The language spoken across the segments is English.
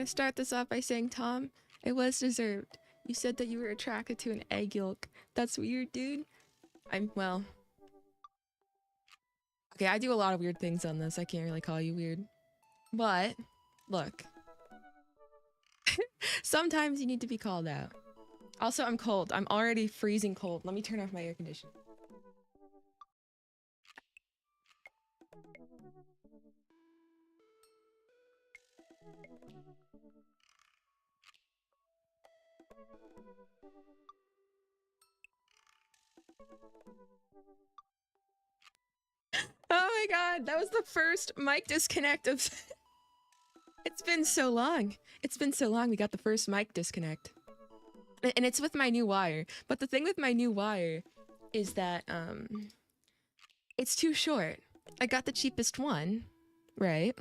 gonna start this off by saying, Tom, it was deserved. You said that you were attracted to an egg yolk. That's weird, dude. Well... Okay, I do a lot of weird things on this. I can't really call you weird. But, look. Sometimes you need to be called out. Also, I'm cold. I'm already freezing cold. Let me turn off my air conditioner. Oh my god, that was the first mic disconnect of... It's been so long. It's been so long we got the first mic disconnect. And it's with my new wire. But the thing with my new wire is that, it's too short. I got the cheapest one, right?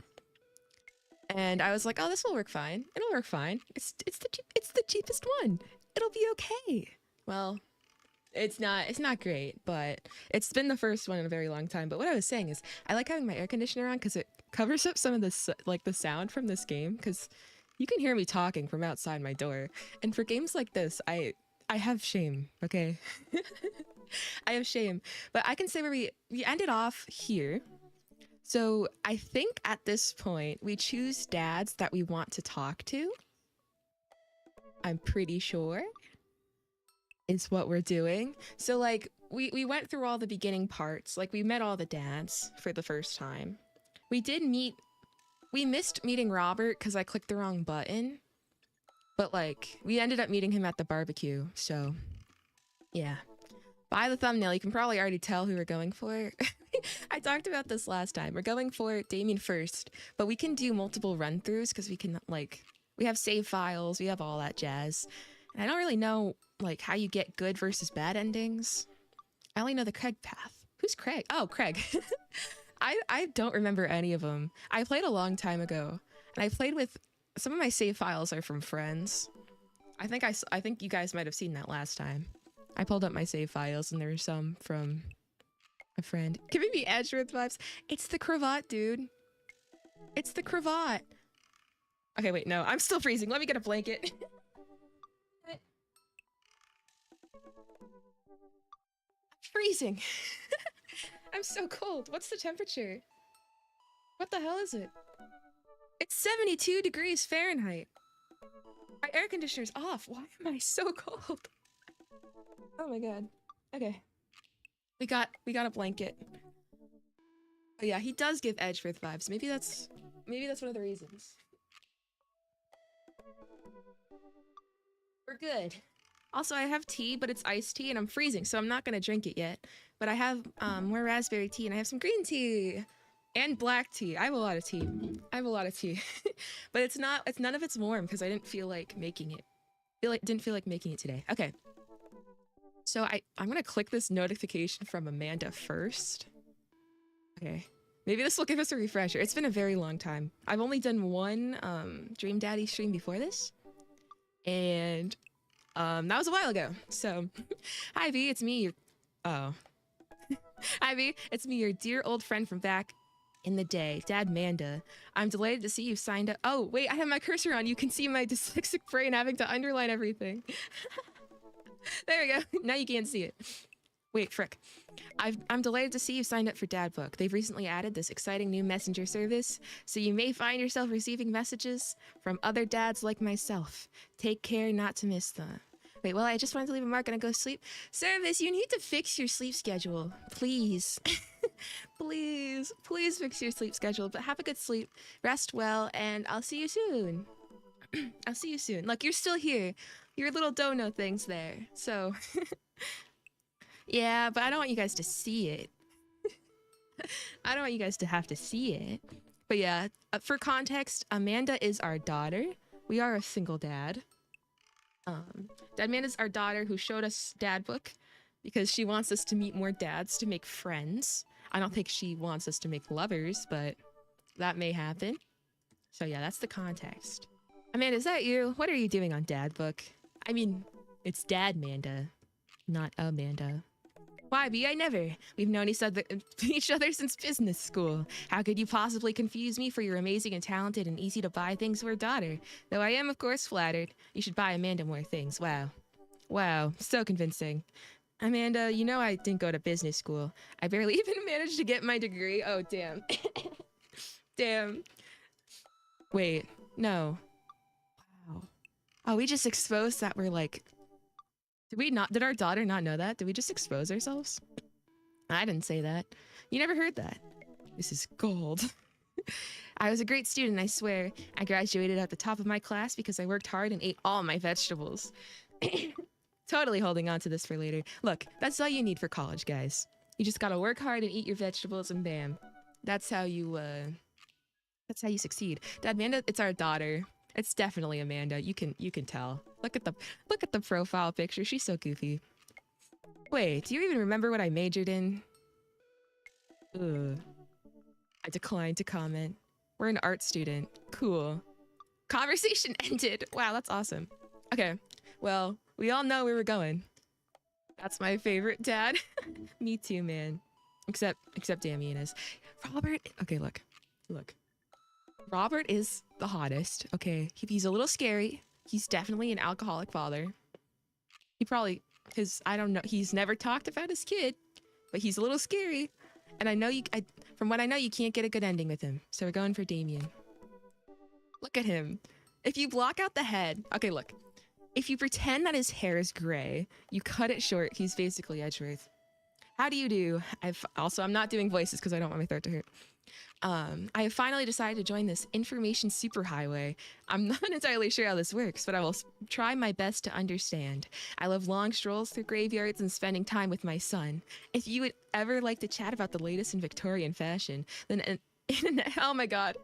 And I was like, oh, this will work fine. It'll work fine. It's the cheapest one. It'll be okay. Well... It's not great, but it's been the first one in a very long time. But what I was saying is, I like having my air conditioner on because it covers up some of the like the sound from this game, because you can hear me talking from outside my door. And for games like this, I have shame, okay? I have shame. But I can say where we ended off here. So I think at this point, we choose dads that we want to talk to. I'm pretty sure. Is what we're doing. So like we went through all the beginning parts, like we met all the dads for the first time. We missed meeting Robert because I clicked the wrong button, but like we ended up meeting him at the barbecue. So yeah, by the thumbnail you can probably already tell who we're going for. I talked about this last time. We're going for Damien first, but we can do multiple run-throughs because we can like we have save files, we have all that jazz. And I don't really know, like, how you get good versus bad endings. I only know the Craig path. Who's Craig? Oh, Craig. I don't remember any of them. I played a long time ago. And I played with... Some of my save files are from friends. I think you guys might have seen that last time. I pulled up my save files and there were some from a friend. Giving me Edgeworth vibes. It's the cravat, dude. It's the cravat. Okay, wait, no. I'm still freezing. Let me get a blanket. Freezing. I'm so cold. What's the temperature? What the hell is it? It's 72 degrees Fahrenheit. My air conditioner's off. Why am I so cold? Oh my god. Okay. We got a blanket. Oh yeah, he does give Edgeworth vibes. Maybe that's one of the reasons. We're good. Also, I have tea, but it's iced tea, and I'm freezing, so I'm not gonna drink it yet. But I have more raspberry tea, and I have some green tea and black tea. I have a lot of tea. But it's none of it's warm because I didn't feel like making it. Didn't feel like making it today. Okay. So I'm gonna click this notification from Amanda first. Okay. Maybe this will give us a refresher. It's been a very long time. I've only done one Dream Daddy stream before this, and that was a while ago. So, hi V, it's me. Oh. Hi V, it's me, your dear old friend from back in the day, Dad Manda. I'm delighted to see you signed up. Oh, wait, I have my cursor on. You can see my dyslexic brain having to underline everything. There we go. Now you can't see it. Wait, frick. I'm delighted to see you signed up for Dad Book. They've recently added this exciting new messenger service, so you may find yourself receiving messages from other dads like myself. Take care not to miss them. Wait, well, I just wanted to leave a mark and I go sleep. Service, you need to fix your sleep schedule. Please. Please fix your sleep schedule, but have a good sleep. Rest well, and I'll see you soon. I'll see you soon. Look, you're still here. Your little dono thing's there, so... Yeah, but I don't want you guys to see it. I don't want you guys to have to see it. But yeah, for context, Amanda is our daughter. We are a single dad. Amanda's our daughter who showed us Dad Book because she wants us to meet more dads to make friends. I don't think she wants us to make lovers, but that may happen. So yeah, that's the context. Amanda, is that you? What are you doing on Dad Book? I mean, it's Dad Manda, not Amanda. Why be I never? We've known each other since business school. How could you possibly confuse me for your amazing and talented and easy to buy things for a daughter? Though I am, of course, flattered. You should buy Amanda more things. Wow. Wow, so convincing. Amanda, you know I didn't go to business school. I barely even managed to get my degree. Oh, damn. Damn. Wait, no. Wow. Oh, we just exposed that we're like... Did our daughter not know that? Did we just expose ourselves? I didn't say that. You never heard that. This is gold. I was a great student, I swear. I graduated at the top of my class because I worked hard and ate all my vegetables. Totally holding on to this for later. Look, that's all you need for college, guys. You just gotta work hard and eat your vegetables and bam. That's how you succeed. Dad, Amanda, it's our daughter. It's definitely Amanda. You can tell. Look at the profile picture. She's so goofy. Wait, do you even remember what I majored in? Ugh. I declined to comment. We're an art student. Cool. Conversation ended. Wow, that's awesome. Okay, well, we all know where we're going. That's my favorite dad. Me too, man. Except Damien is. Robert, okay, look. Robert is the hottest, okay? He's a little scary. He's definitely an alcoholic father. He probably, because I don't know, he's never talked about his kid, but he's a little scary. And I know from what I know, you can't get a good ending with him. So we're going for Damien. Look at him. If you block out the head, okay, look. If you pretend that his hair is gray, you cut it short, he's basically Edgeworth. How do you do? I'm not doing voices because I don't want my throat to hurt. I have finally decided to join this information superhighway. I'm not entirely sure how this works, but I will try my best to understand. I love long strolls through graveyards and spending time with my son. If you would ever like to chat about the latest in Victorian fashion, then oh my god.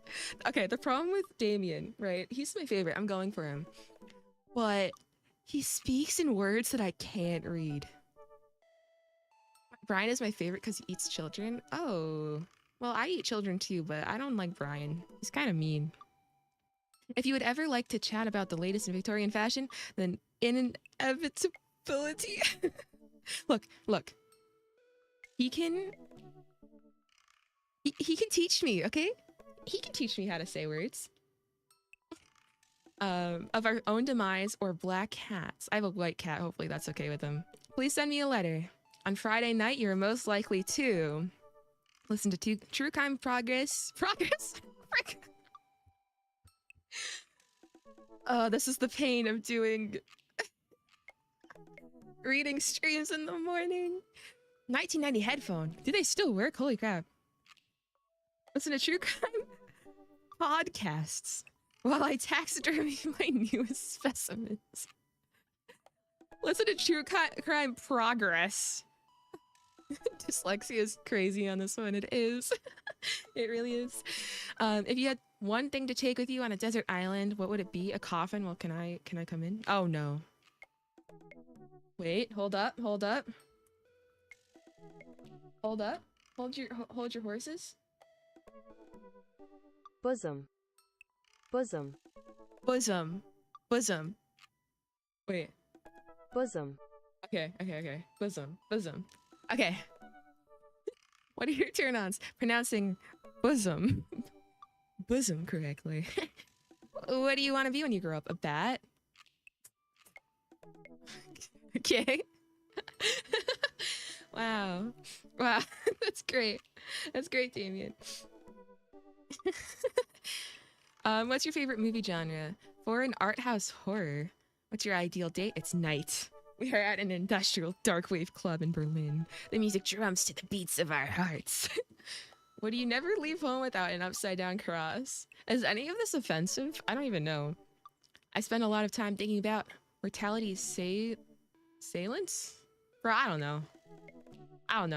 Okay, the problem with Damien, right? He's my favorite. I'm going for him. But he speaks in words that I can't read. Brian is my favorite because he eats children. Oh. Well, I eat children too, but I don't like Brian. He's kind of mean. If you would ever like to chat about the latest in Victorian fashion, then inevitability. Look. He can teach me, okay? He can teach me how to say words. Of our own demise or black cats. I have a white cat. Hopefully that's okay with him. Please send me a letter. On Friday night, you're most likely to listen to True Crime Progress. Oh, this is the pain of doing reading streams in the morning. 1990 headphone. Do they still work? Holy crap. Listen to True Crime podcasts while I taxidermy my newest specimens. Listen to True Crime Progress. Dyslexia is crazy on this one. It is. It really is. If you had one thing to take with you on a desert island, what would it be? A coffin? Well, can I come in? Oh no. Wait, hold up. Hold your horses. Bosom. Wait. Bosom. Okay. Bosom. Okay. What are your turn-ons? Pronouncing bosom correctly. What do you want to be when you grow up? A bat? Okay. Wow. That's great. That's great, Damien. What's your favorite movie genre? For an art house horror. What's your ideal date? It's night. We are at an industrial dark wave club in Berlin. The music drums to the beats of our hearts. Would you never leave home without an upside down cross? Is any of this offensive? I don't even know. I spend a lot of time thinking about mortality's assailants? Bro, I don't know.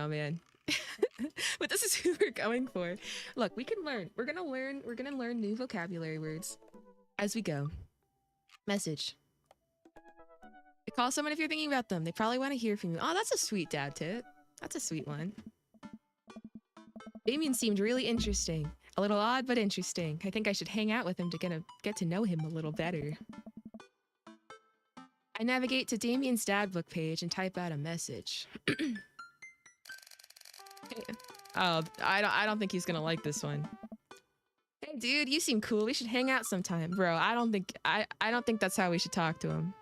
Man. But this is who we're going for. Look, we can learn. We're gonna learn new vocabulary words as we go. Message. Call someone if you're thinking about them. They probably want to hear from you. Oh, that's a sweet dad tip. That's a sweet one. Damien seemed really interesting. A little odd, but interesting. I think I should hang out with him to get to know him a little better. I navigate to Damien's dad book page and type out a message. Oh, I don't think he's gonna like this one. Hey, dude, you seem cool. We should hang out sometime, bro. I don't think that's how we should talk to him.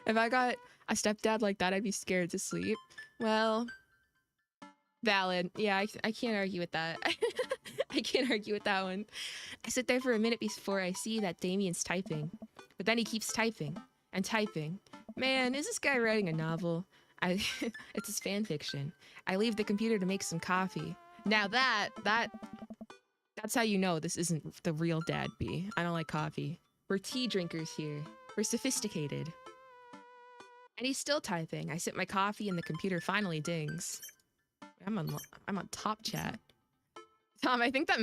If I got a stepdad like that, I'd be scared to sleep. Well, valid. Yeah, I can't argue with that. I can't argue with that one. I sit there for a minute before I see that Damien's typing, but then he keeps typing and typing. Man, is this guy writing a novel? It's his fan fiction. I leave the computer to make some coffee. Now that's how you know this isn't the real Dad B. I don't like coffee. We're tea drinkers here. We're sophisticated. And he's still typing. I sip my coffee and the computer finally dings. I'm on top chat. Tom, I think that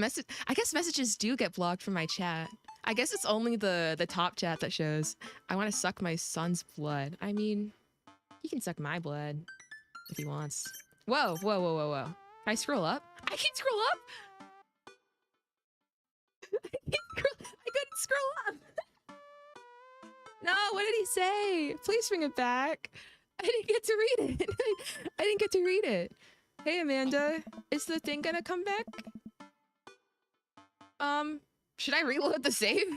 I guess messages do get blocked from my chat. I guess it's only the top chat that shows. I want to suck my son's blood. I mean, he can suck my blood if he wants. Whoa, whoa, whoa, whoa, whoa. Can I scroll up? I can scroll up? I couldn't scroll up. No, what did he say? Please bring it back. I didn't get to read it. I didn't get to read it. Hey, Amanda, is the thing gonna come back? Should I reload the save?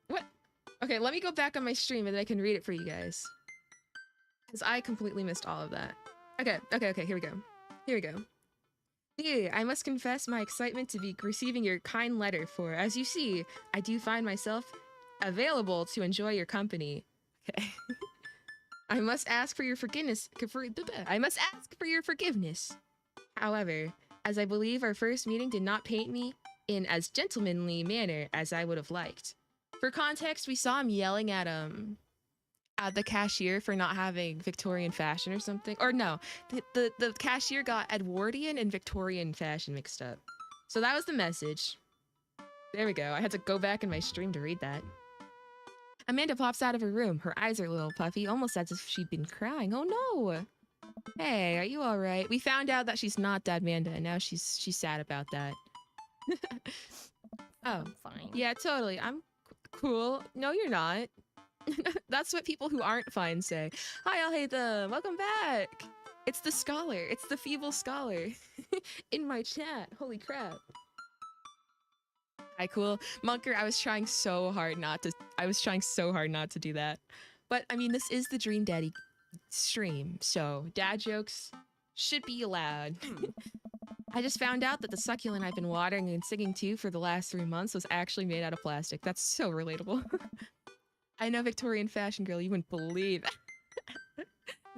What? Okay, let me go back on my stream and then I can read it for you guys. Because I completely missed all of that. Okay, here we go. Here we go. Yeah, I must confess my excitement to be receiving your kind letter, for as you see, I do find myself available to enjoy your company. Okay. I must ask for your forgiveness. I must ask for your forgiveness. However, as I believe our first meeting did not paint me in as gentlemanly manner as I would have liked. For context, we saw him yelling at the cashier for not having Victorian fashion or something. Or no, the cashier got Edwardian and Victorian fashion mixed up. So that was the message. There we go. I had to go back in my stream to read that. Amanda pops out of her room. Her eyes are a little puffy, almost as if she'd been crying. Oh no! Hey, are you all right? We found out that she's not Dad Amanda, and now she's sad about that. Oh, Fine. yeah, totally. I'm cool. No, you're not. That's what people who aren't fine say. Hi, I'll hate them. Welcome back. It's the scholar. It's the feeble scholar in my chat. Holy crap. Hi, cool. Monker, I was trying so hard not to do that. But I mean, this is the Dream Daddy stream, so dad jokes should be allowed. I just found out that the succulent I've been watering and singing to for the last 3 months was actually made out of plastic. That's so relatable. I know Victorian fashion girl, you wouldn't believe.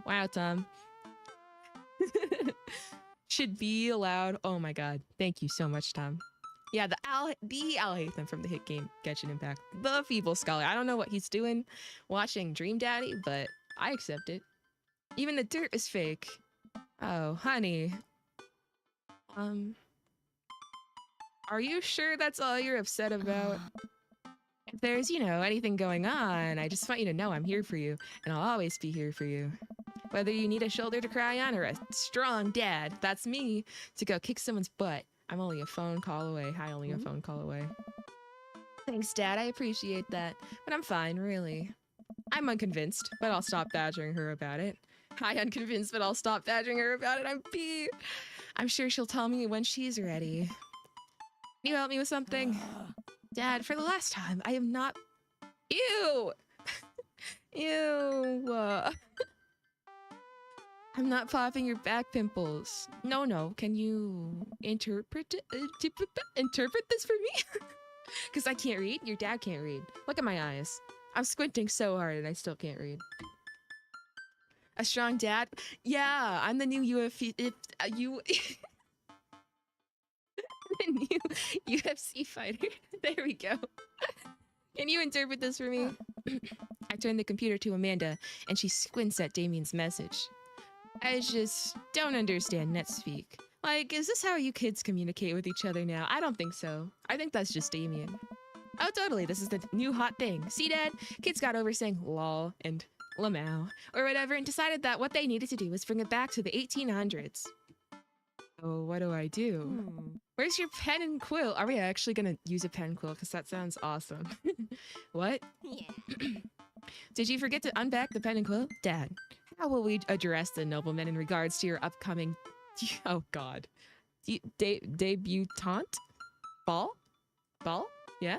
Wow, Tom. Should be allowed. Oh my god. Thank you so much, Tom. Yeah, the Al Hatham from the hit game Genshin Impact. The feeble scholar. I don't know what he's doing watching Dream Daddy, but I accept it. Even the dirt is fake. Oh, honey. Are you sure that's all you're upset about? If there's, you know, anything going on, I just want you to know I'm here for you, and I'll always be here for you. Whether you need a shoulder to cry on or a strong dad, that's me, to go kick someone's butt. I'm only a phone call away. Hi, only a phone call away. Thanks, Dad. I appreciate that. But I'm fine, really. I'm unconvinced, but I'll stop badgering her about it. Hi, unconvinced, but I'll stop badgering her about it. I'm P. I'm sure she'll tell me when she's ready. Can you help me with something? Dad, for the last time, I am not... Ew! Ew. I'm not popping your back pimples. No. Can you interpret this for me? Because I can't read. Your dad can't read. Look at my eyes. I'm squinting so hard and I still can't read. A strong dad? Yeah, I'm the new the new UFC fighter. There we go. Can you interpret this for me? I turn the computer to Amanda and she squints at Damien's message. I just don't understand NetSpeak. Like, is this how you kids communicate with each other now? I don't think so. I think that's just Damien. Oh, totally. This is the new hot thing. See, Dad? Kids got over saying lol and lamau or whatever and decided that what they needed to do was bring it back to the 1800s. Oh, what do I do? Where's your pen and quill? Are we actually gonna use a pen and quill? Because that sounds awesome. What? Yeah. Did you forget to unpack the pen and quill? Dad, How will we address the nobleman in regards to your upcoming, oh god, debutante? Ball? Yeah?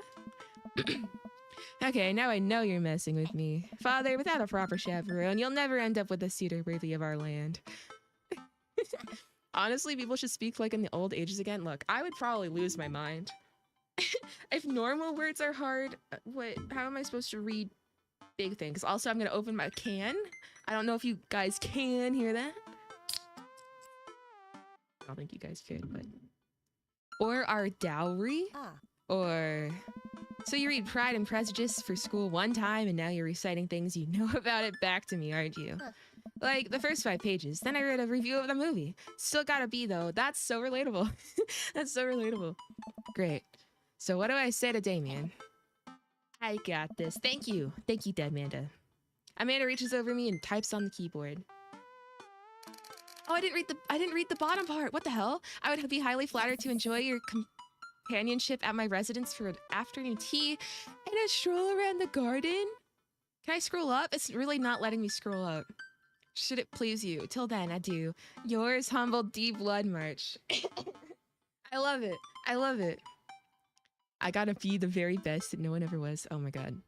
Okay, now I know you're messing with me. Father, without a proper chaperone, you'll never end up with a suitor worthy of our land. Honestly, people should speak like in the old ages again. Look, I would probably lose my mind. If normal words are hard, how am I supposed to read big things? Also, I'm gonna open my can. I don't know if you guys can hear that. I don't think you guys could, but... Or our dowry? Or... So you read Pride and Prejudice for school one time, and now you're reciting things you know about it back to me, aren't you? Like, the first 5 pages. Then I read a review of the movie. Still gotta be, though. That's so relatable. That's so relatable. Great. So what do I say to Damien? I got this. Thank you. Thank you, Amanda. Amanda reaches over me and types on the keyboard. Oh, I didn't read the bottom part. What the hell? I would be highly flattered to enjoy your companionship at my residence for an afternoon tea and a stroll around the garden. Can I scroll up? It's really not letting me scroll up. Should it please you? Till then, adieu. Yours, humble D. Blood March. I love it. I love it. I gotta be the very best that no one ever was. Oh my god.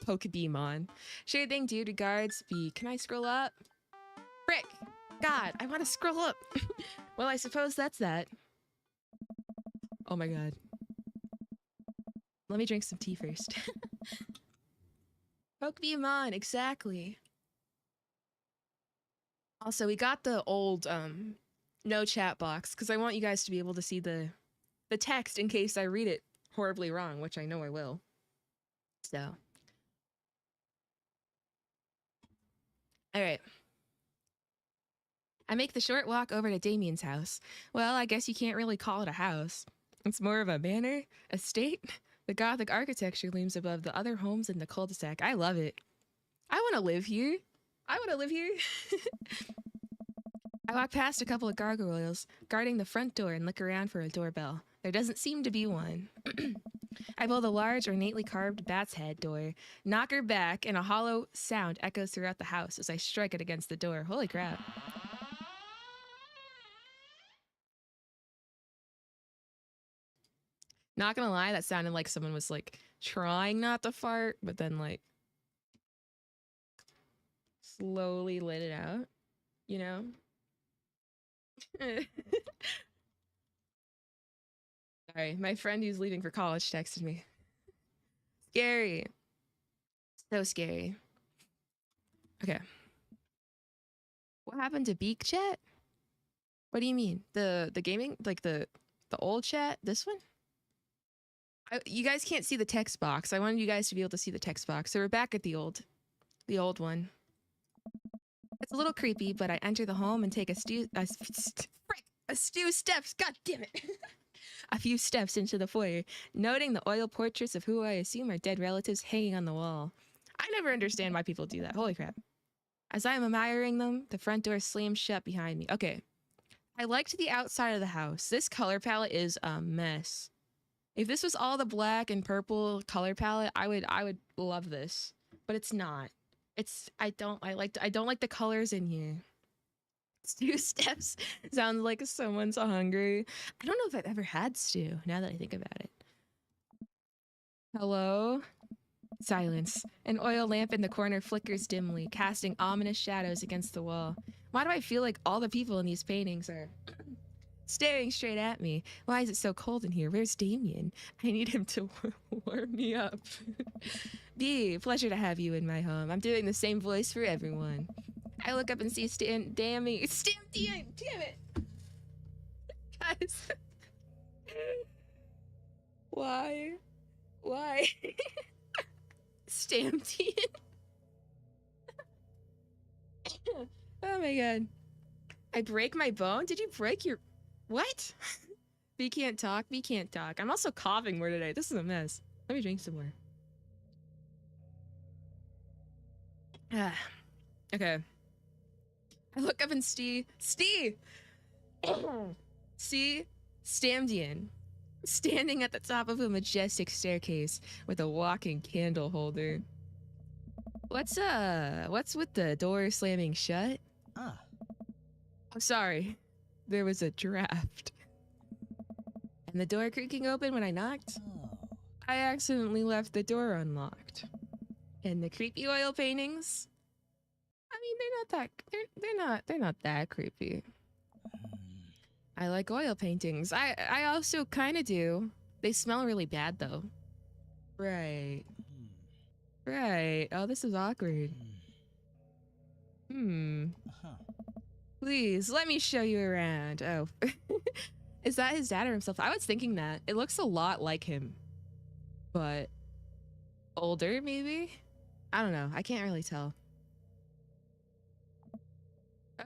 Pokemon. Sure thing, dude. Regards, B. Can I scroll up? Frick! God, I want to scroll up. Well, I suppose that's that. Oh my god. Let me drink some tea first. Pokemon, exactly. Also, we got the old no chat box because I want you guys to be able to see the text in case I read it horribly wrong, which I know I will. So. All right. I make the short walk over to Damien's house. Well, I guess you can't really call it a house. It's more of a manor, estate. The Gothic architecture looms above the other homes in the cul-de-sac. I love it. I want to live here. I want to live here. I walk past a couple of gargoyles guarding the front door and look around for a doorbell. There doesn't seem to be one. I pull the large, ornately carved bat's head door, knock her back, and a hollow sound echoes throughout the house as I strike it against the door. Holy crap. Not gonna lie, that sounded like someone was like trying not to fart, but then like slowly let it out, you know? Sorry, my friend who's leaving for college texted me. Scary. So scary. Okay. What happened to Beak Chat? What do you mean? The gaming? Like the old chat? This one? You guys can't see the text box. I wanted you guys to be able to see the text box. So we're back at the old one. It's a little creepy, but I enter the home and take a few steps. God damn it. A few steps into the foyer, noting the oil portraits of who I assume are dead relatives hanging on the wall. I never understand why people do that. Holy crap. As I am admiring them, the front door slams shut behind me. Okay. I liked the outside of the house. This color palette is a mess. If this was all the black and purple color palette, I would love this. But it's not. I don't like the colors in here. 2 steps sounds like someone's hungry. I don't know if I've ever had stew, now that I think about it. Hello? Silence. An oil lamp in the corner flickers dimly, casting ominous shadows against the wall. Why do I feel like all the people in these paintings are staring straight at me? Why is it so cold in here? Where's Damien? I need him to warm me up. B, pleasure to have you in my home. I'm doing the same voice for everyone. I look up and see damn it. Guys. Why? Stamdian. Oh my god. I break my bone? Did you break your... What? B can't talk. I'm also coughing more today. This is a mess. Let me drink some more. Okay. I look up and see Stamdian standing at the top of a majestic staircase with a walking candle holder. What's with the door slamming shut? Ah. I'm sorry. There was a draft. And the door creaking open when I knocked? Oh. I accidentally left the door unlocked. And the creepy oil paintings? I mean, they're not that creepy. I like oil paintings. I also kind of do. They smell really bad though. Right. Right. Oh, this is awkward. Please, let me show you around. Oh. Is that his dad or himself? I was thinking that. It looks a lot like him. But older, maybe? I don't know. I can't really tell.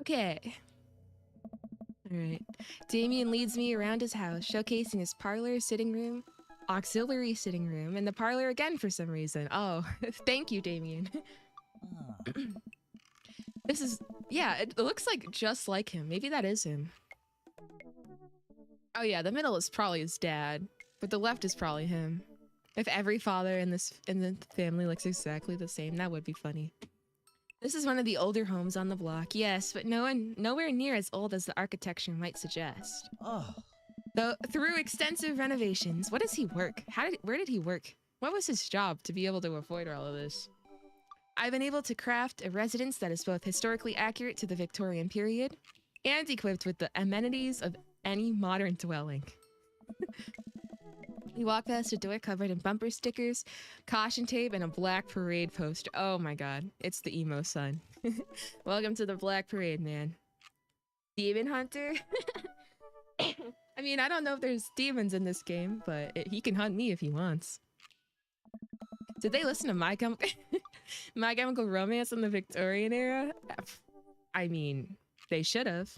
Okay. Alright. Damien leads me around his house, showcasing his parlor, sitting room, auxiliary sitting room, and the parlor again for some reason. Oh, thank you, Damien. This is, yeah, it looks like just like him. Maybe that is him. Oh yeah, the middle is probably his dad, but the left is probably him. If every father in the family looks exactly the same, that would be funny. This is one of the older homes on the block, yes, but nowhere near as old as the architecture might suggest. Oh. Though through extensive renovations, what does he work? Where did he work? What was his job to be able to afford all of this? I've been able to craft a residence that is both historically accurate to the Victorian period and equipped with the amenities of any modern dwelling. We walk past a door covered in bumper stickers, caution tape, and a black parade poster. Oh my god, it's the emo son. Welcome to the black parade, man. Demon hunter? I mean, I don't know if there's demons in this game, but he can hunt me if he wants. Did they listen to My Chemical Romance in the Victorian era? I mean, they should have.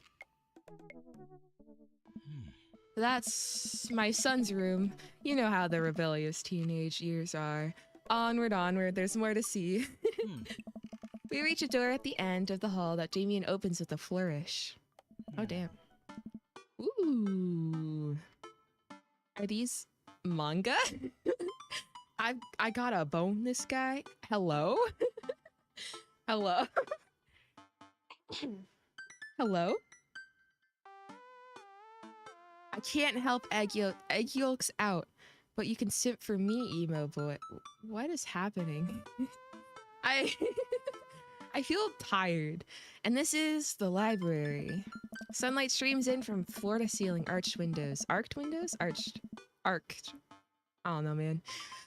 That's my son's room. You know how the rebellious teenage years are. Onward, onward, there's more to see. We reach a door at the end of the hall that Damien opens with a flourish. Oh, damn. Ooh. Are these manga? I gotta bone this guy. Hello? Hello? Hello? I can't help egg yolks out, but you can simp for me, emo boy. What is happening? I feel tired. And this is the library. Sunlight streams in from floor-to-ceiling arched windows. Arced windows? Arched. Arched. I don't know, man.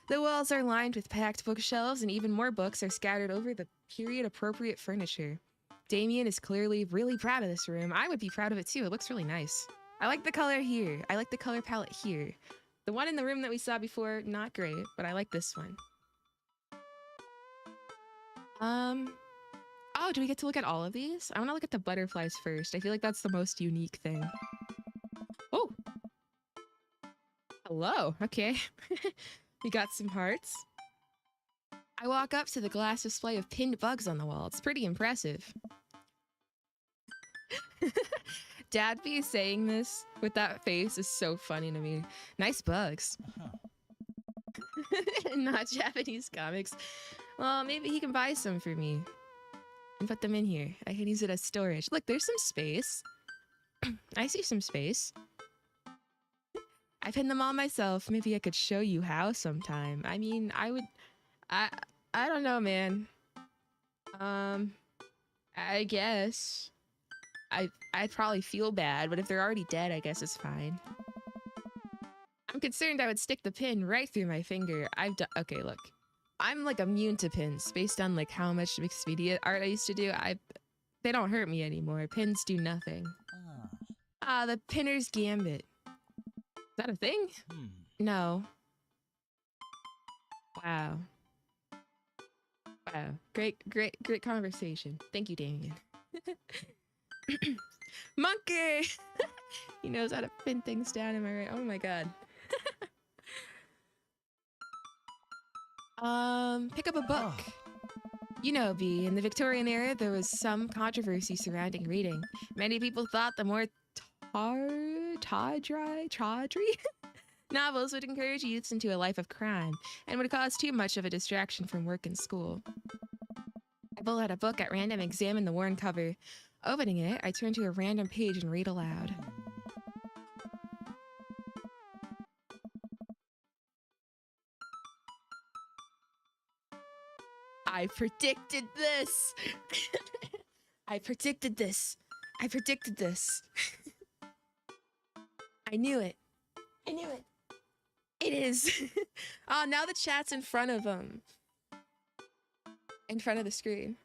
The walls are lined with packed bookshelves, and even more books are scattered over the period-appropriate furniture. Damien is clearly really proud of this room. I would be proud of it too. It looks really nice. I like the color here. I like the color palette here. The one in the room that we saw before, not great, but I like this one. Oh, do we get to look at all of these? I want to look at the butterflies first. I feel like that's the most unique thing. Oh! Hello, okay. We got some hearts. I walk up to the glass display of pinned bugs on the wall. It's pretty impressive. Dad be saying this with that face is so funny to me. Nice bugs. Not Japanese comics. Well, maybe he can buy some for me and put them in here. I can use it as storage. Look, there's some space. I see some space. I pinned them all myself. Maybe I could show you how sometime. I mean, I don't know, man. I guess. I'd probably feel bad, but if they're already dead, I guess it's fine. I'm concerned I would stick the pin right through my finger. Okay, look. I'm like immune to pins based on like how much mixed media art I used to do. They don't hurt me anymore. Pins do nothing. The pinner's gambit. Is that a thing? No. Wow. Wow. Great conversation. Thank you, Damien. Monkey! He knows how to pin things down, am I right? Oh my god. Pick up a book. You know, B, in the Victorian era, there was some controversy surrounding reading. Many people thought the more tawdry novels would encourage youths into a life of crime and would cause too much of a distraction from work and school. I pull out a book at random, examine the worn cover. Opening it, I turn to a random page and read aloud. I predicted this! I predicted this. I predicted this. I knew it. I knew it. It is. Oh, now the chat's in front of in front of the screen.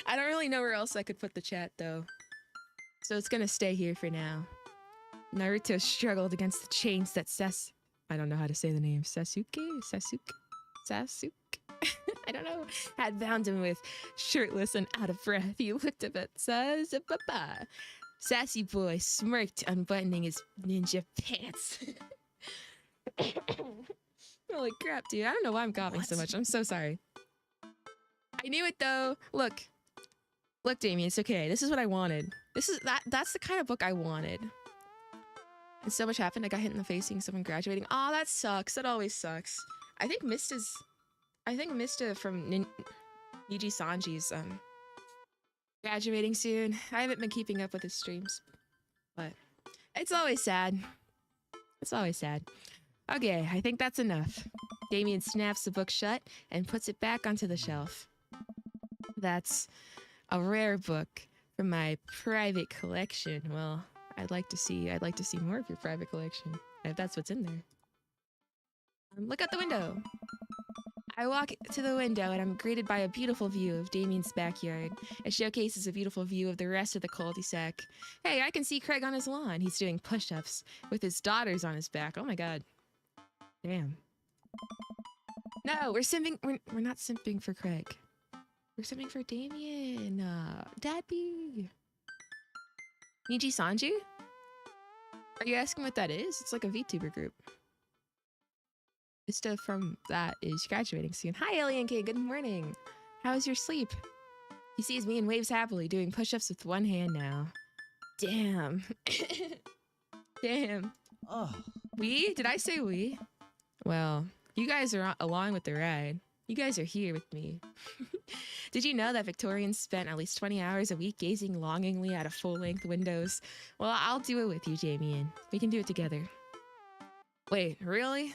I don't really know where else I could put the chat though. So it's gonna stay here for now. Naruto struggled against the chains that I don't know how to say the name. Sasuke? I don't know. Had bound him with. Shirtless and out of breath, he looked up at Papa. Sassy boy smirked, unbuttoning his ninja pants. Holy crap, dude. I don't know why I'm coughing so much. I'm so sorry. I knew it though. Look, Damien, it's okay. This is what I wanted. That's the kind of book I wanted. And so much happened. I got hit in the face seeing someone graduating. Oh, that sucks. That always sucks. I think Mista from Niji Sanji's graduating soon. I haven't been keeping up with his streams, but it's always sad. It's always sad. Okay, I think that's enough. Damien snaps the book shut and puts it back onto the shelf. That's a rare book from my private collection. Well, I'd like to see more of your private collection, if that's what's in there. Look out the window. I walk to the window and I'm greeted by a beautiful view of Damien's backyard. It showcases a beautiful view of the rest of the cul-de-sac. Hey, I can see Craig on his lawn. He's doing push-ups with his daughters on his back. Oh my god. Damn. No, we're simping. We're not simping for Craig. We're simping for Damien. Daddy. Niji Sanji? Are you asking what that is? It's like a VTuber group. Mista from that is graduating soon. Hi, Alien King. Good morning. How was your sleep? He sees me and waves happily, doing push-ups with one hand now. Damn. Damn. Oh. We? Did I say we? Well, you guys are along with the ride. You guys are here with me. Did you know that Victorians spent at least 20 hours a week gazing longingly at a full-length windows? Well, I'll do it with you, Damien. We can do it together. Wait, really?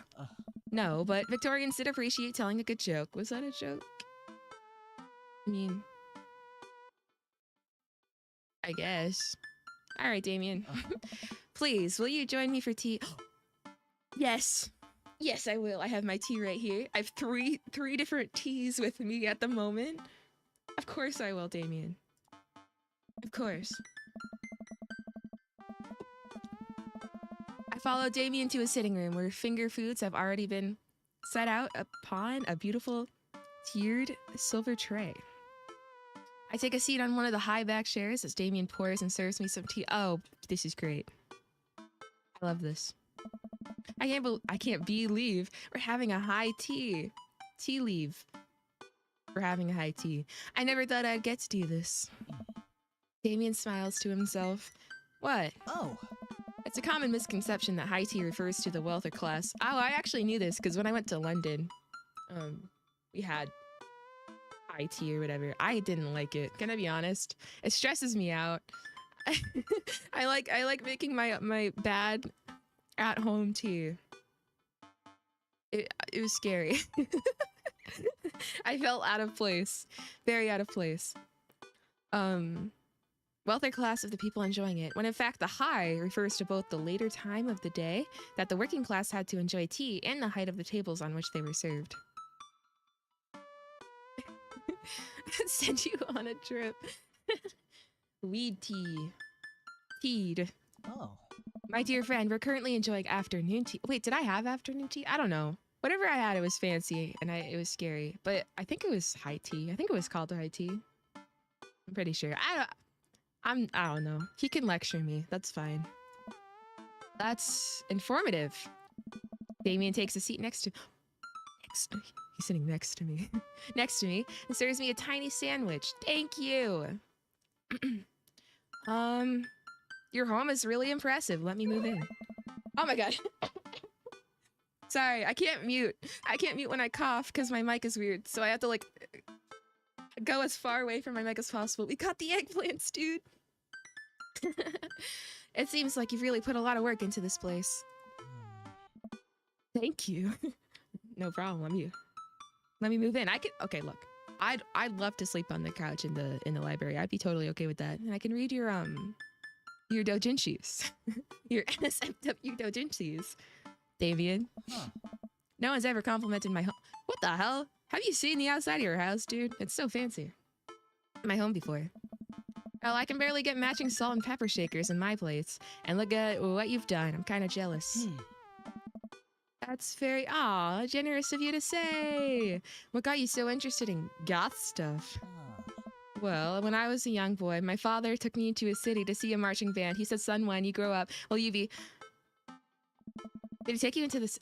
No, but Victorians did appreciate telling a good joke. Was that a joke? I mean, I guess. All right, Damien. Please, will you join me for tea? Yes. Yes, I will. I have my tea right here. I have three different teas with me at the moment. Of course I will, Damien. Of course. I follow Damien to his sitting room where finger foods have already been set out upon a beautiful tiered silver tray. I take a seat on one of the high back chairs as Damien pours and serves me some tea. Oh, this is great. I love this. I can't believe we're having a high tea. Tea leave. We're having a high tea. I never thought I'd get to do this. Damien smiles to himself. What? Oh. It's a common misconception that high tea refers to the wealthy class. Oh, I actually knew this because when I went to London, we had high tea or whatever. I didn't like it. Can I be honest? It stresses me out. I like making my bad at-home tea. It was scary. I felt out of place. Very out of place. Wealthy class of the people enjoying it, when in fact the high refers to both the later time of the day that the working class had to enjoy tea and the height of the tables on which they were served. Send you on a trip. Weed tea. Teed. Oh. My dear friend, we're currently enjoying afternoon tea. Wait, did I have afternoon tea? I don't know. Whatever I had, it was fancy and it was scary. But I think it was high tea. I think it was called high tea. I'm pretty sure. I don't know. He can lecture me. That's fine. That's informative. Damien takes a seat next to he's sitting next to me. Next to me and serves me a tiny sandwich. Thank you. Your home is really impressive. Let me move in. Oh my god. Sorry, I can't mute. I can't mute when I cough because my mic is weird. So I have to like Go as far away from my mic as possible. We got the eggplants, dude. It seems like you've really put a lot of work into this place. Thank you. No problem. Let me move in. Okay, look. I'd love to sleep on the couch in the library. I'd be totally okay with that. And I can read your doujinshis. Your NSFW doujinshis. Damien. Huh. No one's ever complimented my home. What the hell? Have you seen the outside of your house, dude? It's so fancy. My home before. Well, I can barely get matching salt and pepper shakers in my place. And look at what you've done. I'm kind of jealous. That's very, generous of you to say. What got you so interested in goth stuff? Well, when I was a young boy, my father took me to a city to see a marching band. He said, son, when you grow up, will you be... Did he take you into this?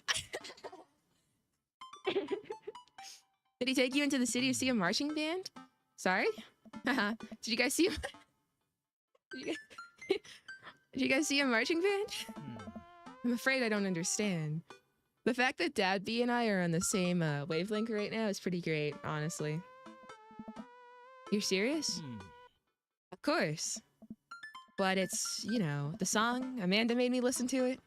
Did he take you into the city to see a marching band? Sorry? Did you guys see... Did you guys see a marching band? I'm afraid I don't understand. The fact that Dad B and I are on the same wavelength right now is pretty great, honestly. You're serious? Of course. But it's, you know, the song. Amanda made me listen to it.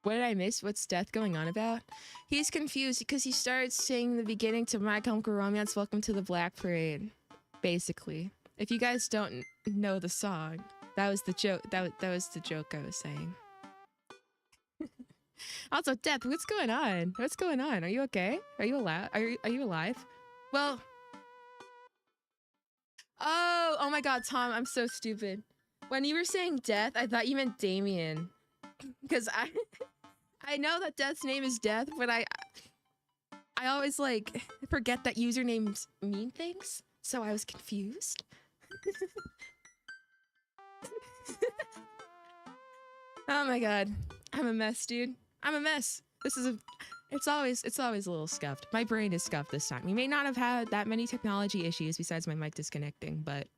What did I miss? What's Death going on about? He's confused because he started singing the beginning to My Chemical Romance, Welcome to the Black Parade. Basically. If you guys don't know the song, that was the joke. That was the joke I was saying. Also, Death, what's going on? What's going on? Are you okay? Are you alive? Are you alive? Well... Oh my god, Tom, I'm so stupid. When you were saying Death, I thought you meant Damien. Because I know that Death's name is Death, but I always, like, forget that usernames mean things. So I was confused. Oh my god. I'm a mess, dude. I'm a mess. It's always a little scuffed. My brain is scuffed this time. We may not have had that many technology issues besides my mic disconnecting, but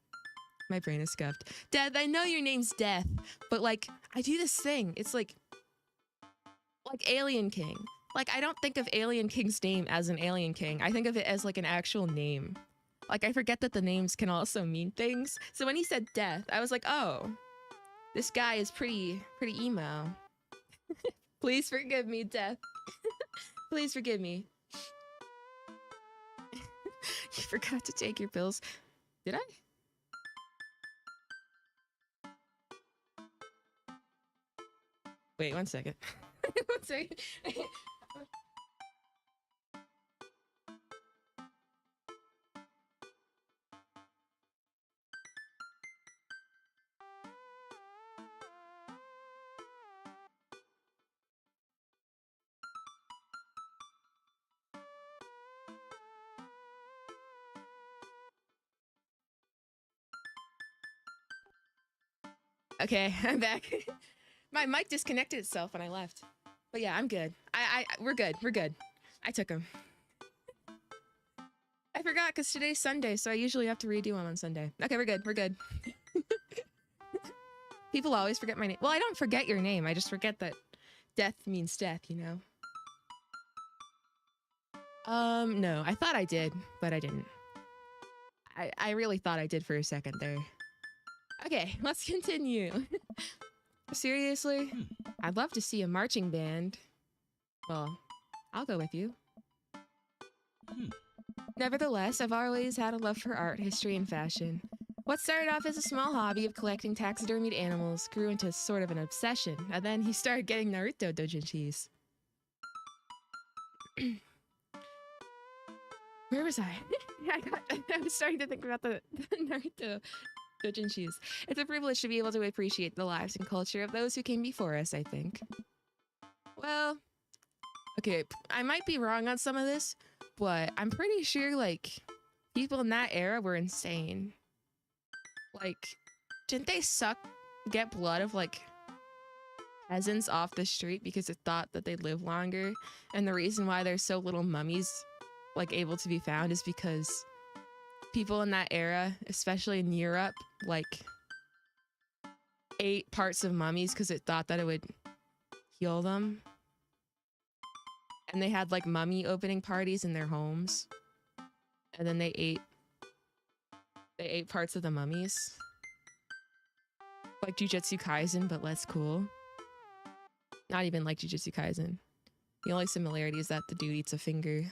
my brain is scuffed. Death, I know your name's Death, but like, I do this thing. It's like Alien King. Like, I don't think of Alien King's name as an Alien King. I think of it as like an actual name. Like, I forget that the names can also mean things. So when he said Death, I was like, oh, this guy is pretty emo. Please forgive me, Death. Please forgive me. You forgot to take your pills. Did I? Wait, 1 second. 1 second. Okay, I'm back. My mic disconnected itself when I left. But yeah, I'm good. We're good. We're good. I took him. I forgot because today's Sunday, so I usually have to redo them on Sunday. Okay, we're good. We're good. People always forget my name. Well, I don't forget your name. I just forget that death means death, you know? No. I thought I did, but I didn't. I really thought I did for a second there. Okay, let's continue. Seriously? I'd love to see a marching band. Well, I'll go with you. Nevertheless, I've always had a love for art, history, and fashion. What started off as a small hobby of collecting taxidermied animals grew into sort of an obsession, and then he started getting Naruto doujinshis. Where was I? I was starting to think about the Naruto doujinshis. It's a privilege to be able to appreciate the lives and culture of those who came before us, I think. Well, okay, I might be wrong on some of this, but I'm pretty sure, like, people in that era were insane. Like, didn't they get blood of, like, peasants off the street because it thought that they'd live longer? And the reason why there's so little mummies, like, able to be found is because people in that era, especially in Europe, like, ate parts of mummies because it thought that it would heal them. And they had, like, mummy opening parties in their homes. and then they ate parts of the mummies. Like Jujutsu Kaisen, but less cool. Not even like Jujutsu Kaisen. The only similarity is that the dude eats a finger.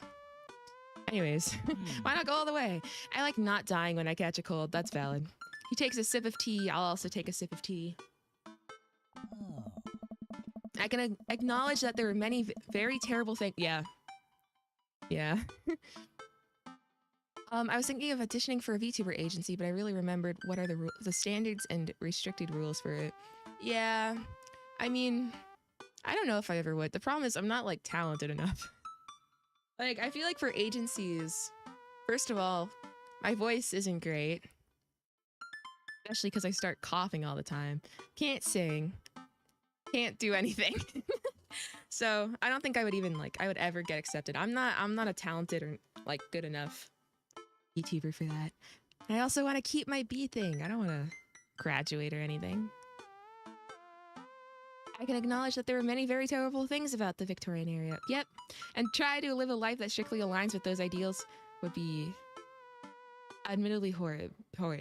Anyways, why not go all the way? I like not dying when I catch a cold. That's valid. He takes a sip of tea. I'll also take a sip of tea. I can acknowledge that there were many very terrible things. Yeah. Yeah. I was thinking of auditioning for a VTuber agency, but I really remembered what are the standards and restricted rules for it. Yeah. I mean, I don't know if I ever would. The problem is I'm not like talented enough. Like, I feel like for agencies, first of all, my voice isn't great. Especially because I start coughing all the time. Can't sing. Can't do anything. So I don't think I would even I would ever get accepted. I'm not a talented or like good enough VTuber for that. I also want to keep my B thing. I don't want to graduate or anything. I can acknowledge that there are many very terrible things about the Victorian era. Yep. And try to live a life that strictly aligns with those ideals would be admittedly horrid.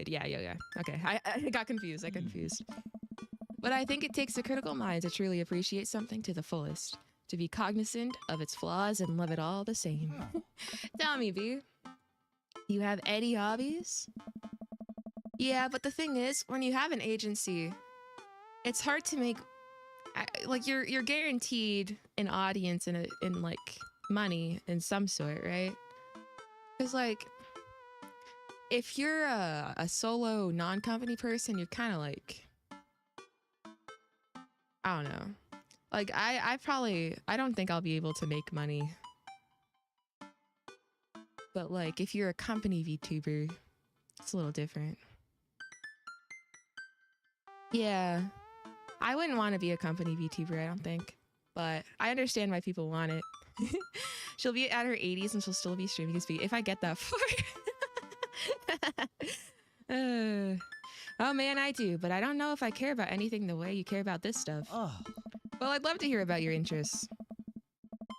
Yeah. Okay. I got confused. But I think it takes a critical mind to truly appreciate something to the fullest. To be cognizant of its flaws and love it all the same. Tell me, B. Do you have any hobbies? Yeah, but the thing is, when you have an agency, it's hard to make... Like, you're guaranteed an audience and like money in some sort, right? Because like, if you're a solo non-company person, you're kind of like, I don't know. Like I don't think I'll be able to make money. But like, if you're a company VTuber, it's a little different. Yeah. I wouldn't want to be a company VTuber, I don't think. But I understand why people want it. She'll be at her 80s and she'll still be streaming his feet if I get that far. Oh man, I do, but I don't know if I care about anything the way you care about this stuff. Oh. Well, I'd love to hear about your interests.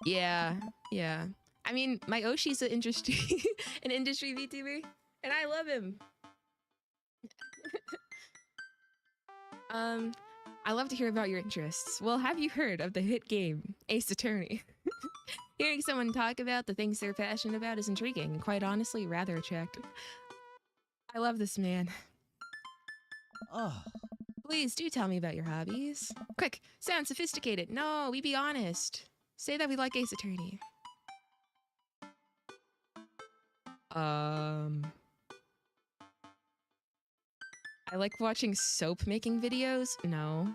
Yeah. I mean, my Oshi's an industry VTuber, and I love him. I love to hear about your interests. Well, have you heard of the hit game, Ace Attorney? Hearing someone talk about the things they're passionate about is intriguing and quite honestly rather attractive. I love this man. Oh. Please do tell me about your hobbies. Quick, sound sophisticated. No, we be honest. Say that we like Ace Attorney. I like watching soap making videos. No.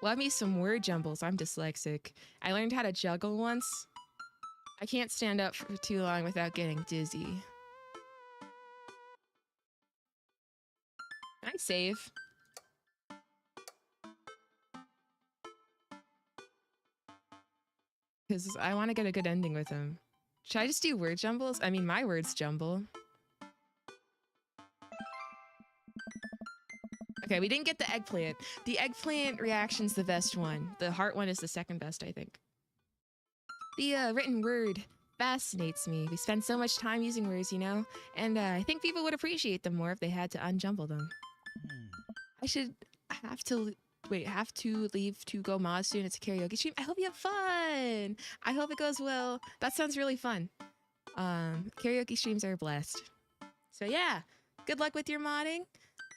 Love me some word jumbles. I'm dyslexic. I learned how to juggle once. I can't stand up for too long without getting dizzy. Can I save? Because I want to get a good ending with him. Should I just do word jumbles? I mean, my words jumble. Okay, we didn't get the eggplant. The eggplant reaction's the best one. The heart one is the second best, I think. The written word fascinates me. We spend so much time using words, you know? And I think people would appreciate them more if they had to unjumble them. I have to leave to go mod soon. It's a karaoke stream. I hope you have fun. I hope it goes well. That sounds really fun. Karaoke streams are blessed. So yeah, good luck with your modding.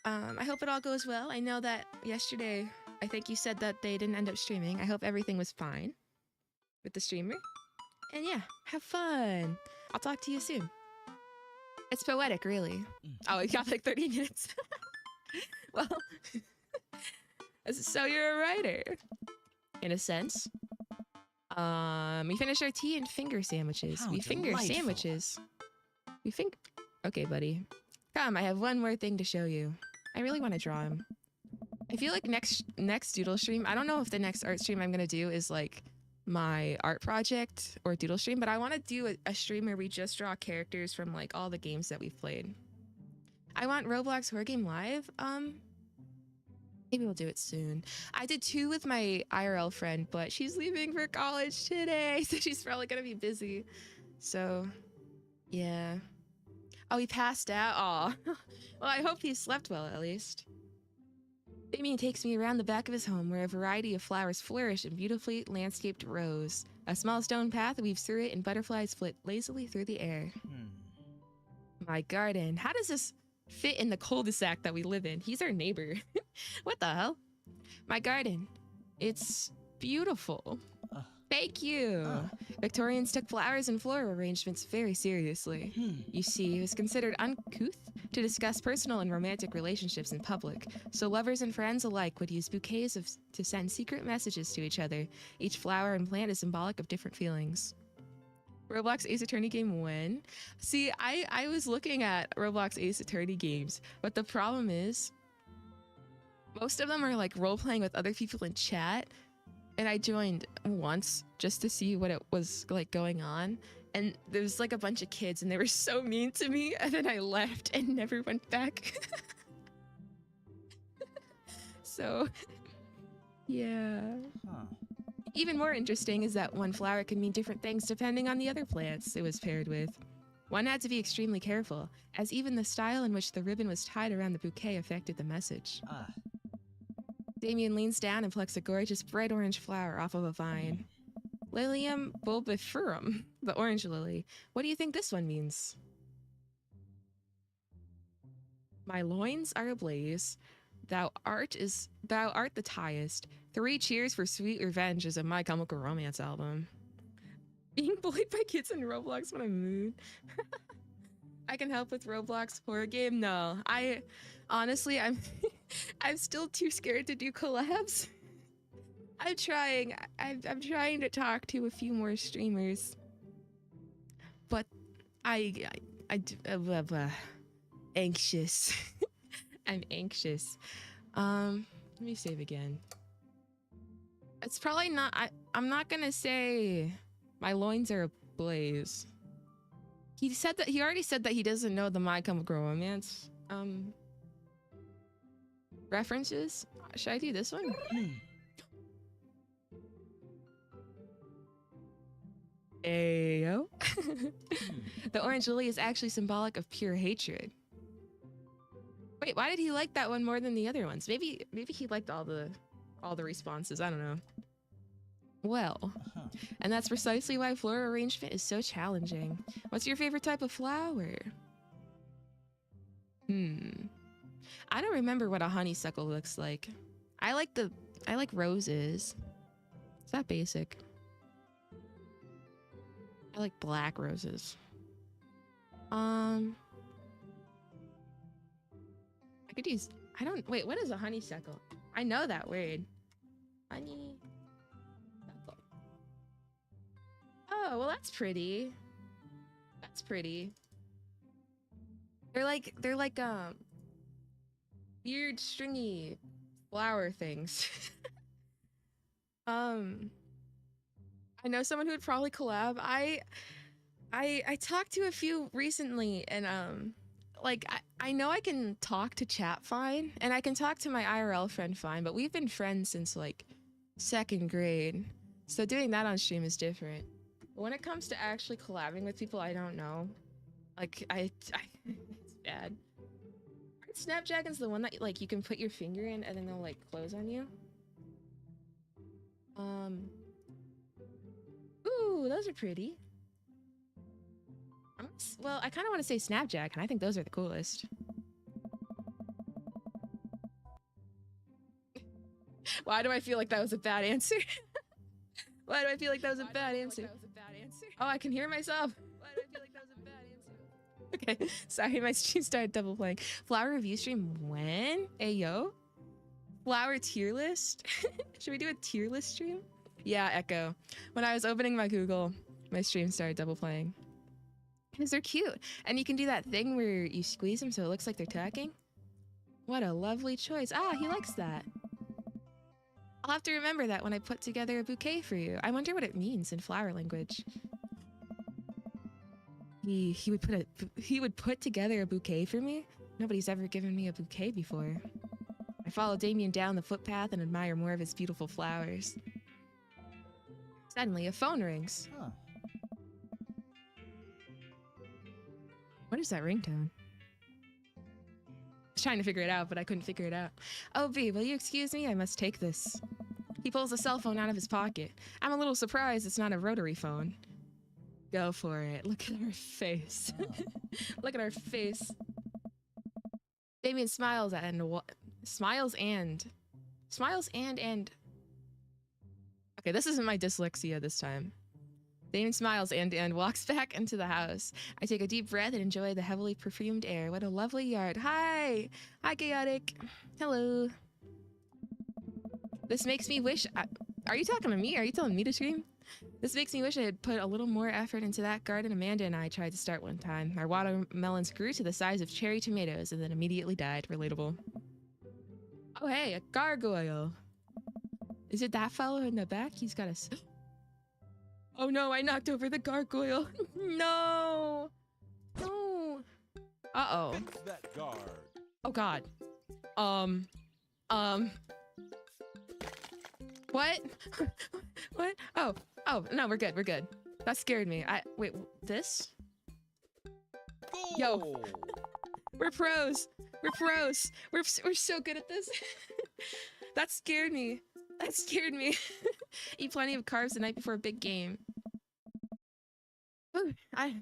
I hope it all goes well. I know that yesterday, I think you said that they didn't end up streaming. I hope everything was fine with the streamer. And yeah, have fun. I'll talk to you soon. It's poetic, really. Oh, it got like 30 minutes. Well, so you're a writer, in a sense. We finished our tea and finger sandwiches. How we finger delightful. sandwiches. Okay, buddy. Come, I have one more thing to show you. I really want to draw him. I feel like next doodle stream, I don't know if the next art stream I'm gonna do is like my art project or doodle stream, but I want to do a stream where we just draw characters from like all the games that we've played. I want Roblox Horror Game Live. Maybe we'll do it soon. I did 2 with my IRL friend, but she's leaving for college today, so she's probably gonna be busy. So, yeah. Oh, he passed out? Aw. Well, I hope he slept well, at least. Damien takes me around the back of his home, where a variety of flowers flourish in beautifully landscaped rows. A small stone path weaves through it, and butterflies flit lazily through the air. My garden. How does this fit in the cul-de-sac that we live in? He's our neighbor. What the hell? My garden. It's beautiful. Thank you. Victorians took flowers and floral arrangements very seriously. You see, it was considered uncouth to discuss personal and romantic relationships in public, so lovers and friends alike would use bouquets to send secret messages to each other. Each flower and plant is symbolic of different feelings. Roblox Ace Attorney game when? See, I was looking at Roblox Ace Attorney games, but the problem is most of them are like role-playing with other people in chat. And I joined once just to see what it was like going on. And there was like a bunch of kids and they were so mean to me. And then I left and never went back. So, yeah. Even more interesting is that one flower can mean different things depending on the other plants it was paired with. One had to be extremely careful, as even the style in which the ribbon was tied around the bouquet affected the message. Damien leans down and plucks a gorgeous bright orange flower off of a vine. Lilium bulbiferum, the orange lily. What do you think this one means? My loins are ablaze. Thou art the highest. 3 cheers for sweet revenge is a My Chemical Romance album. Being bullied by kids in Roblox when I'm mood. I can help with Roblox horror game. No, honestly, I'm still too scared to do collabs. I'm trying to talk to a few more streamers, but anxious. I'm anxious. Let me save again. It's probably not. I'm not gonna say my loins are ablaze. He already said that he doesn't know the My Chemical Romance references. Should I do this one? Ayo. The orange lily is actually symbolic of pure hatred. Wait, why did he like that one more than the other ones? Maybe he liked all the responses. I don't know. Well, and that's precisely why floral arrangement is so challenging. What's your favorite type of flower? I don't remember what a honeysuckle looks like. I like roses. Is that basic? I like black roses. I could use, wait, what is a honeysuckle? I know that word. Honeysuckle. Oh, well that's pretty. That's pretty. They're like weird stringy flower things. I know someone who would probably collab. I talked to a few recently, and like I know I can talk to chat fine, and I can talk to my IRL friend fine, but we've been friends since like 2nd grade, so doing that on stream is different. But when it comes to actually collabing with people I don't know, like it's bad. Snapdragon's the one that like you can put your finger in and then they'll like close on you. Ooh, those are pretty. Well, I kind of want to say Snapdragon. I think those are the coolest. Why do I feel like that was a bad answer? Why do I feel like that was a bad answer? Oh, I can hear myself. Why do I feel like that was a bad answer? Okay, sorry, my stream started double playing. Flower review stream when? Ayo? Flower tier list? Should we do a tier list stream? Yeah, Echo. When I was opening my Google, my stream started double playing. Because they're cute. And you can do that thing where you squeeze them so it looks like they're talking. What a lovely choice. Ah, he likes that. I'll have to remember that when I put together a bouquet for you. I wonder what it means in flower language. He would put together a bouquet for me? Nobody's ever given me a bouquet before. I follow Damien down the footpath and admire more of his beautiful flowers. Suddenly, a phone rings. What is that ringtone? I was trying to figure it out, but I couldn't figure it out. Oh, B, will you excuse me? I must take this. He pulls a cell phone out of his pocket. I'm a little surprised it's not a rotary phone. Go for it. Look at our face. Look at our face. Damien smiles and okay, this isn't my dyslexia this time. Damien smiles and walks back into the house. I take a deep breath and enjoy the heavily perfumed air. What a lovely yard. Hi! Hi, Chaotic. Hello. This makes me wish... are you talking to me? Are you telling me to scream? This makes me wish I had put a little more effort into that garden Amanda and I tried to start one time. Our watermelons grew to the size of cherry tomatoes and then immediately died. Relatable. Oh, hey, a gargoyle. Is it that fellow in the back? He's got a... Oh no, I knocked over the gargoyle. No. No. Uh-oh. Fix that guard. Oh god. What? What? Oh, no, we're good, we're good. That scared me. Wait, this? Goal. Yo. We're pros. We're pros. We're so good at this. That scared me. That scared me. Eat plenty of carbs the night before a big game. Ooh,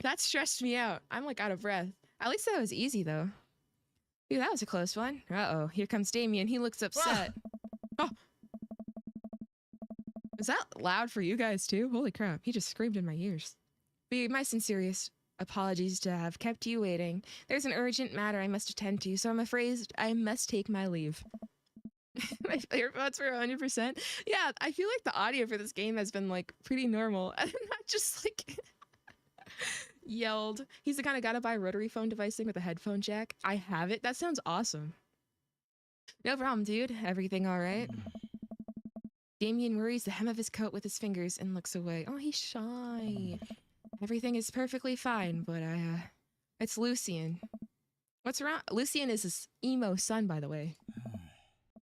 that stressed me out. I'm like out of breath. At least that was easy though. Dude, that was a close one. Uh-oh, here comes Damien. He looks upset. Oh. Is that loud for you guys too? Holy crap, he just screamed in my ears. Be my sincerest apologies to have kept you waiting. There's an urgent matter I must attend to, so I'm afraid I must take my leave. My earbuds were 100%. Yeah, I feel like the audio for this game has been like pretty normal. I'm not just like yelled. He's the kind of guy to buy a rotary phone device thing with a headphone jack. I have it. That sounds awesome. No problem, dude. Everything all right? Damien worries the hem of his coat with his fingers and looks away. Oh, he's shy. Everything is perfectly fine, but it's Lucien. What's wrong? Lucien is his emo son, by the way.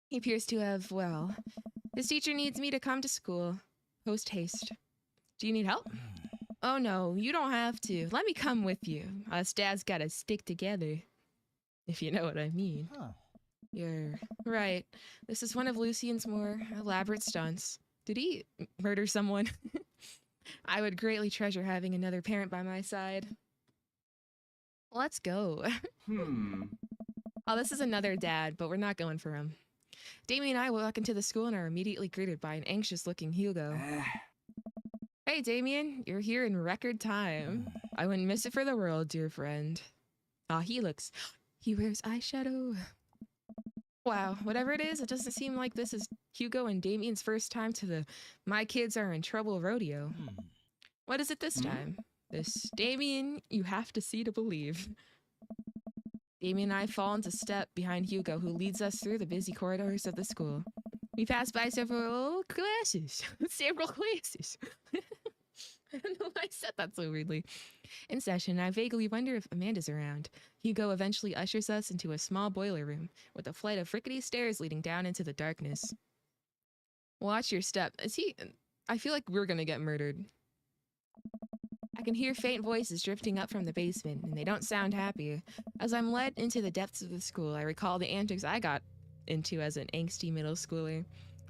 He appears to have, well, his teacher needs me to come to school. Post haste. Do you need help? Oh no, you don't have to. Let me come with you. Us dads gotta stick together. If you know what I mean. Huh. You're right. This is one of Lucien's more elaborate stunts. Did he murder someone? I would greatly treasure having another parent by my side. Let's go. Oh, this is another dad, but we're not going for him. Damien and I walk into the school and are immediately greeted by an anxious-looking Hugo. Hey, Damien, you're here in record time. I wouldn't miss it for the world, dear friend. Ah, he wears eyeshadow. Wow, whatever it is, it doesn't seem like this is Hugo and Damien's first time to the My Kids Are in Trouble rodeo. What is it this time? This Damien, you have to see to believe. Damien and I fall into step behind Hugo, who leads us through the busy corridors of the school. We pass by several classes. I don't know why I said that so weirdly. In session, I vaguely wonder if Amanda's around. Hugo eventually ushers us into a small boiler room with a flight of rickety stairs leading down into the darkness. Watch your step. I feel like we're gonna get murdered. I can hear faint voices drifting up from the basement, and they don't sound happy. As I'm led into the depths of the school, I recall the antics I got into as an angsty middle schooler.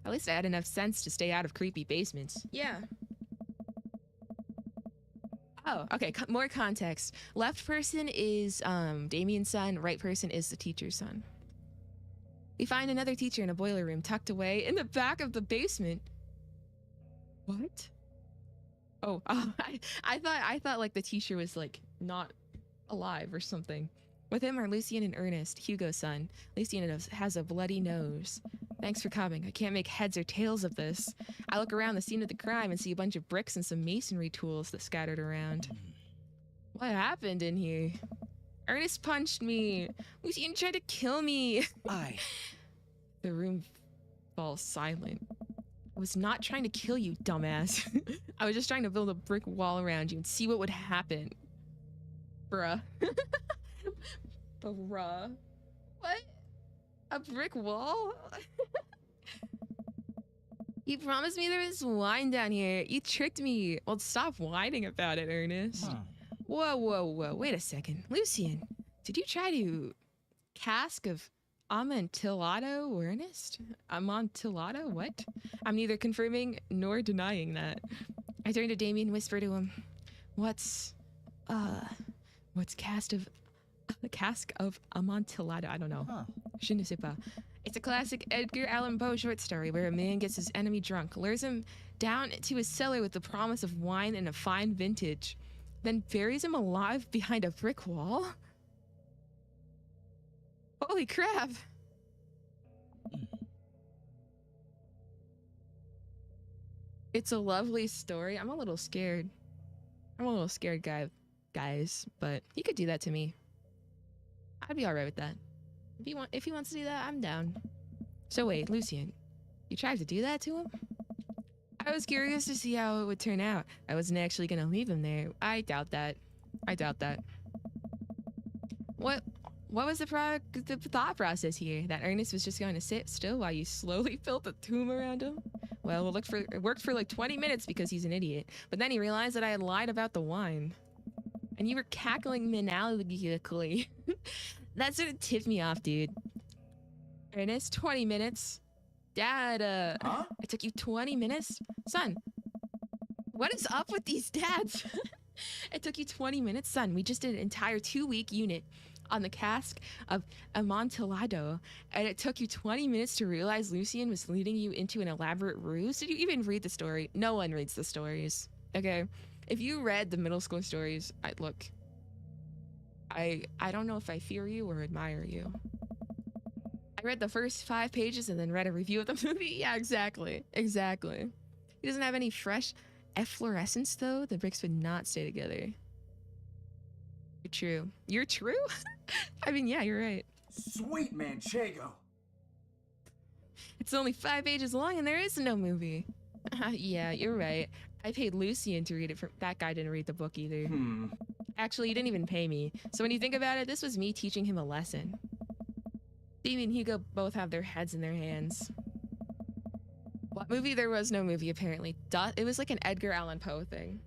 At least I had enough sense to stay out of creepy basements. Yeah. Oh, okay, more context. Left person is Damien's son, right person is the teacher's son. We find another teacher in a boiler room tucked away in the back of the basement. What? Oh, I thought like the teacher was like not alive or something. With him are Lucien and Ernest, Hugo's son. Lucien has a bloody nose. Thanks for coming. I can't make heads or tails of this. I look around the scene of the crime and see a bunch of bricks and some masonry tools that scattered around. What happened in here? Ernest punched me. Lucien tried to kill me. The room falls silent. I was not trying to kill you, dumbass. I was just trying to build a brick wall around you and see what would happen. Bruh. Bruh. What? A brick wall? You promised me there was wine down here. You tricked me. Well, stop whining about it, Ernest. Whoa, whoa, whoa. Wait a second. Lucian, did you try to cask of Amontillado Ernest? Amontillado? What? I'm neither confirming nor denying that. I turned to Damien and whispered to him, what's cask of Amontillado? I don't know. Huh. Je ne sais pas. It's a classic Edgar Allan Poe short story where a man gets his enemy drunk, lures him down to his cellar with the promise of wine and a fine vintage, then buries him alive behind a brick wall? Holy crap! It's a lovely story. I'm a little scared. Guys, but he could do that to me. I'd be alright with that. If he wants to do that, I'm down. So wait, Lucian, you tried to do that to him? I was curious to see how it would turn out. I wasn't actually gonna leave him there. I doubt that. What was the thought process here? That Ernest was just going to sit still while you slowly built a tomb around him? Well, it worked for like 20 minutes because he's an idiot. But then he realized that I had lied about the wine. And you were cackling maniacally. That sort of tipped me off, dude. Ernest, 20 minutes. Dad, Huh? it took you 20 minutes? Son, what is up with these dads? It took you 20 minutes? Son, we just did an entire 2-week unit on the cask of Amontillado, and it took you 20 minutes to realize Lucian was leading you into an elaborate ruse? Did you even read the story? No one reads the stories, okay? If you read the middle school stories, I don't know if I fear you or admire you. I read the first 5 pages and then read a review of the movie. Yeah, exactly. He doesn't have any fresh efflorescence, though. The bricks would not stay together. You're true? I mean, yeah, you're right. Sweet Manchego. It's only 5 pages long and there is no movie. Yeah, you're right. I paid Lucian to read it. That guy didn't read the book either. Actually, he didn't even pay me. So when you think about it, this was me teaching him a lesson. Damien and Hugo both have their heads in their hands. What movie? There was no movie, apparently. It was like an Edgar Allan Poe thing.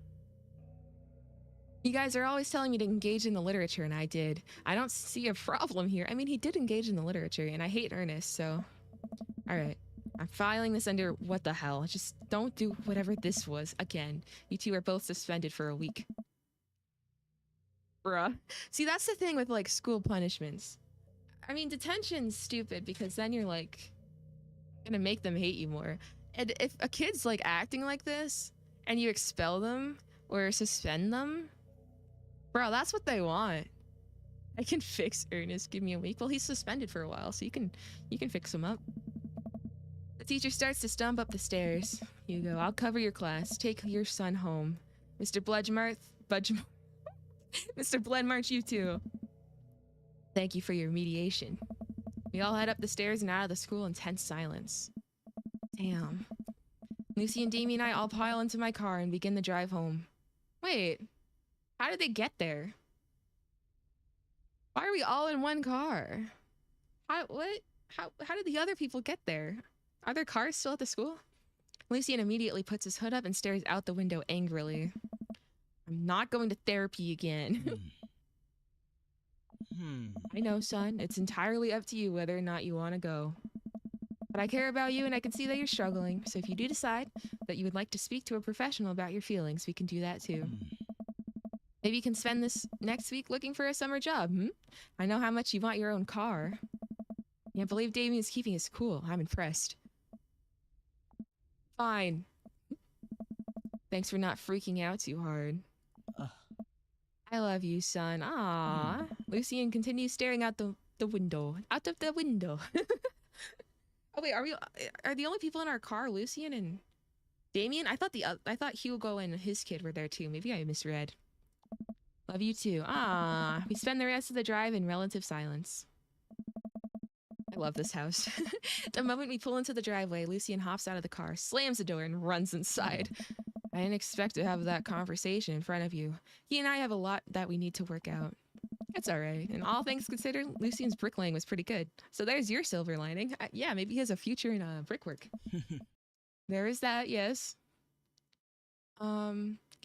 You guys are always telling me to engage in the literature, and I did. I don't see a problem here. I mean, he did engage in the literature, and I hate Ernest, so... Alright. I'm filing this under what the hell. Just don't do whatever this was again. You two are both suspended for a week. Bruh. See, that's the thing with, like, school punishments. I mean, detention's stupid because then you're, like, gonna make them hate you more. And if a kid's, like, acting like this, and you expel them or suspend them, bro, that's what they want. I can fix Ernest. Give me a week. Well, he's suspended for a while, so you can fix him up. The teacher starts to stump up the stairs. Hugo, I'll cover your class. Take your son home. Mr. Mr. Bledmarch, you too. Thank you for your mediation. We all head up the stairs and out of the school in tense silence. Damn. Lucy and Damien and I all pile into my car and begin the drive home. Wait, how did they get there? Why are we all in one car? How did the other people get there? Are their cars still at the school? Lucian immediately puts his hood up and stares out the window angrily. I'm not going to therapy again. I know, son. It's entirely up to you whether or not you want to go. But I care about you and I can see that you're struggling. So if you do decide that you would like to speak to a professional about your feelings, we can do that too. Maybe you can spend this next week looking for a summer job, I know how much you want your own car. Can't believe Damien's keeping his cool. I'm impressed. Fine. Thanks for not freaking out too hard. I love you, son. Aww. Lucian continues staring out the window. Out of the window. Oh wait, are the only people in our car Lucian and Damien? I thought Hugo and his kid were there too. Maybe I misread. Love you too. Ah, we spend the rest of the drive in relative silence. I love this house. The moment we pull into the driveway, Lucian hops out of the car, slams the door, and runs inside. I didn't expect to have that conversation in front of you. He and I have a lot that we need to work out. It's alright. And all things considered, Lucian's bricklaying was pretty good. So there's your silver lining. Yeah, maybe he has a future in brickwork. There is that, yes.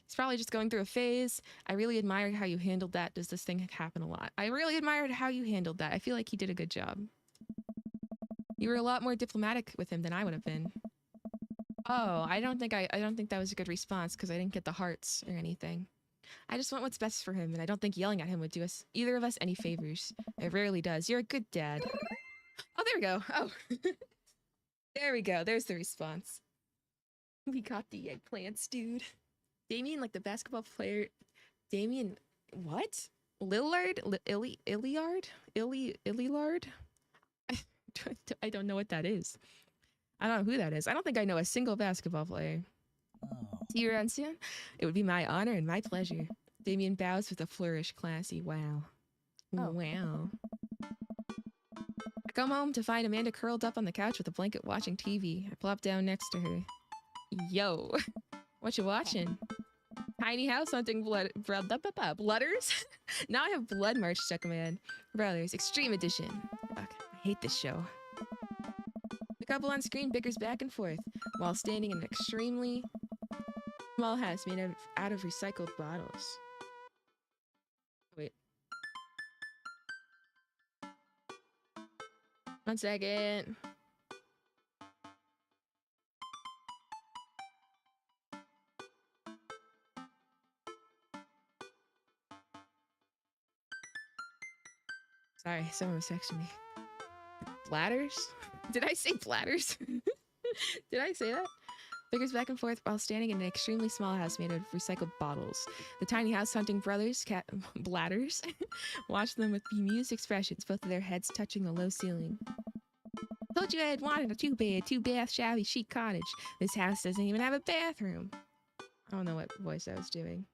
He's probably just going through a phase. I really admire how you handled that. Does this thing happen a lot? I really admired how you handled that. I feel like he did a good job. You were a lot more diplomatic with him than I would have been. Oh, I don't think that was a good response because I didn't get the hearts or anything. I just want what's best for him, and I don't think yelling at him would do us either of us any favors. It rarely does. You're a good dad. Oh, there we go. Oh. There we go. There's the response. We got the eggplants, dude. Damien, like the basketball player. Damien, what? Lillard? Illard? I don't know what that is. I don't know who that is. I don't think I know a single basketball player. See you around soon? It would be my honor and my pleasure. Damien bows with a flourish. Classy. Wow. Oh. Wow. I come home to find Amanda curled up on the couch with a blanket watching TV. I plop down next to her. Yo. What you watching? Tiny house hunting blooders? Now I have Blood March stuck in my head. Brothers, Extreme Edition. Fuck, I hate this show. The couple on screen bickers back and forth while standing in an extremely small house made out of recycled bottles. Wait. 1 second. Sorry, someone was texting me. Bladders? Did I say bladders? Did I say that? Bickers back and forth while standing in an extremely small house made of recycled bottles. The tiny house hunting brothers, bladders, watch them with bemused expressions, both of their heads touching the low ceiling. Told you I had wanted a 2-bed, 2-bath, shabby chic cottage. This house doesn't even have a bathroom. I don't know what voice I was doing.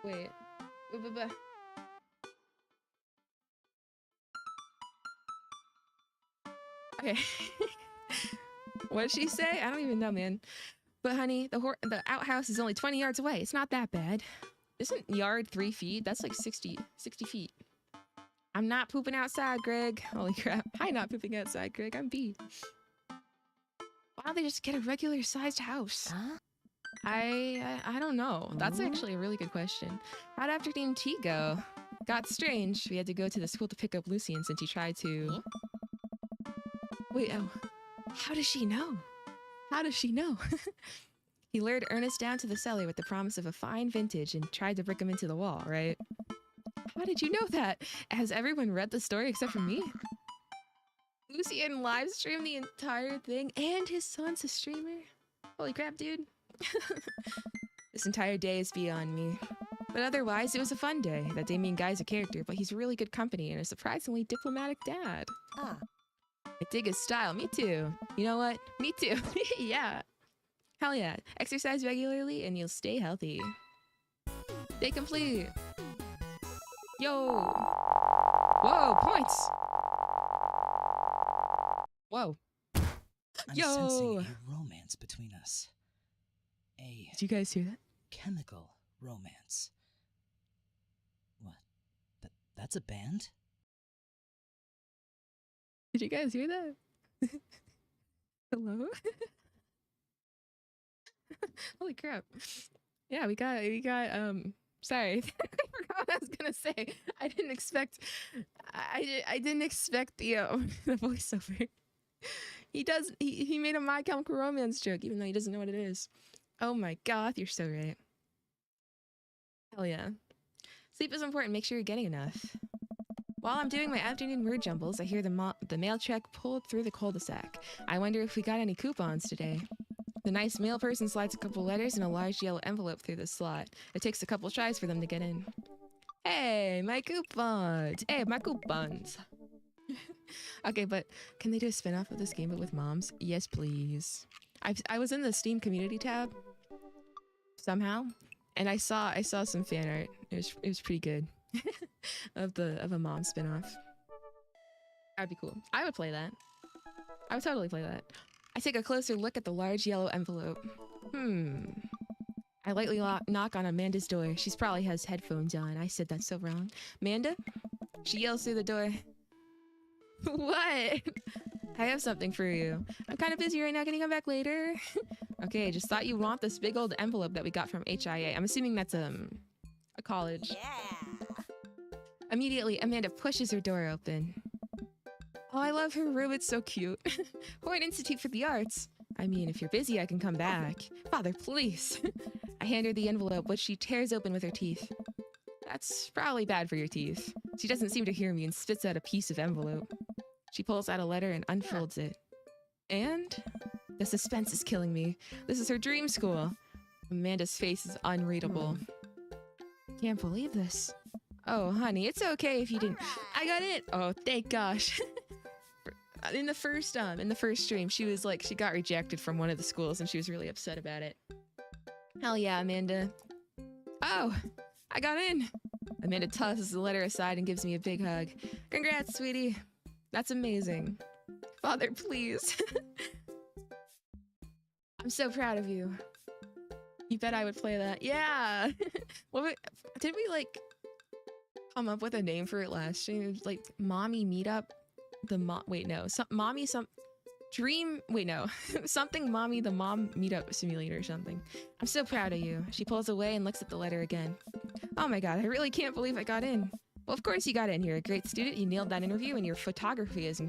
Wait. Okay. What did she say? I don't even know, man. But honey, the outhouse is only 20 yards away. It's not that bad. Isn't yard 3 feet? That's like 60 feet. I'm not pooping outside, Greg. Holy crap. I'm not pooping outside, Greg. I'm beat. Why don't they just get a regular sized house? Huh? I don't know. That's actually a really good question. How'd afternoon tea go? Got strange. We had to go to the school to pick up Lucian since he tried to... Wait, oh. How does she know? How does she know? He lured Ernest down to the cellar with the promise of a fine vintage and tried to brick him into the wall, right? How did you know that? Has everyone read the story except for me? Lucian live streamed the entire thing and his son's a streamer? Holy crap, dude. This entire day is beyond me. But otherwise, it was a fun day. That Damien guy's a character, but he's really good company and a surprisingly diplomatic dad. Ah. I dig his style. Me too. You know what? Me too. Yeah. Hell yeah. Exercise regularly and you'll stay healthy. Day complete. Yo. Whoa, points. Whoa. I'm Yo. sensing a romance between us. A Did you guys hear that? chemical romance. What? That's a band? Did you guys hear that? Hello? Holy crap. Yeah, we got sorry. I forgot what I was gonna say. I didn't expect the the voiceover. He made a My Chemical Romance joke, even though he doesn't know what it is. Oh my Goth, you're so right. Hell yeah. Sleep is important, make sure you're getting enough. While I'm doing my afternoon word jumbles, I hear the mail truck pulled through the cul-de-sac. I wonder if we got any coupons today. The nice mail person slides a couple letters in a large yellow envelope through the slot. It takes a couple tries for them to get in. Hey, my coupons! Hey, my coupons! Okay, but can they do a spin-off of this game but with moms? Yes, please. I was in the Steam community tab somehow, and I saw some fan art. It was pretty good of a mom spin-off. That'd be cool. I would play that. I would totally play that. I take a closer look at the large yellow envelope. I lightly knock on Amanda's door. She probably has headphones on. I said that so wrong. Amanda? She yells through the door. What? I have something for you. I'm kind of busy right now. Can you come back later? Okay, just thought you want this big old envelope that we got from HIA. I'm assuming that's a college. Yeah. Immediately, Amanda pushes her door open. Oh, I love her room. It's so cute. Hoyt Institute for the Arts. I mean, if you're busy, I can come back. Father, please. I hand her the envelope, which she tears open with her teeth. That's probably bad for your teeth. She doesn't seem to hear me and spits out a piece of envelope. She pulls out a letter and unfolds it. And the suspense is killing me. This is her dream school. Amanda's face is unreadable. Can't believe this. Oh, honey, it's okay if you didn't. I got it. Oh, thank gosh. In the first stream, she was like, she got rejected from one of the schools and she was really upset about it. Hell yeah, Amanda. Oh, I got in. Amanda tosses the letter aside and gives me a big hug. Congrats, sweetie. That's amazing. Father, please. I'm so proud of you. You bet I would play that. Yeah. Did we like come up with a name for it last stream? It was like Mommy Meetup. Something Mommy the Mom Meetup Simulator or something. I'm so proud of you. She pulls away and looks at the letter again. Oh my god, I really can't believe I got in. Well, of course you got in. You're a great student. You nailed that interview, and your photography is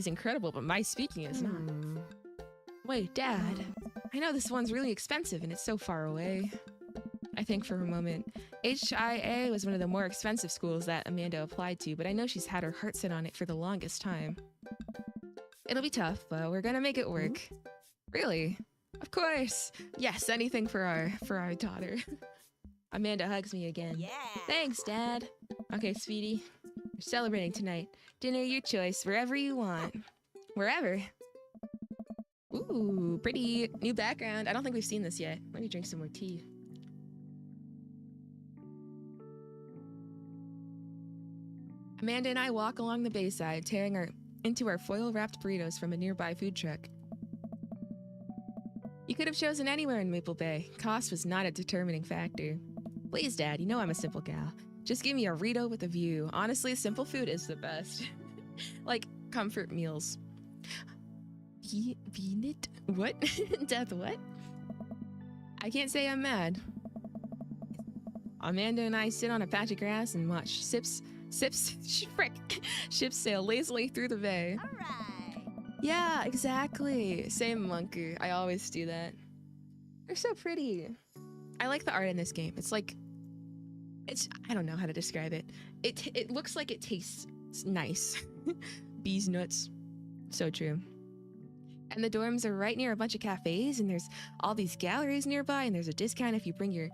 incredible, but my speaking is not. Wait, Dad. I know this one's really expensive, and it's so far away. I think for a moment. HIA was one of the more expensive schools that Amanda applied to, but I know she's had her heart set on it for the longest time. It'll be tough, but we're gonna make it work. Really? Of course. Yes, anything for our daughter. Amanda hugs me again. Yeah. Thanks, Dad. Okay, sweetie. We're celebrating tonight. Dinner your choice, wherever you want. Wherever. Ooh, pretty. New background. I don't think we've seen this yet. Let me drink some more tea. Amanda and I walk along the bayside, tearing into our foil-wrapped burritos from a nearby food truck. You could have chosen anywhere in Maple Bay. Cost was not a determining factor. Please, Dad, you know I'm a simple gal. Just give me a burrito with a view. Honestly, simple food is the best. Like, comfort meals. Venit? What? Death what? I can't say I'm mad. Amanda and I sit on a patch of grass and watch ships sail lazily through the bay. All right. Yeah, exactly. Same, Monker. I always do that. They're so pretty. I like the art in this game. It's like, I don't know how to describe it. It looks like it tastes nice. Bees nuts. So true. And the dorms are right near a bunch of cafes, and there's all these galleries nearby, and there's a discount if you bring your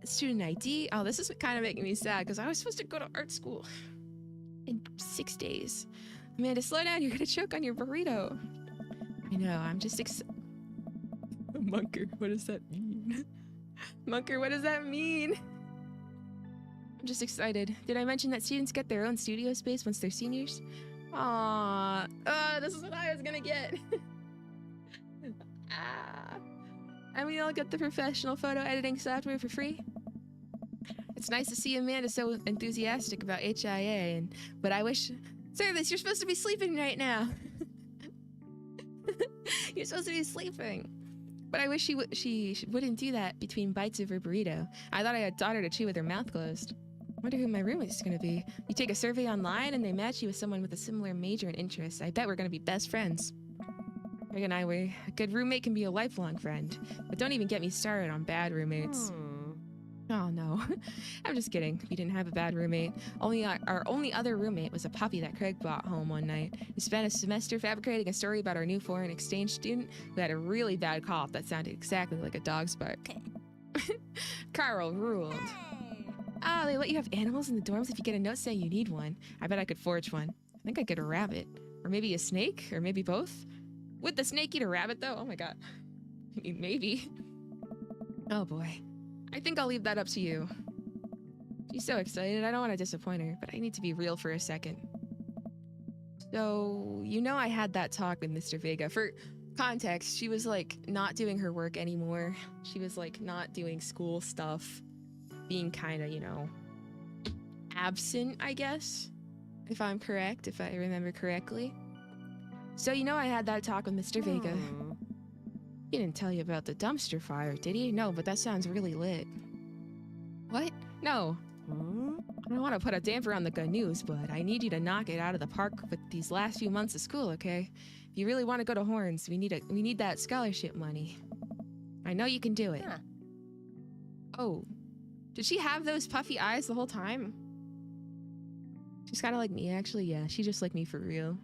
student ID. Oh, this is kind of making me sad because I was supposed to go to art school in 6 days. Amanda, slow down. You're gonna choke on your burrito. I know. I'm just Munker, what does that mean? Munker, what does that mean? I'm just excited. Did I mention that students get their own studio space once they're seniors? Aww. This is what I was gonna get. And we all get the professional photo editing software for free. It's nice to see Amanda so enthusiastic about HIA, but I wish... Service, you're supposed to be sleeping right now. You're supposed to be sleeping. But I wish she wouldn't do that between bites of her burrito. I thought I had taught her to chew with her mouth closed. Wonder who my roommate's gonna be. You take a survey online and they match you with someone with a similar major and interests. I bet we're gonna be best friends. Greg and I were a good roommate can be a lifelong friend. But don't even get me started on bad roommates. Oh no, I'm just kidding. We didn't have a bad roommate. Our only other roommate was a puppy that Craig brought home one night. We spent a semester fabricating a story about our new foreign exchange student who had a really bad cough that sounded exactly like a dog's bark. Carl ruled. Ah, they let you have animals in the dorms if you get a note saying you need one. I bet I could forge one. I think I'd get a rabbit. Or maybe a snake, or maybe both. Would the snake eat a rabbit though? Oh my god. I mean, maybe. Oh boy. I think I'll leave that up to you. She's so excited. I don't want to disappoint her, but I need to be real for a second. So, you know I had that talk with Mr. Vega. For context, she was like not doing her work anymore. She was like not doing school stuff. Being kind of, you know, absent, I guess. If I'm correct, if I remember correctly. So you know I had that talk with Mr. Vega. He didn't tell you about the dumpster fire, did he? No, but that sounds really lit. What? No. I don't want to put a damper on the good news, but I need you to knock it out of the park with these last few months of school, okay? If you really want to go to Horns, we need that scholarship money. I know you can do it. Huh. Oh. Did she have those puffy eyes the whole time? She's kind of like me, actually. Yeah, she's just like me for real.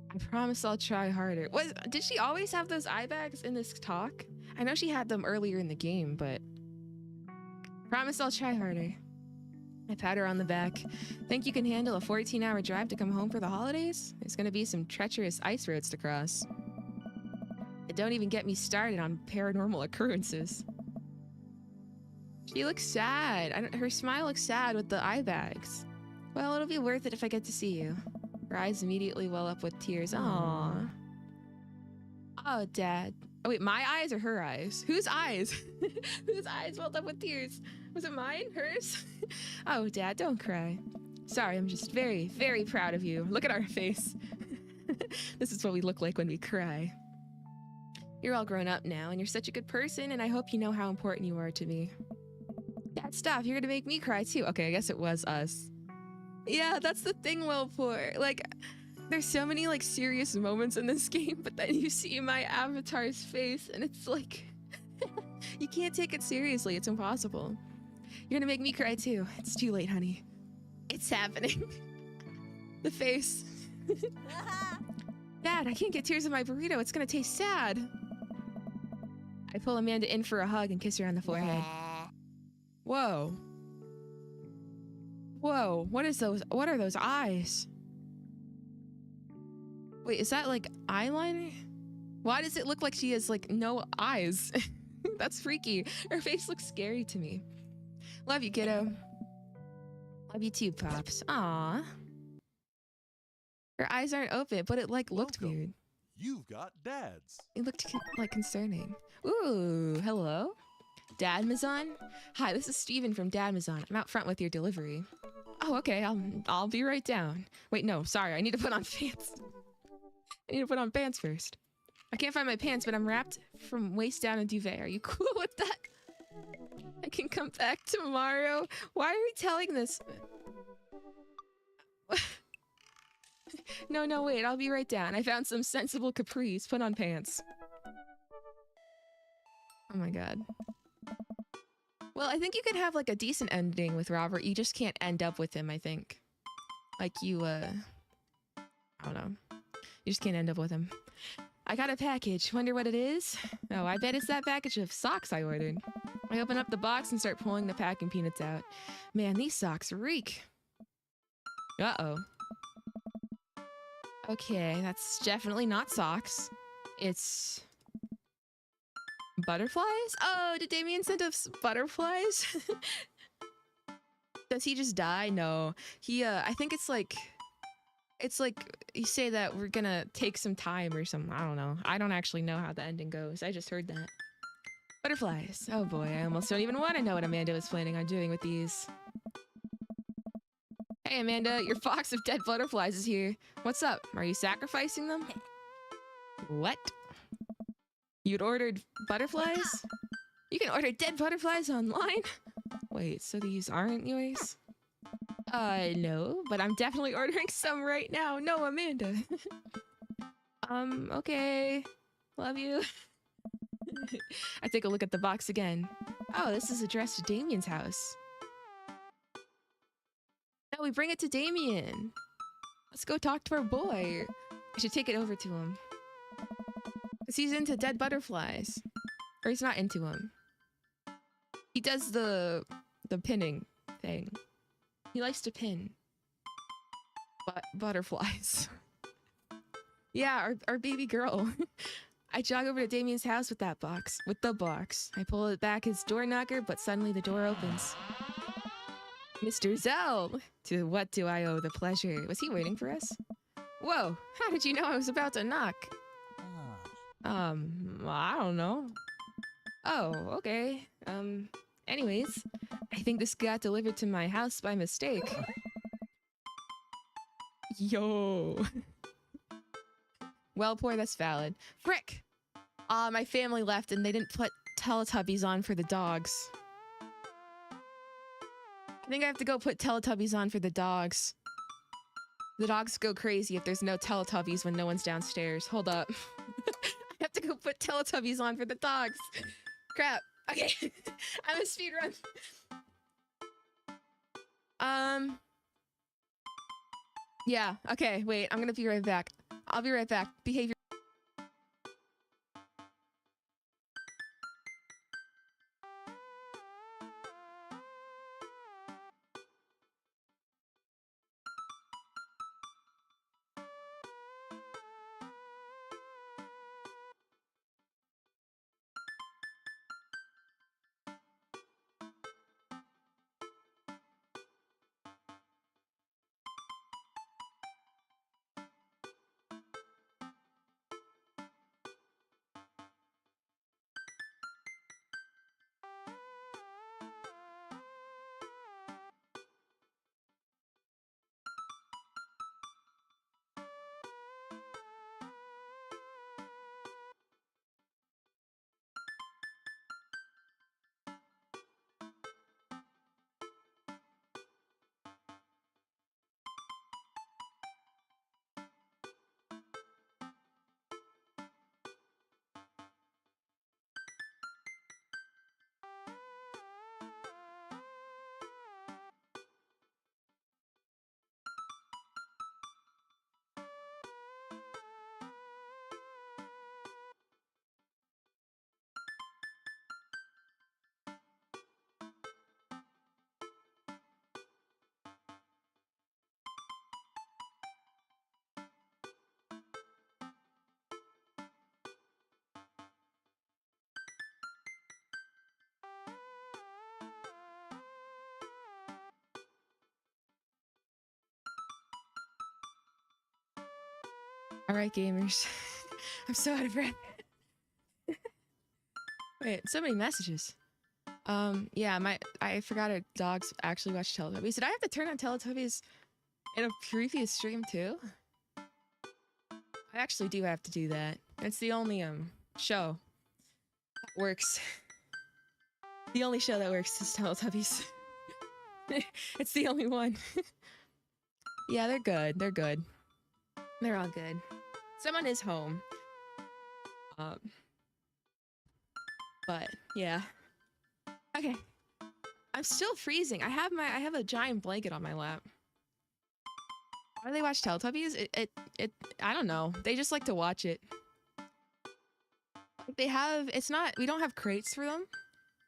I promise I'll try harder. Did she always have those eye bags in this talk? I know she had them earlier in the game, but promise I'll try harder. I pat her on the back. Think you can handle a 14-hour drive to come home for the holidays? There's gonna be some treacherous ice roads to cross. And don't even get me started on paranormal occurrences. She looks sad. Her smile looks sad with the eye bags. Well, it'll be worth it if I get to see you. Her eyes immediately well up with tears. Aww. Oh, Dad. Oh, wait, my eyes or her eyes? Whose eyes? Whose eyes welled up with tears? Was it mine? Hers? Oh, Dad, don't cry. Sorry, I'm just very, very proud of you. Look at our face. This is what we look like when we cry. You're all grown up now, and you're such a good person, and I hope you know how important you are to me. Dad, stop. You're gonna make me cry, too. Okay, I guess it was us. Yeah, that's the thing, Willpoor. Like, there's so many, like, serious moments in this game, but then you see my avatar's face, and it's like... you can't take it seriously. It's impossible. You're gonna make me cry, too. It's too late, honey. It's happening. The face. Dad, I can't get tears in my burrito. It's gonna taste sad. I pull Amanda in for a hug and kiss her on the forehead. Whoa. Whoa, what are those eyes? Wait, is that like eyeliner? Why does it look like she has like no eyes? That's freaky. Her face looks scary to me. Love you, kiddo. Love you too, Pops. Aw. Her eyes aren't open, but it like looked Welcome. weird. You've got dads. It looked like concerning. Ooh, hello? Dadmazon? Hi, this is Steven from Dadmazon. I'm out front with your delivery. Oh, okay, I'll be right down. Wait, no, sorry, I need to put on pants. I need to put on pants first. I can't find my pants, but I'm wrapped from waist down in duvet. Are you cool with that? I can come back tomorrow. Why are we telling this? No, wait, I'll be right down. I found some sensible capris. Put on pants. Oh my god. Well, I think you could have like a decent ending with Robert. You just can't end up with him, I think. Like you, I don't know. You just can't end up with him. I got a package. Wonder what it is? Oh, I bet it's that package of socks I ordered. I open up the box and start pulling the packing peanuts out. Man, these socks reek. Uh-oh. Okay, that's definitely not socks. It's... butterflies? Oh, did Damien send us butterflies? Does he just die? No. He, I think it's like you say that we're gonna take some time or something. I don't know. I don't actually know how the ending goes. I just heard that. Butterflies. Oh boy, I almost don't even want to know what Amanda was planning on doing with these. Hey Amanda, your box of dead butterflies is here. What's up? Are you sacrificing them? What? You'd ordered butterflies? You can order dead butterflies online? Wait, so these aren't yours? No, but I'm definitely ordering some right now. No, Amanda. Okay. Love you. I take a look at the box again. Oh, this is addressed to Damien's house. No, we bring it to Damien. Let's go talk to our boy. I should take it over to him. Because he's into dead butterflies. Or he's not into them. He does the pinning thing. He likes to pin. Butterflies. Yeah, our baby girl. I jog over to Damien's house with that box. With the box. I pull it back his door knocker, but suddenly the door opens. Mr. Zell! To what do I owe the pleasure? Was he waiting for us? Whoa, how did you know I was about to knock? I don't know. Oh, okay. Anyways, I think this got delivered to my house by mistake. Yo. Well, poor, that's valid. Frick! My family left and they didn't put Teletubbies on for the dogs. I think I have to go put Teletubbies on for the dogs. The dogs go crazy if there's no Teletubbies when no one's downstairs. Hold up. I have to go put Teletubbies on for the dogs. Crap. Okay. I'm a speedrun. Yeah. Okay, wait. I'm gonna be right back. I'll be right back. Behavior. All right, gamers. I'm so out of breath. Wait, so many messages. Yeah, I forgot our dogs actually watch Teletubbies. Did I have to turn on Teletubbies in a previous stream too? I actually do have to do that. It's the only show that works. The only show that works is Teletubbies. It's the only one. Yeah, they're good. They're good. They're all good. Someone is home. But yeah. Okay. I'm still freezing. I have a giant blanket on my lap. Why do they watch Teletubbies? I don't know. They just like to watch it. Like we don't have crates for them.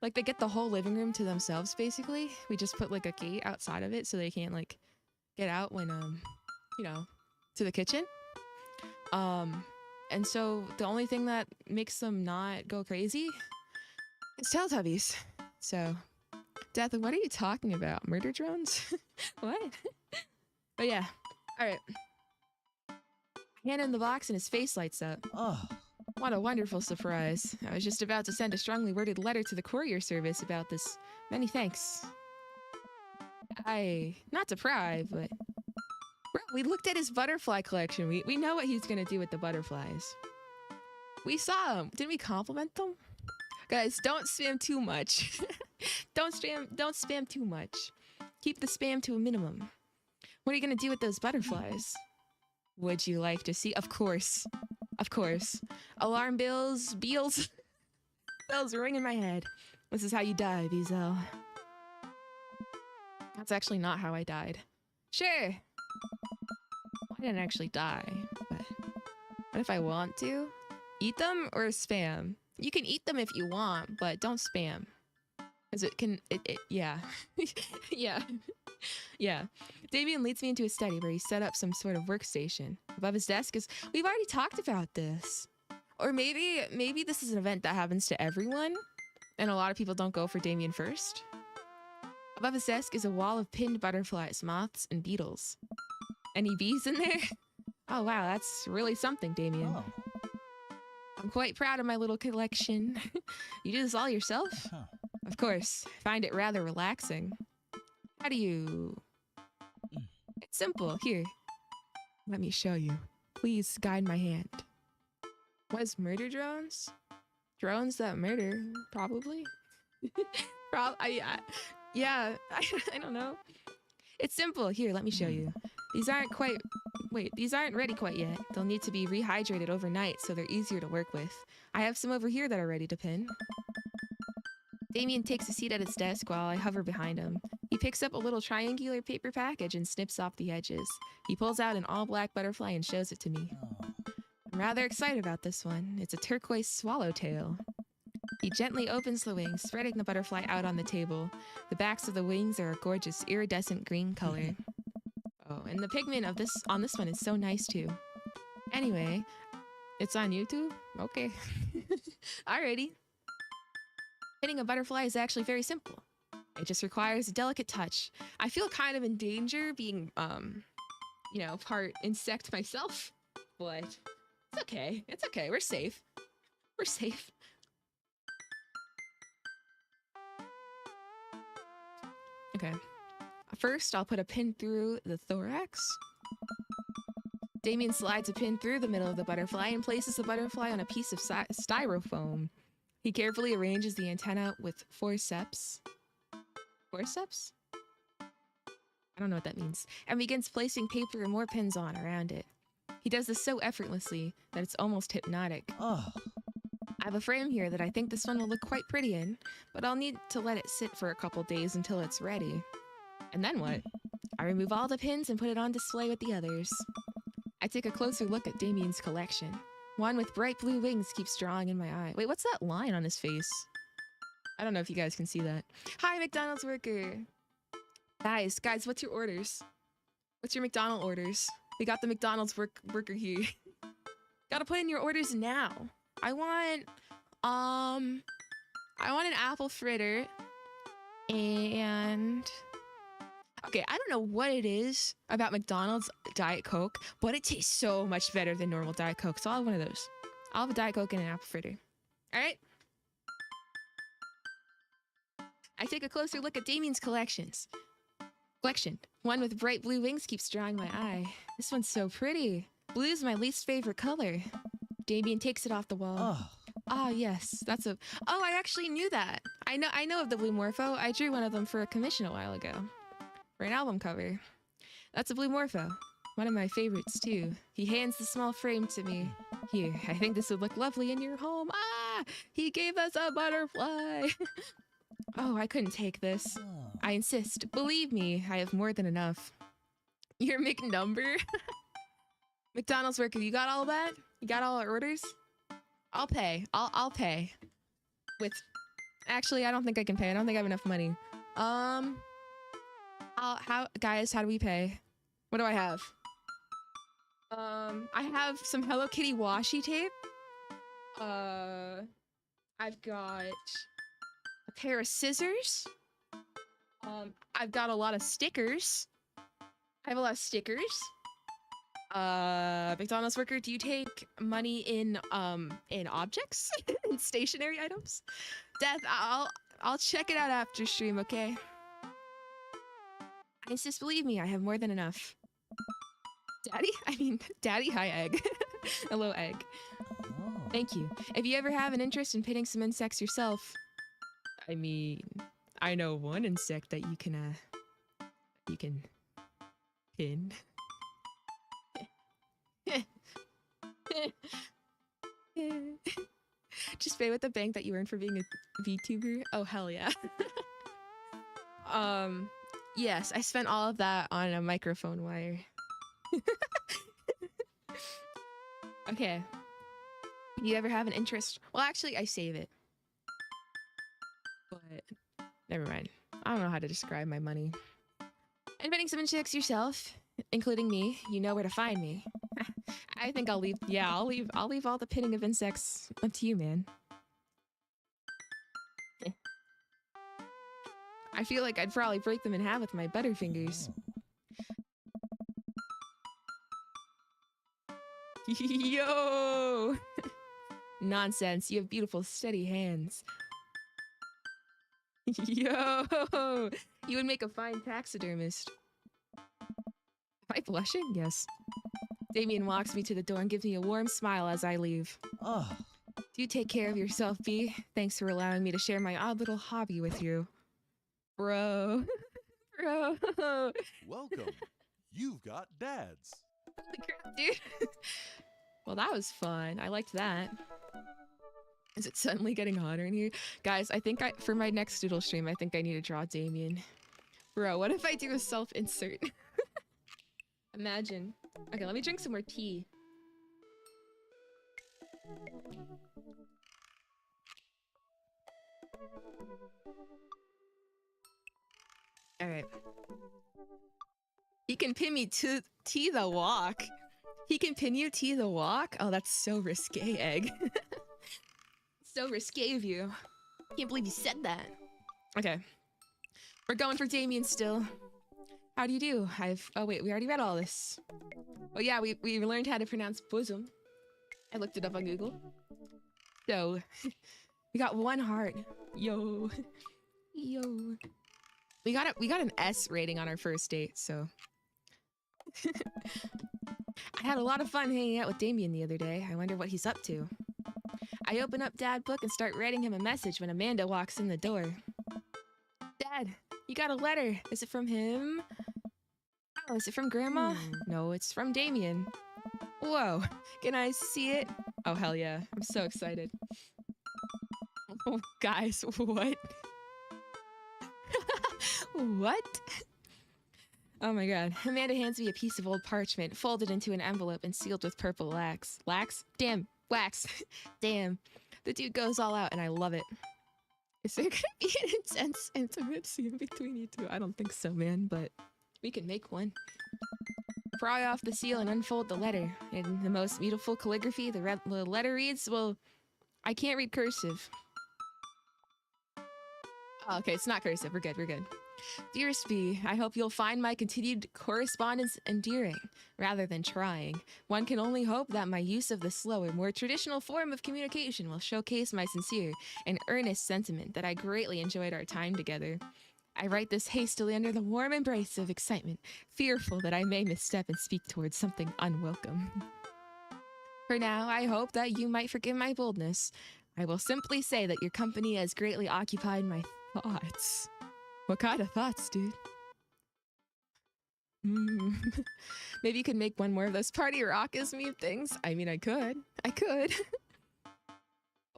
Like they get the whole living room to themselves basically. We just put like a gate outside of it so they can't like get out when you know, to the kitchen. And so the only thing that makes them not go crazy is Teletubbies. So, Death, what are you talking about? Murder drones? What? But yeah. Alright. Hand in the box and his face lights up. Oh, What a wonderful surprise. I was just about to send a strongly worded letter to the courier service about this. Many thanks. Not to pry, but... Bro, we looked at his butterfly collection. We know what he's gonna do with the butterflies. We saw them. Didn't we compliment them? Guys, don't spam too much. Don't spam too much. Keep the spam to a minimum. What are you gonna do with those butterflies? Would you like to see? Of course. Of course. Alarm bells, bells ring in my head. This is how you die, Bezel. That's actually not how I died. Sure. I didn't actually die, but what if I want to? Eat them or spam? You can eat them if you want, but don't spam. Because yeah. Yeah. Yeah. Damien leads me into a study where he set up some sort of workstation. Above his desk is... We've already talked about this. Or maybe this is an event that happens to everyone, and a lot of people don't go for Damien first. Above his desk is a wall of pinned butterflies, moths, and beetles. Any bees in there? Oh wow, that's really something, Damien. oh. I'm quite proud of my little collection. You do this all yourself? Huh. Of course. I find it rather relaxing. How do you... It's simple. Here. Let me show you. Please guide my hand. What is murder drones? Drones that murder, probably. Yeah, I don't know. It's simple. Here, let me show you. These aren't ready quite yet. They'll need to be rehydrated overnight so they're easier to work with. I have some over here that are ready to pin. Damien takes a seat at his desk while I hover behind him. He picks up a little triangular paper package and snips off the edges. He pulls out an all-black butterfly and shows it to me. I'm rather excited about this one. It's a turquoise swallowtail. He gently opens the wings, spreading the butterfly out on the table. The backs of the wings are a gorgeous iridescent green color. Oh, and the pigment of this one is so nice too. Anyway, it's on YouTube? Okay. Alrighty. Pinning a butterfly is actually very simple. It just requires a delicate touch. I feel kind of in danger being, part insect myself, but it's okay. It's okay. We're safe. We're safe. Okay. First, I'll put a pin through the thorax. Damien slides a pin through the middle of the butterfly and places the butterfly on a piece of styrofoam. He carefully arranges the antenna with forceps. Forceps? I don't know what that means. And begins placing paper and more pins on around it. He does this so effortlessly that it's almost hypnotic. Oh. I have a frame here that I think this one will look quite pretty in, but I'll need to let it sit for a couple days until it's ready. And then what? I remove all the pins and put it on display with the others. I take a closer look at Damien's collection. One with bright blue wings keeps drawing in my eye. Wait, what's that line on his face? I don't know if you guys can see that. Hi, McDonald's worker. Guys, what's your orders? What's your McDonald's orders? We got the McDonald's worker here. Gotta put in your orders now. I want an apple fritter and... Okay, I don't know what it is about McDonald's Diet Coke, but it tastes so much better than normal Diet Coke. So I'll have one of those. I'll have a Diet Coke and an apple fritter. All right? I take a closer look at Damien's collection. One with bright blue wings keeps drawing my eye. This one's so pretty. Blue is my least favorite color. Damien takes it off the wall. Oh. Ah, yes, that's a... Oh, I actually knew that. I know of the blue morpho. I drew one of them for a commission a while ago. For an album cover. That's a blue morpho. One of my favorites, too. He hands the small frame to me. Here, I think this would look lovely in your home. Ah! He gave us a butterfly! Oh, I couldn't take this. I insist. Believe me, I have more than enough. Your McNumber? McDonald's worker, you got all that? You got all our orders? I'll pay. I'll pay. With... Actually, I don't think I can pay. I don't think I have enough money. Guys, how do we pay? What do I have? I have some Hello Kitty washi tape. I've got a pair of scissors. I've got a lot of stickers. I have a lot of stickers. McDonald's worker, do you take money in objects? In stationary items? Death, I'll check it out after stream, okay? I insist, believe me, I have more than enough. Daddy, hi, egg. Hello, egg. Oh. Thank you. If you ever have an interest in pinning some insects yourself, I know one insect that you can pin. Just pay with the bank that you earned for being a VTuber? Oh, hell yeah. Yes, I spent all of that on a microphone wire. Okay. You ever have an interest? Well, actually, I save it. But, never mind. I don't know how to describe my money. And pinning some insects yourself, including me, you know where to find me. I think I'll leave all the pinning of insects up to you, man. I feel like I'd probably break them in half with my butterfingers. Yo! Nonsense, you have beautiful, steady hands. Yo! You would make a fine taxidermist. Am I blushing? Yes. Damien walks me to the door and gives me a warm smile as I leave. Ah, Do take care of yourself, B. Thanks for allowing me to share my odd little hobby with you. Bro. Bro. welcome. You've got dads. Holy crap, dude. Well, that was fun. I liked that. Is it suddenly getting hotter in here? Guys, I think for my next doodle stream, I think I need to draw Damien. Bro, what if I do a self-insert? Imagine. Okay, let me drink some more tea. Alright. He can pin me to T the walk. He can pin you T the walk? Oh, that's so risque, Egg. So risque of you. Can't believe you said that. Okay. We're going for Damien still. How do you do? Oh wait, we already read all this. Oh yeah, we learned how to pronounce bosom. I looked it up on Google. So, we got 1 heart. Yo. Yo. We got an S rating on our first date, so. I had a lot of fun hanging out with Damien the other day. I wonder what he's up to. I open up Dad book and start writing him a message when Amanda walks in the door. Dad, you got a letter. Is it from him? Oh, is it from Grandma? No, it's from Damien. Whoa, can I see it? Oh, hell yeah. I'm so excited. Oh, guys, what? What? Oh my god. Amanda hands me a piece of old parchment, folded into an envelope and sealed with purple wax. Wax? Damn, wax. Damn. The dude goes all out and I love it. Is there gonna be an intense intimate scene between you two? I don't think so, man, but we can make one. Pry off the seal and unfold the letter. In the most beautiful calligraphy, the letter reads, well, I can't read cursive. Oh, okay, it's not cursive. We're good, we're good. Dearest B, I hope you'll find my continued correspondence endearing, rather than trying. One can only hope that my use of the slower, more traditional form of communication will showcase my sincere and earnest sentiment that I greatly enjoyed our time together. I write this hastily under the warm embrace of excitement, fearful that I may misstep and speak towards something unwelcome. For now, I hope that you might forgive my boldness. I will simply say that your company has greatly occupied my thoughts. What kind of thoughts, dude? Maybe you could make one more of those party raucous meme things. I mean, I could.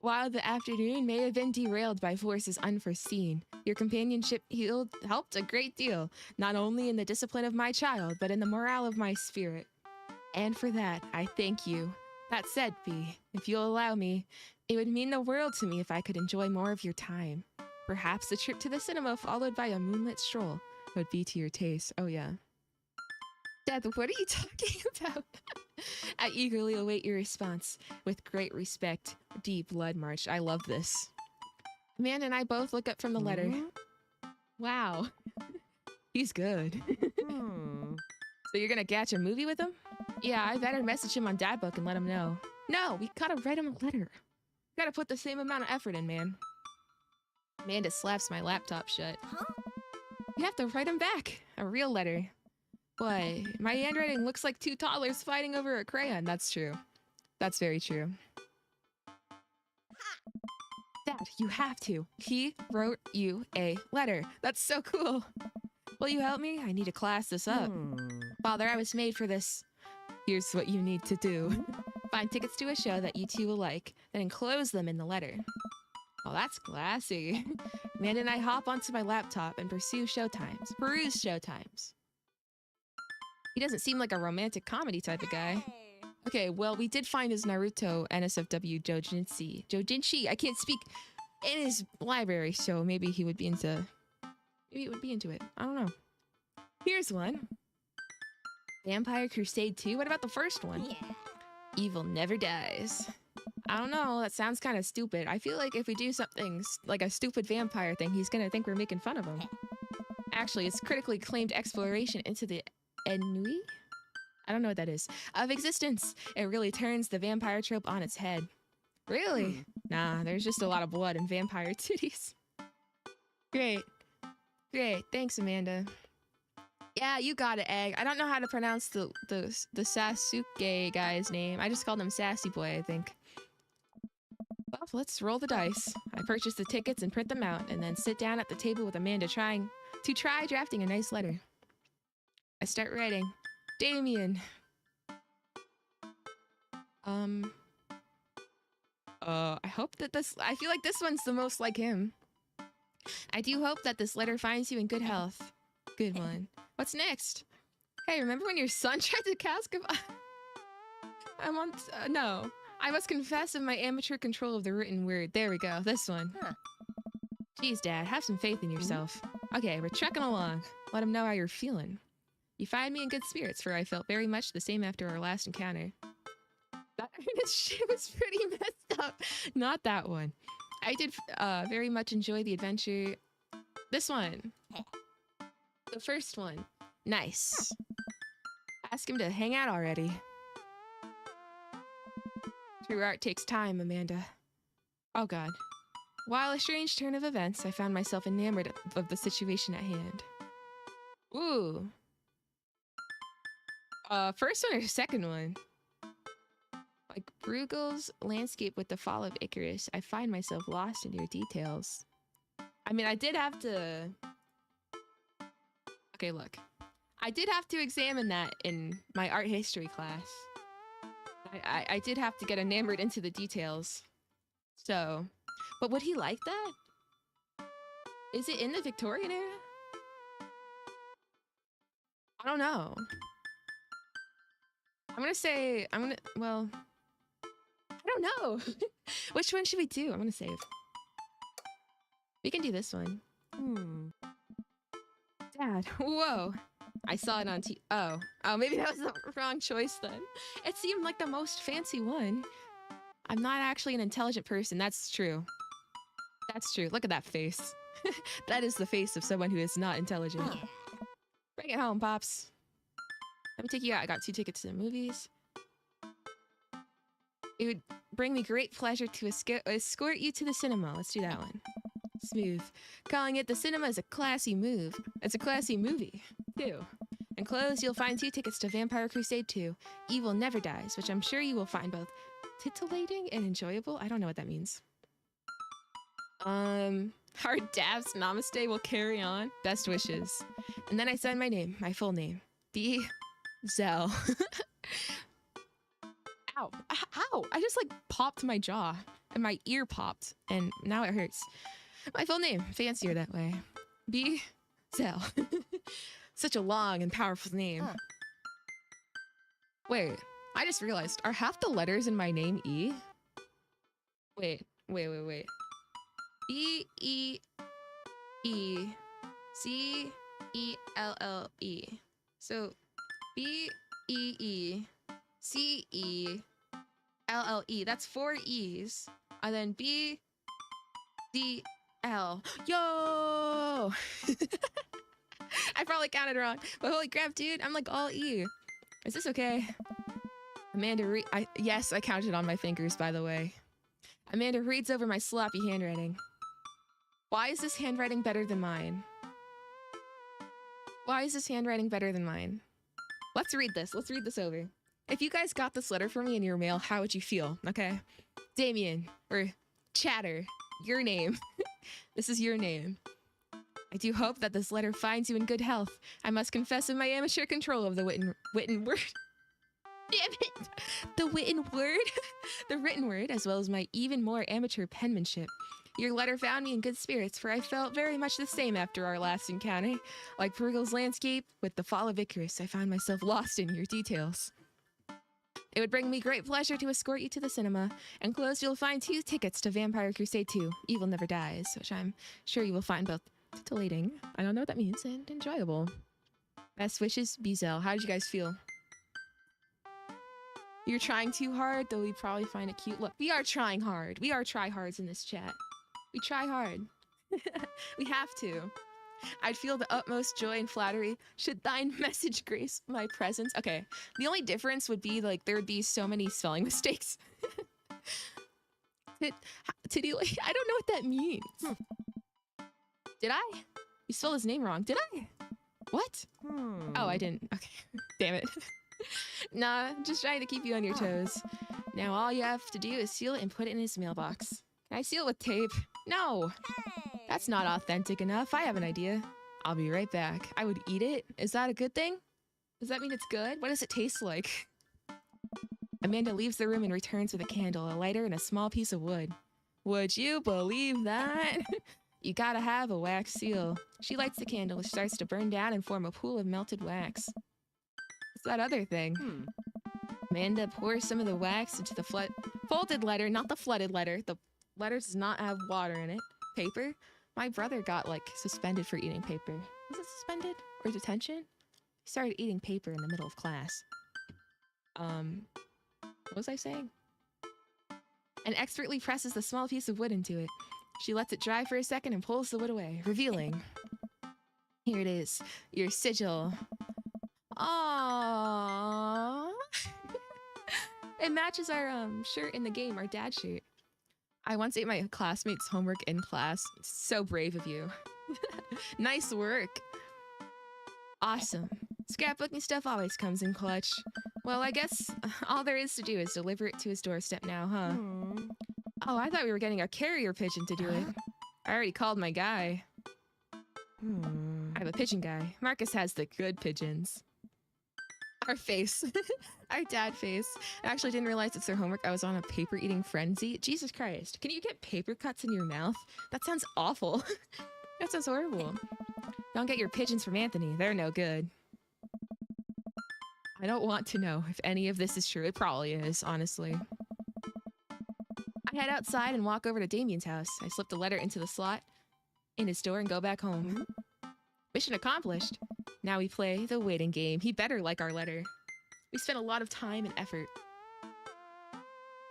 While the afternoon may have been derailed by forces unforeseen, your companionship helped a great deal, not only in the discipline of my child, but in the morale of my spirit. And for that, I thank you. That said, B, if you'll allow me, it would mean the world to me if I could enjoy more of your time. Perhaps a trip to the cinema followed by a moonlit stroll would be to your taste. Oh yeah. Dad, what are you talking about? I eagerly await your response. With great respect, D. Blood March. I love this. Amanda and I both look up from the letter. Wow. He's good. So you're gonna catch a movie with him? Yeah, I better message him on Dad Book and let him know. No, we gotta write him a letter. Gotta put the same amount of effort in, man. Amanda slaps my laptop shut. You have to write him back. A real letter. Boy, my handwriting looks like 2 toddlers fighting over a crayon. That's true. That's very true. Dad, you have to. He wrote you a letter. That's so cool. Will you help me? I need to class this up. Father, I was made for this. Here's what you need to do. Find tickets to a show that you two will like, then enclose them in the letter. Oh, that's classy. Amanda and I hop onto my laptop and peruse showtimes. He doesn't seem like a romantic comedy type of guy. Okay, well, we did find his Naruto NSFW Jojinshi, I can't speak, in his library, so maybe he would be into... Maybe it would be into it. I don't know. Here's one. Vampire Crusade 2? What about the first one? Yeah. Evil never dies. I don't know, that sounds kind of stupid. I feel like if we do something like a stupid vampire thing, he's gonna think we're making fun of him. Actually, it's critically acclaimed exploration into the ennui? I don't know what that is. Of existence. It really turns the vampire trope on its head. Really? Nah, there's just a lot of blood and vampire titties. Great. Great, thanks, Amanda. Yeah, you got it, Egg. I don't know how to pronounce the Sasuke guy's name. I just called him Sassy Boy, I think. Well, let's roll the dice. I purchase the tickets and print them out, and then sit down at the table with Amanda try drafting a nice letter. I start writing. Damien. I hope that I feel like this one's the most like him. I do hope that this letter finds you in good health. Good one. What's next? Hey, remember when your son tried to cast no. I must confess of my amateur control of the written word. There we go. This one. Huh. Jeez, Dad, have some faith in yourself. Okay, we're trekking along. Let him know how you're feeling. You find me in good spirits, for I felt very much the same after our last encounter. That shit was pretty messed up. Not that one. I did very much enjoy the adventure. This one. The first one. Nice. Ask him to hang out already. True art takes time, Amanda. Oh god. While a strange turn of events, I found myself enamored of the situation at hand. Ooh. First one or second one? Like Bruegel's landscape with the fall of Icarus, I find myself lost in your details. I mean, I did have to... Okay, look. I did have to examine that in my art history class. I did have to get enamored into the details. So, but would he like that? Is it in the Victorian era? I don't know. Well, I don't know. Which one should we do? I'm gonna save. We can do this one. Dad, whoa. I saw it on Oh, maybe that was the wrong choice then. It seemed like the most fancy one. I'm not actually an intelligent person. That's true. That's true. Look at that face. That is the face of someone who is not intelligent. Bring it home, Pops. Let me take you out. I got 2 tickets to the movies. It would bring me great pleasure to escort you to the cinema. Let's do that one. Smooth. Calling it the cinema is a classy move. It's a classy movie, too. Enclosed, you'll find 2 tickets to Vampire Crusade 2, Evil Never Dies, which I'm sure you will find both titillating and enjoyable. I don't know what that means. Our dabs namaste will carry on. Best wishes. And then I sign my name, my full name. B. Zell. Ow. Ow! I just like popped my jaw and my ear popped and now it hurts. My full name, fancier that way. B. Zell. Such a long and powerful name. Huh. Wait, I just realized, are half the letters in my name E? Wait. B, E, E, C, E, L, L, E. So, B, E, E, C, E, L, L, E. That's 4 E's. And then B, D, L. Yo! I probably counted wrong, but holy crap, dude, I'm like all E. Is this okay? Amanda yes, I counted on my fingers, by the way. Amanda reads over my sloppy handwriting. Why is this handwriting better than mine? Why is this handwriting better than mine? Let's read this. Let's read this over. If you guys got this letter from me in your mail, how would you feel? Okay. Damien, or Chatter, your name. This is your name. I do hope that this letter finds you in good health. I must confess in my amateur control of the written word. Damn it! The written word? The written word, as well as my even more amateur penmanship. Your letter found me in good spirits, for I felt very much the same after our last encounter. Like Bruegel's landscape, with the fall of Icarus, I found myself lost in your details. It would bring me great pleasure to escort you to the cinema. Enclosed, you'll find 2 tickets to Vampire Crusade 2, Evil Never Dies, which I'm sure you will find both titillating, I don't know what that means, and enjoyable. Best wishes, Bezel. How did you guys feel? You're trying too hard, though we probably find it cute. Look, we are trying hard. We are tryhards in this chat. We try hard. We have to. I'd feel the utmost joy and flattery should thine message grace my presence. Okay, the only difference would be, like, there would be so many spelling mistakes. I don't know what that means. Did I? You spelled his name wrong. Did I? What? Oh, I didn't. Okay. Damn it. Nah, just trying to keep you on your toes. Now all you have to do is seal it and put it in his mailbox. Can I seal it with tape? No. That's not authentic enough. I have an idea. I'll be right back. I would eat it. Is that a good thing? Does that mean it's good? What does it taste like? Amanda leaves the room and returns with a candle, a lighter, and a small piece of wood. Would you believe that? You gotta have a wax seal. She lights the candle, which starts to burn down and form a pool of melted wax. What's that other thing? Amanda pours some of the wax into the folded letter, not the flooded letter. The letter does not have water in it. Paper? My brother got, like, suspended for eating paper. Was it suspended? Or detention? He started eating paper in the middle of class. What was I saying? And expertly presses the small piece of wood into it. She lets it dry for a second and pulls the wood away, revealing. Here it is, your sigil. Aww. It matches our shirt in the game, our dad shirt. I once ate my classmate's homework in class. So brave of you. Nice work. Awesome. Scrapbooking stuff always comes in clutch. Well, I guess all there is to do is deliver it to his doorstep now, huh? Oh, I thought we were getting a carrier pigeon to do it. I already called my guy. I have a pigeon guy. Marcus has the good pigeons. Our face. Our dad face. I actually didn't realize it's their homework. I was on a paper eating frenzy. Jesus Christ. Can you get paper cuts in your mouth? That sounds awful. That sounds horrible. Don't get your pigeons from Anthony. They're no good. I don't want to know if any of this is true. It probably is, honestly. I head outside and walk over to Damien's house. I slip the letter into the slot in his door and go back home. Mission accomplished. Now we play the waiting game. He better like our letter. We spent a lot of time and effort.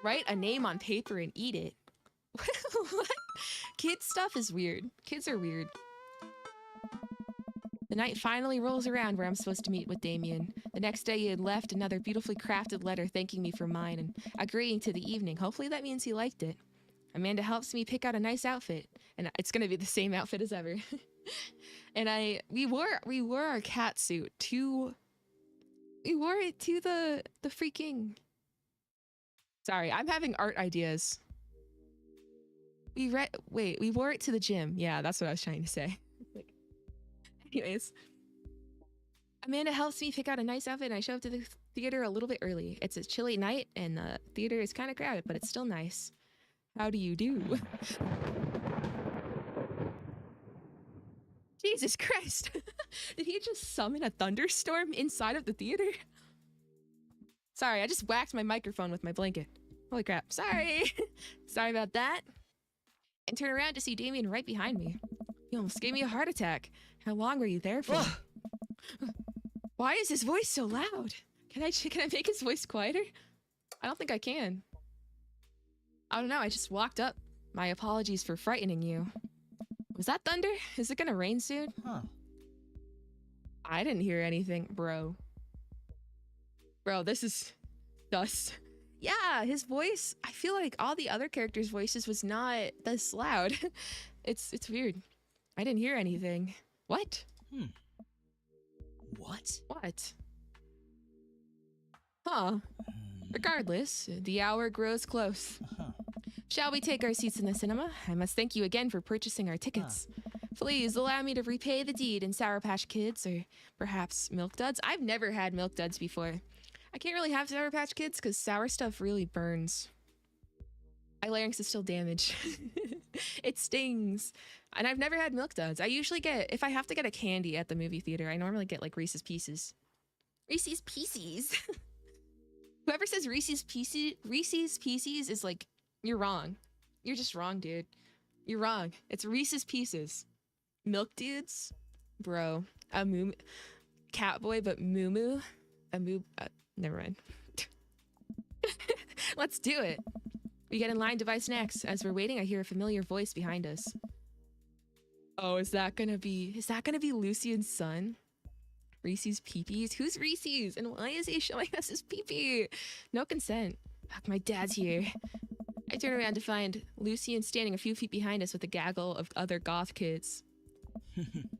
Write a name on paper and eat it. What? Kid stuff is weird. Kids are weird. The night finally rolls around where I'm supposed to meet with Damien. The next day he had left another beautifully crafted letter thanking me for mine and agreeing to the evening. Hopefully that means he liked it. Amanda helps me pick out a nice outfit, and it's gonna be the same outfit as ever. And we wore our cat suit to the freaking. Sorry, I'm having art ideas. We wore it to the gym. Yeah, that's what I was trying to say. Anyways, Amanda helps me pick out a nice outfit and I show up to the theater a little bit early. It's a chilly night and the theater is kind of crowded, but it's still nice. How do you do? Jesus Christ. Did he just summon a thunderstorm inside of the theater? Sorry, I just whacked my microphone with my blanket. Holy crap. Sorry. Sorry about that. And turn around to see Damien right behind me. He almost gave me a heart attack. How long were you there for? Why is his voice so loud? Can I make his voice quieter? I don't think I can. I don't know, I just walked up. My apologies for frightening you. Was that thunder? Is it gonna rain soon? Huh. I didn't hear anything, bro. Bro, this is dust. Yeah, his voice, I feel like all the other characters' voices was not this loud. It's weird. I didn't hear anything. What? What? What? Huh. Regardless, the hour grows close. Shall we take our seats in the cinema? I must thank you again for purchasing our tickets. Please allow me to repay the deed in Sour Patch Kids or perhaps Milk Duds. I've never had Milk Duds before. I can't really have Sour Patch Kids because sour stuff really burns. My larynx is still damaged. It stings. And I've never had Milk Duds. I usually get, if I have to get a candy at the movie theater, I normally get like Reese's Pieces. Reese's Pieces. Whoever says Reese's Pieces is like, you're wrong. You're just wrong, dude. You're wrong. It's Reese's Pieces. Milk Dudes? Bro. A moo Catboy, but moo never mind. Let's do it. We get in line to buy snacks. As we're waiting, I hear a familiar voice behind us. Oh, is that gonna be Lucian's son? Reese's Peepees? Who's Reese's? And why is he showing us his peepee? No consent. Fuck, my dad's here. I turn around to find Lucian standing a few feet behind us with a gaggle of other goth kids.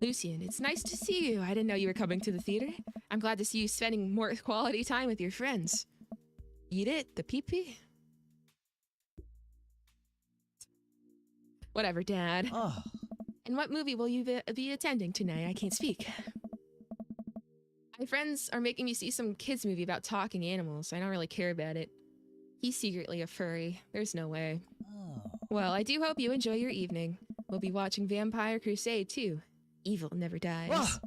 Lucian, it's nice to see you. I didn't know you were coming to the theater. I'm glad to see you spending more quality time with your friends. Eat it, the pee-pee? Whatever, Dad. Oh, And what movie will you be attending tonight? I can't speak. My friends are making me see some kids movie about talking animals. I don't really care about it. He's secretly a furry. There's no way. oh. Well, I do hope you enjoy your evening. We'll be watching Vampire Crusade too. Evil never dies. Ah!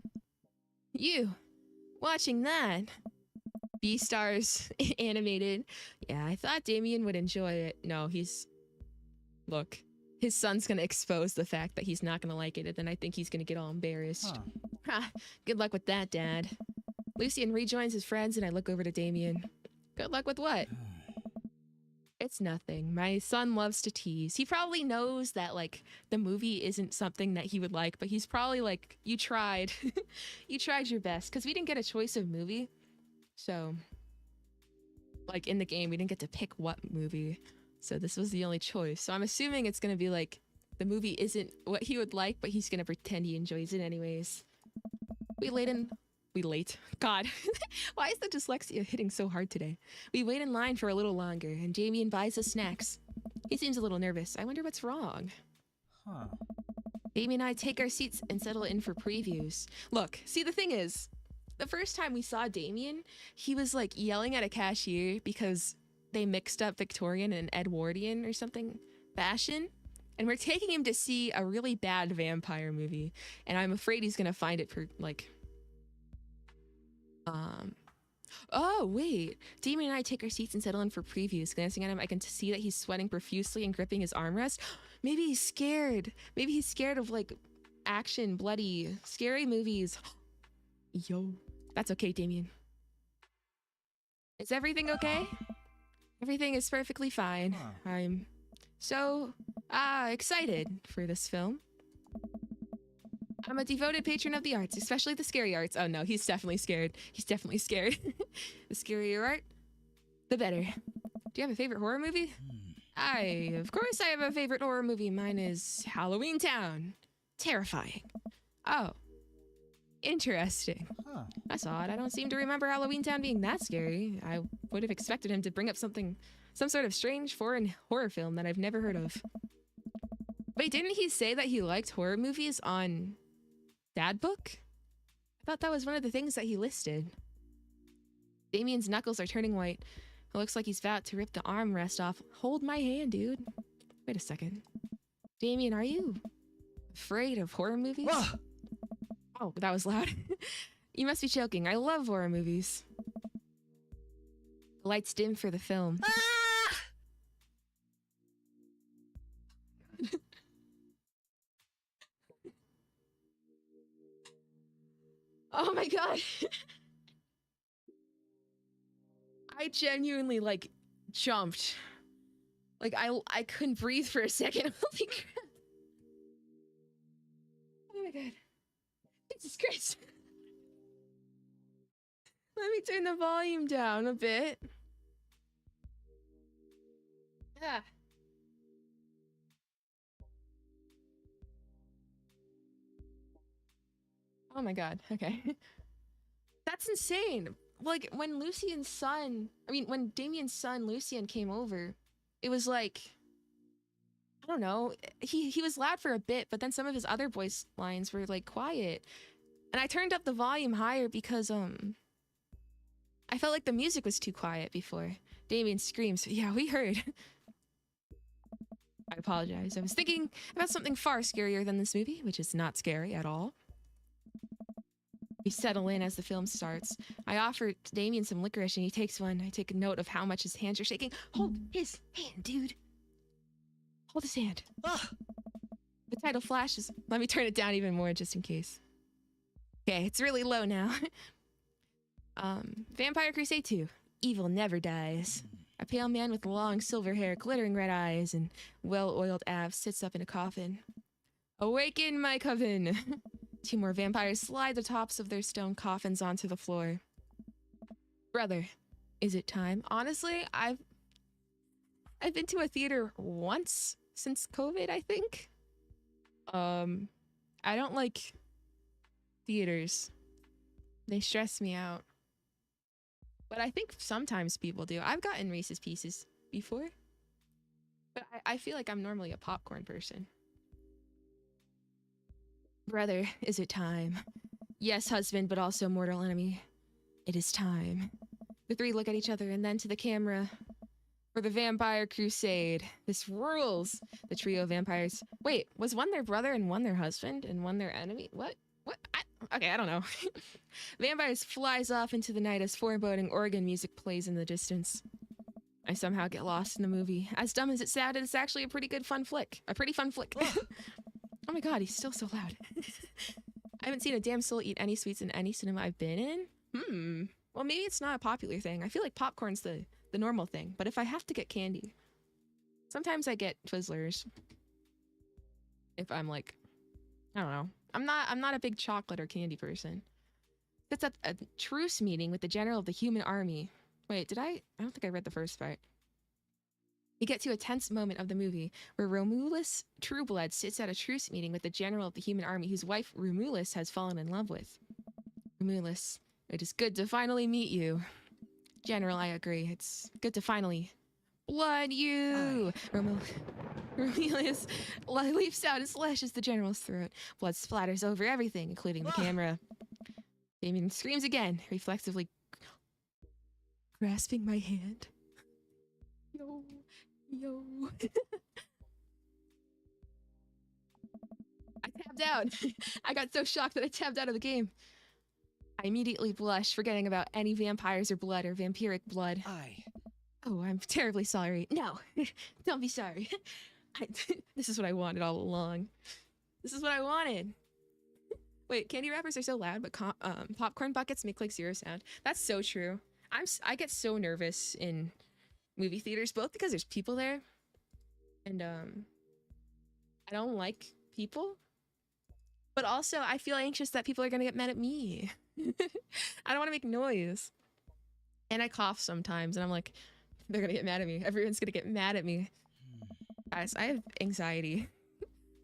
You watching that? Beastars animated. Yeah, I thought Damien would enjoy it. No, look. His son's gonna expose the fact that he's not gonna like it, and then I think he's gonna get all embarrassed. Huh. Ha! Good luck with that, Dad. Lucian rejoins his friends, and I look over to Damien. Good luck with what? It's nothing. My son loves to tease. He probably knows that, like, the movie isn't something that he would like, but he's probably like, you tried. You tried your best. Because we didn't get a choice of movie. So, like, in the game, we didn't get to pick what movie. So this was the only choice. So I'm assuming it's going to be like, the movie isn't what he would like, but he's going to pretend he enjoys it anyways. God, why is the dyslexia hitting so hard today? We wait in line for a little longer, and Damien buys us snacks. He seems a little nervous. I wonder what's wrong. Huh. Damien and I take our seats and settle in for previews. Look, see, the thing is, the first time we saw Damien, he was like yelling at a cashier because they mixed up Victorian and Edwardian or something fashion. And we're taking him to see a really bad vampire movie. And I'm afraid he's gonna find it for like, oh wait, Damien and I take our seats and settle in for previews. Glancing at him, I can see that he's sweating profusely and gripping his armrest. Maybe he's scared. Maybe he's scared of like action, bloody, scary movies. Yo, that's okay, Damien. Is everything okay? Everything is perfectly fine. Huh. I'm so excited for this film. I'm a devoted patron of the arts, especially the scary arts. Oh no, he's definitely scared. He's definitely scared. The scarier art, the better. Do you have a favorite horror movie? Of course I have a favorite horror movie. Mine is Halloween Town. Terrifying. Oh, interesting. Huh. That's odd. I don't seem to remember Halloween Town being that scary. I would have expected him to bring up some sort of strange foreign horror film that I've never heard of. Wait, didn't he say that he liked horror movies on Dad Book? I thought that was one of the things that he listed. Damien's knuckles are turning white. It looks like he's about to rip the armrest off. Hold my hand, dude. Wait a second. Damien, are you afraid of horror movies? Ah! Oh, that was loud. You must be joking. I love horror movies. The lights dim for the film. Ah! Oh my god. I genuinely like jumped. Like I couldn't breathe for a second. Holy crap. Oh my god. Jesus Christ. Let me turn the volume down a bit. Yeah. Oh my god. Okay. That's insane. Like when when Damien's son Lucian came over, it was like, I don't know, he was loud for a bit, but then some of his other voice lines were like quiet. And I turned up the volume higher because I felt like the music was too quiet before. Damien screams. Yeah, we heard. I apologize. I was thinking about something far scarier than this movie, which is not scary at all. We settle in as the film starts. I offer Damien some licorice and he takes one. I take a note of how much his hands are shaking. Hold his hand, dude. Hold his hand. Ah! The title flashes. Let me turn it down even more just in case. Okay, it's really low now. Vampire Crusade 2. Evil never dies. A pale man with long silver hair, glittering red eyes, and well-oiled abs sits up in a coffin. Awaken, my coven! 2 more vampires slide the tops of their stone coffins onto the floor. Brother, is it time? Honestly, I've been to a theater once since COVID, I think. I I don't like theaters. They stress me out. But I think sometimes people do. I've gotten Reese's Pieces before. But I feel like I'm normally a popcorn person. Brother, is it time? Yes, husband, but also mortal enemy. It is time. The three look at each other and then to the camera. For the Vampire Crusade. This rules. The trio of vampires. Wait, was one their brother and one their husband and one their enemy? What? Okay, I don't know. Vampires flies off into the night as foreboding organ music plays in the distance. I somehow get lost in the movie. As dumb as it sounded, it's actually a pretty fun flick. Oh my god, he's still so loud. I haven't seen a damn soul eat any sweets in any cinema I've been in. Well, maybe it's not a popular thing. I feel like popcorn's the normal thing. But if I have to get candy, sometimes I get Twizzlers. If I'm like, I don't know. I'm not a big chocolate or candy person. It's at a truce meeting with the general of the human army. Wait, I don't think I read the first part. We get to a tense moment of the movie where Romulus Trueblood sits at a truce meeting with the general of the human army whose wife Romulus has fallen in love with. Romulus, it is good to finally meet you. General, I agree. It's good to finally blood you. Romulus leaps out and slashes the general's throat. Blood splatters over everything, including the camera. Damien screams again, reflexively grasping my hand. Yo. I tapped out. I got so shocked that I tapped out of the game. I immediately blushed, forgetting about any vampires or blood or vampiric blood. Oh, I'm terribly sorry. No, don't be sorry. This is what I wanted all along. This is what I wanted. Wait, candy wrappers are so loud, but popcorn buckets make like zero sound. That's so true. I get so nervous in movie theaters, both because there's people there, and I don't like people, but also I feel anxious that people are gonna get mad at me. I don't want to make noise, and I cough sometimes, and I'm like, they're gonna get mad at me. Everyone's gonna get mad at me. Guys, I have anxiety.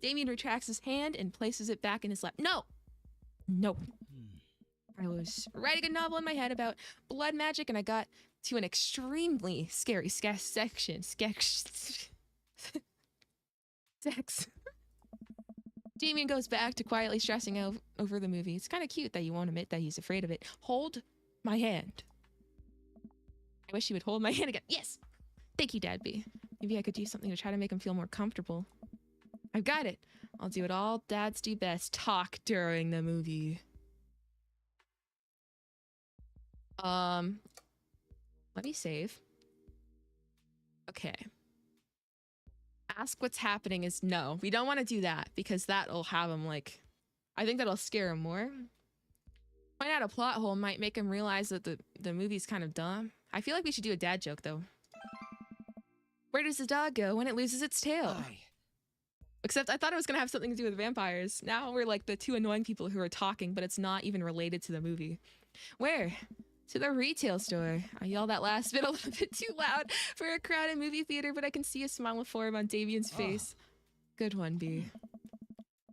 Damien retracts his hand and places it back in his lap. No. I was writing a novel in my head about blood magic, and I got to an extremely scary section. Sex. Damien goes back to quietly stressing over the movie. It's kind of cute that you won't admit that he's afraid of it. Hold my hand. I wish he would hold my hand again. Yes! Thank you, Dad B. Maybe I could do something to try to make him feel more comfortable. I've got it. I'll do it all dads do best. Talk during the movie. Let me save. Okay. Ask what's happening is no. We don't want to do that because that'll have him like, I think that'll scare him more. Point out a plot hole might make him realize that the movie's kind of dumb. I feel like we should do a dad joke though. Where does the dog go when it loses its tail? Except I thought it was gonna have something to do with vampires. Now we're like the two annoying people who are talking, but it's not even related to the movie. Where? To the retail store. I yelled that last bit a little bit too loud for a crowded movie theater, but I can see a smile of form on Davian's face. Good one, B.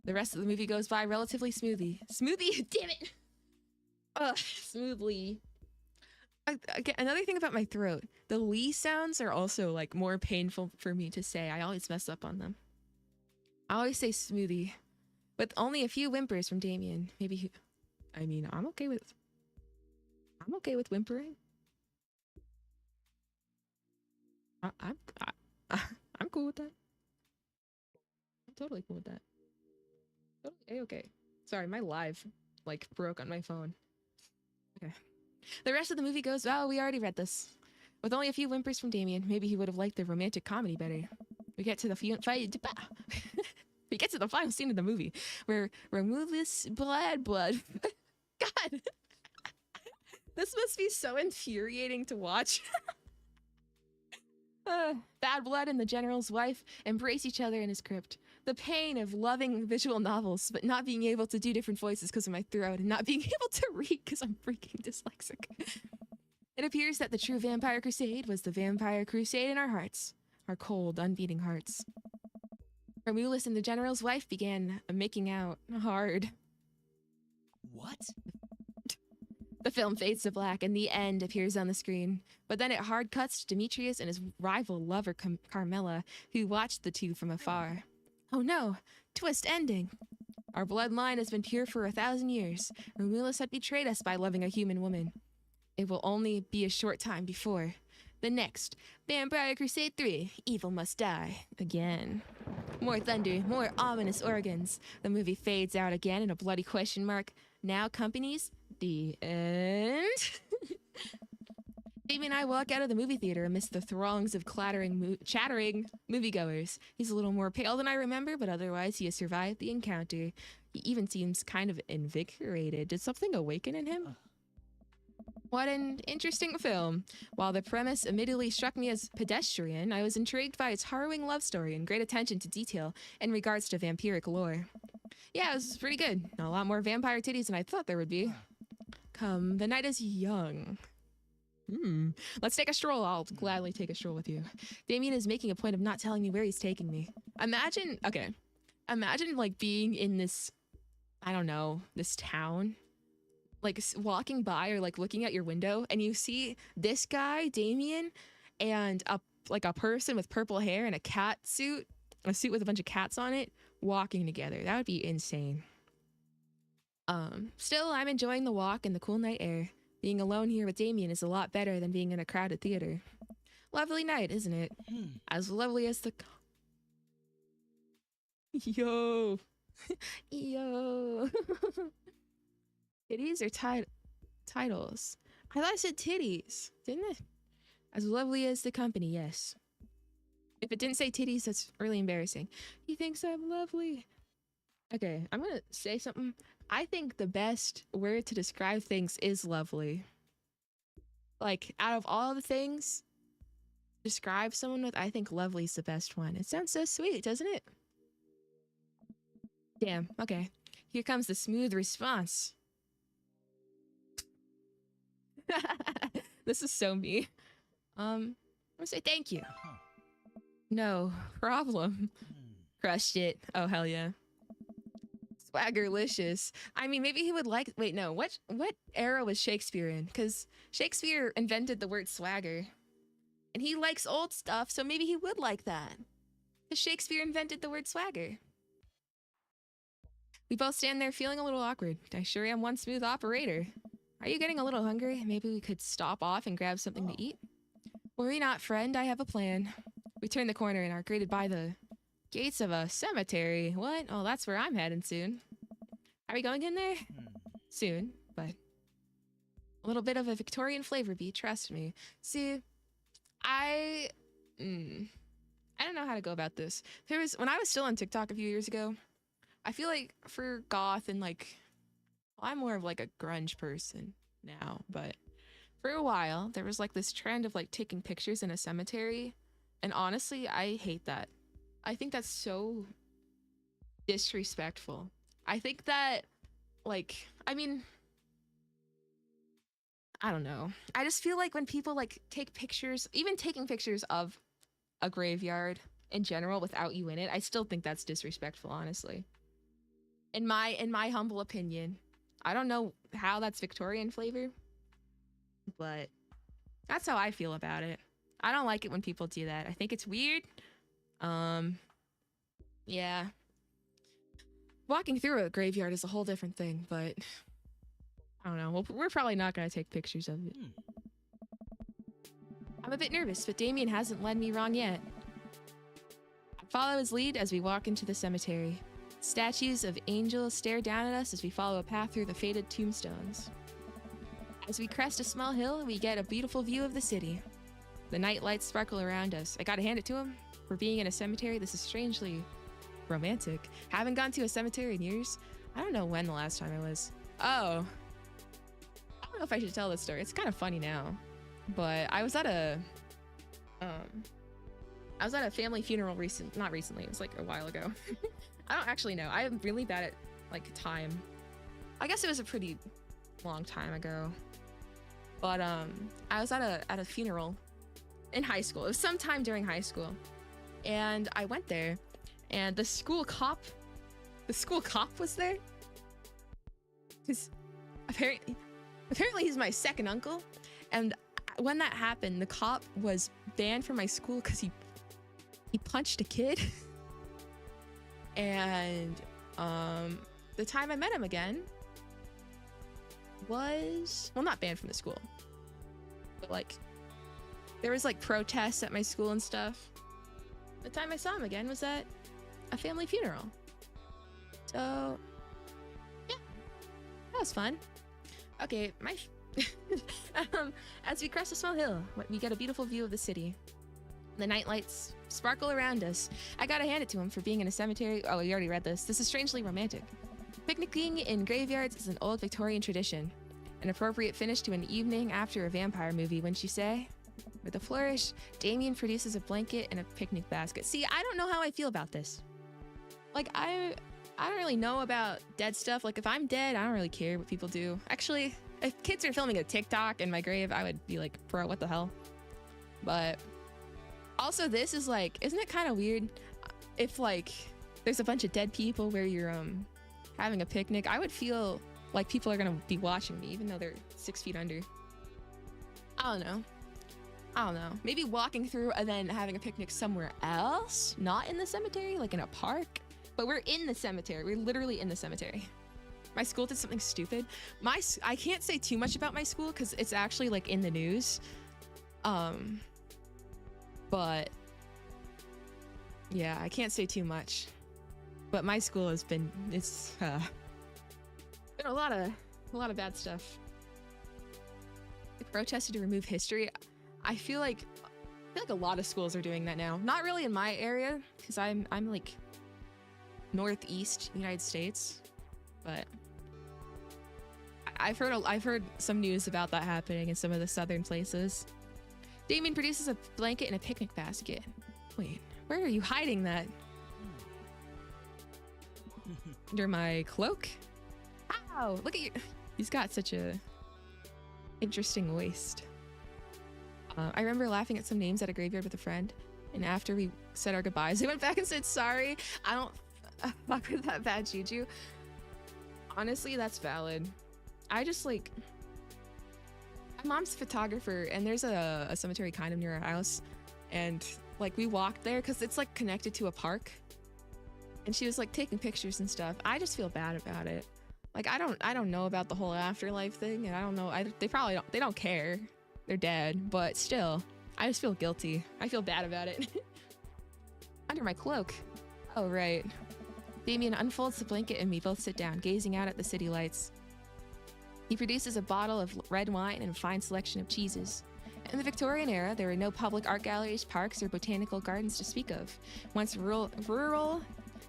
The rest of the movie goes by relatively smoothly. Damn it! Smoothly. Again, another thing about my throat. The Lee sounds are also like more painful for me to say. I always mess up on them. I always say smoothie. With only a few whimpers from Damien. Maybe I'm okay with whimpering. I'm cool with that. I'm totally cool with that. Totally okay. Sorry, my live like broke on my phone. Okay. The rest of the movie goes, oh, we already read this. With only a few whimpers from Damien, maybe he would have liked the romantic comedy better. We get to the we get to the final scene of the movie where Romulus blood. God. This must be so infuriating to watch. Bad Blood and the general's wife embrace each other in his crypt. The pain of loving visual novels, but not being able to do different voices because of my throat, and not being able to read because I'm freaking dyslexic. It appears that the true Vampire Crusade was the Vampire Crusade in our hearts. Our cold, unbeating hearts. Romulus and the general's wife began making out hard. What? The film fades to black and the end appears on the screen. But then it hard cuts to Demetrius and his rival lover, Carmilla, who watched the two from afar. Oh no, twist ending. Our bloodline has been pure for 1,000 years. Romulus had betrayed us by loving a human woman. It will only be a short time before the next Vampire Crusade 3, Evil Must Die again. More thunder, more ominous organs. The movie fades out again in a bloody question mark. Now accompanies the end. Jamie and I walk out of the movie theater amidst the throngs of chattering moviegoers. He's a little more pale than I remember, but otherwise he has survived the encounter. He even seems kind of invigorated. Did something awaken in him? What an interesting film. While the premise immediately struck me as pedestrian, I was intrigued by its harrowing love story and great attention to detail in regards to vampiric lore. Yeah, it was pretty good. A lot more vampire titties than I thought there would be. Come, the night is young. Let's take a stroll. I'll gladly take a stroll with you. Damien is making a point of not telling me where he's taking me. Imagine like being in this, I don't know, this town, like walking by or like looking out your window and you see this guy, Damien, and a person with purple hair and a suit with a bunch of cats on it walking together. That would be insane. Still, I'm enjoying the walk and the cool night air. Being alone here with Damien is a lot better than being in a crowded theater. Lovely night, isn't it? As lovely as the... Yo. Yo. Titties or titles? I thought I said titties, didn't it? As lovely as the company, yes. If it didn't say titties, that's really embarrassing. He thinks I'm lovely. Okay, I'm gonna say something. I think the best word to describe things is lovely. Like, out of all the things to describe someone with, I think lovely is the best one. It sounds so sweet, doesn't it? Damn, okay. Here comes the smooth response. This is so me. I'm gonna say thank you. No problem. Crushed it. Oh, hell yeah. Swaggerlicious. I mean, maybe he would like... Wait, no. What era was Shakespeare in? Because Shakespeare invented the word swagger. And he likes old stuff, so maybe he would like that. Because Shakespeare invented the word swagger. We both stand there feeling a little awkward. I sure am one smooth operator. Are you getting a little hungry? Maybe we could stop off and grab something to eat? Worry not, friend. I have a plan. We turn the corner and are greeted by the gates of a cemetery. What? Oh, that's where I'm heading soon. Are we going in there? Soon, but a little bit of a Victorian flavor bee, trust me. See, I don't know how to go about this. When I was still on TikTok a few years ago, I feel like for goth and like, well, I'm more of like a grunge person now, but for a while there was like this trend of like taking pictures in a cemetery, and honestly, I hate that. I think that's so disrespectful. I think that, like, I mean, I don't know. I just feel like when people like take pictures, even taking pictures of a graveyard in general without you in it, I still think that's disrespectful, honestly. In my humble opinion. I don't know how that's Victorian flavor, but that's how I feel about it. I don't like it when people do that. I think it's weird. Yeah. Walking through a graveyard is a whole different thing, but I don't know. Well, we're probably not going to take pictures of it. I'm a bit nervous, but Damien hasn't led me wrong yet. I follow his lead as we walk into the cemetery. Statues of angels stare down at us as we follow a path through the faded tombstones. As we crest a small hill, we get a beautiful view of the city. The night lights sparkle around us. I gotta hand it to him. For being in a cemetery, this is strangely romantic. Haven't gone to a cemetery in years. I don't know when the last time I was. Oh. I don't know if I should tell this story. It's kind of funny now. But I was at a family funeral not recently. It was like a while ago. I don't actually know. I'm really bad at like time. I guess it was a pretty long time ago. But I was at a funeral in high school. It was sometime during high school. And I went there and the school cop was there. Because apparently he's my second uncle, and when that happened, the cop was banned from my school because he punched a kid. And the time I met him again was, well, not banned from the school, but like there was like protests at my school and stuff. The time I saw him again was at a family funeral. So yeah, that was fun. Okay, as we crest a small hill, we get a beautiful view of the city. The night lights sparkle around us. I gotta hand it to him for being in a cemetery. Oh, you already read this. This is strangely romantic. Picnicking in graveyards is an old Victorian tradition. An appropriate finish to an evening after a vampire movie, wouldn't you say? With a flourish, Damien produces a blanket and a picnic basket. See, I don't know how I feel about this. Like, I don't really know about dead stuff. Like, if I'm dead, I don't really care what people do. Actually, if kids are filming a TikTok in my grave, I would be like, bro, what the hell? But also, this is like, isn't it kind of weird if like there's a bunch of dead people where you're having a picnic? I would feel like people are gonna be watching me even though they're 6 feet under. I don't know. Maybe walking through and then having a picnic somewhere else, not in the cemetery, like in a park. But we're in the cemetery. We're literally in the cemetery. My school did something stupid. I can't say too much about my school because it's actually like in the news. But yeah, I can't say too much. But my school has been, it's been a lot of bad stuff. They protested to remove history. I feel like a lot of schools are doing that now. Not really in my area, because I'm like northeast United States, but I've heard some news about that happening in some of the southern places. Damien produces a blanket and a picnic basket. Wait, where are you hiding that? Under my cloak? Ow, look at you. He's got such a interesting waist. I remember laughing at some names at a graveyard with a friend, and after we said our goodbyes, they went back and said sorry. I don't fuck with that bad juju. Honestly, that's valid. I just like, my mom's a photographer, and there's a cemetery kind of near our house, and like we walked there because it's like connected to a park, and she was like taking pictures and stuff. I just feel bad about it. Like I don't know about the whole afterlife thing, and I don't know. They don't care. They're dead, but still, I just feel guilty. I feel bad about it. Under my cloak. Oh right. Damien unfolds the blanket and we both sit down, gazing out at the city lights. He produces a bottle of red wine and a fine selection of cheeses. In the Victorian era, there were no public art galleries, parks, or botanical gardens to speak of. Once rural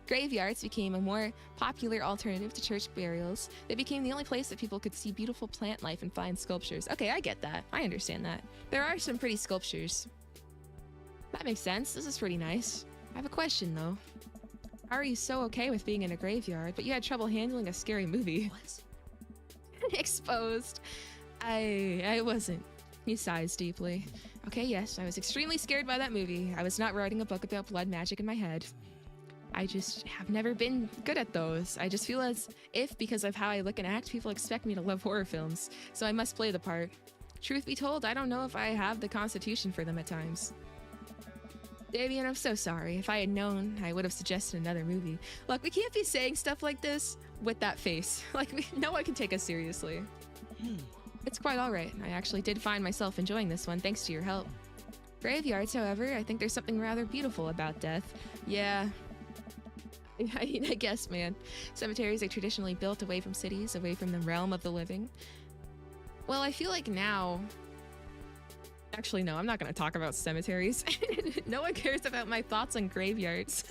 graveyards became a more popular alternative to church burials, they became the only place that people could see beautiful plant life and fine sculptures. Okay, I get that. I understand that. There are some pretty sculptures. That makes sense. This is pretty nice. I have a question, though. How are you so okay with being in a graveyard, but you had trouble handling a scary movie? What? Exposed. I wasn't. He sighs deeply. Okay, yes, I was extremely scared by that movie. I was not writing a book about blood magic in my head. I just have never been good at those. I just feel as if, because of how I look and act, people expect me to love horror films, so I must play the part. Truth be told, I don't know if I have the constitution for them at times. Damien, I'm so sorry. If I had known, I would have suggested another movie. Look, we can't be saying stuff like this with that face. Like, no one can take us seriously. It's quite all right. I actually did find myself enjoying this one, thanks to your help. Graveyards, however, I think there's something rather beautiful about death. Yeah. I guess, man. Cemeteries are traditionally built away from cities, away from the realm of the living. Well, I feel like now... Actually, no, I'm not going to talk about cemeteries. No one cares about my thoughts on graveyards.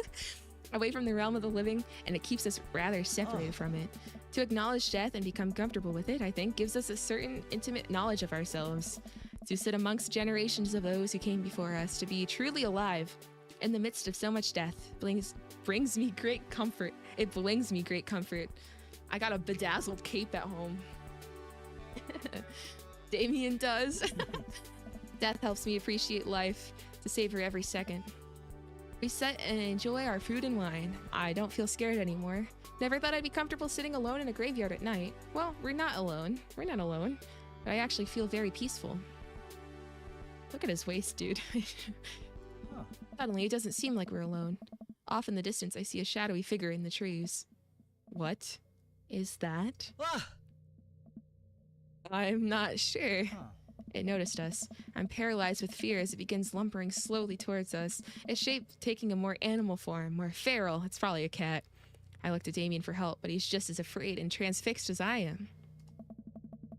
Away from the realm of the living, and it keeps us rather separated from it. To acknowledge death and become comfortable with it, I think, gives us a certain intimate knowledge of ourselves. To sit amongst generations of those who came before us, to be truly alive in the midst of so much death, brings me great comfort. It brings me great comfort. I got a bedazzled cape at home. Damien does. Death helps me appreciate life, to savor every second. We sit and enjoy our food and wine. I don't feel scared anymore. Never thought I'd be comfortable sitting alone in a graveyard at night. Well, we're not alone. We're not alone. But I actually feel very peaceful. Look at his waist, dude. Suddenly, it doesn't seem like we're alone. Off in the distance, I see a shadowy figure in the trees. What is that? Ah! I'm not sure. It noticed us. I'm paralyzed with fear as it begins lumbering slowly towards us. Its shape taking a more animal form, more feral. It's probably a cat. I looked at Damien for help, but he's just as afraid and transfixed as I am.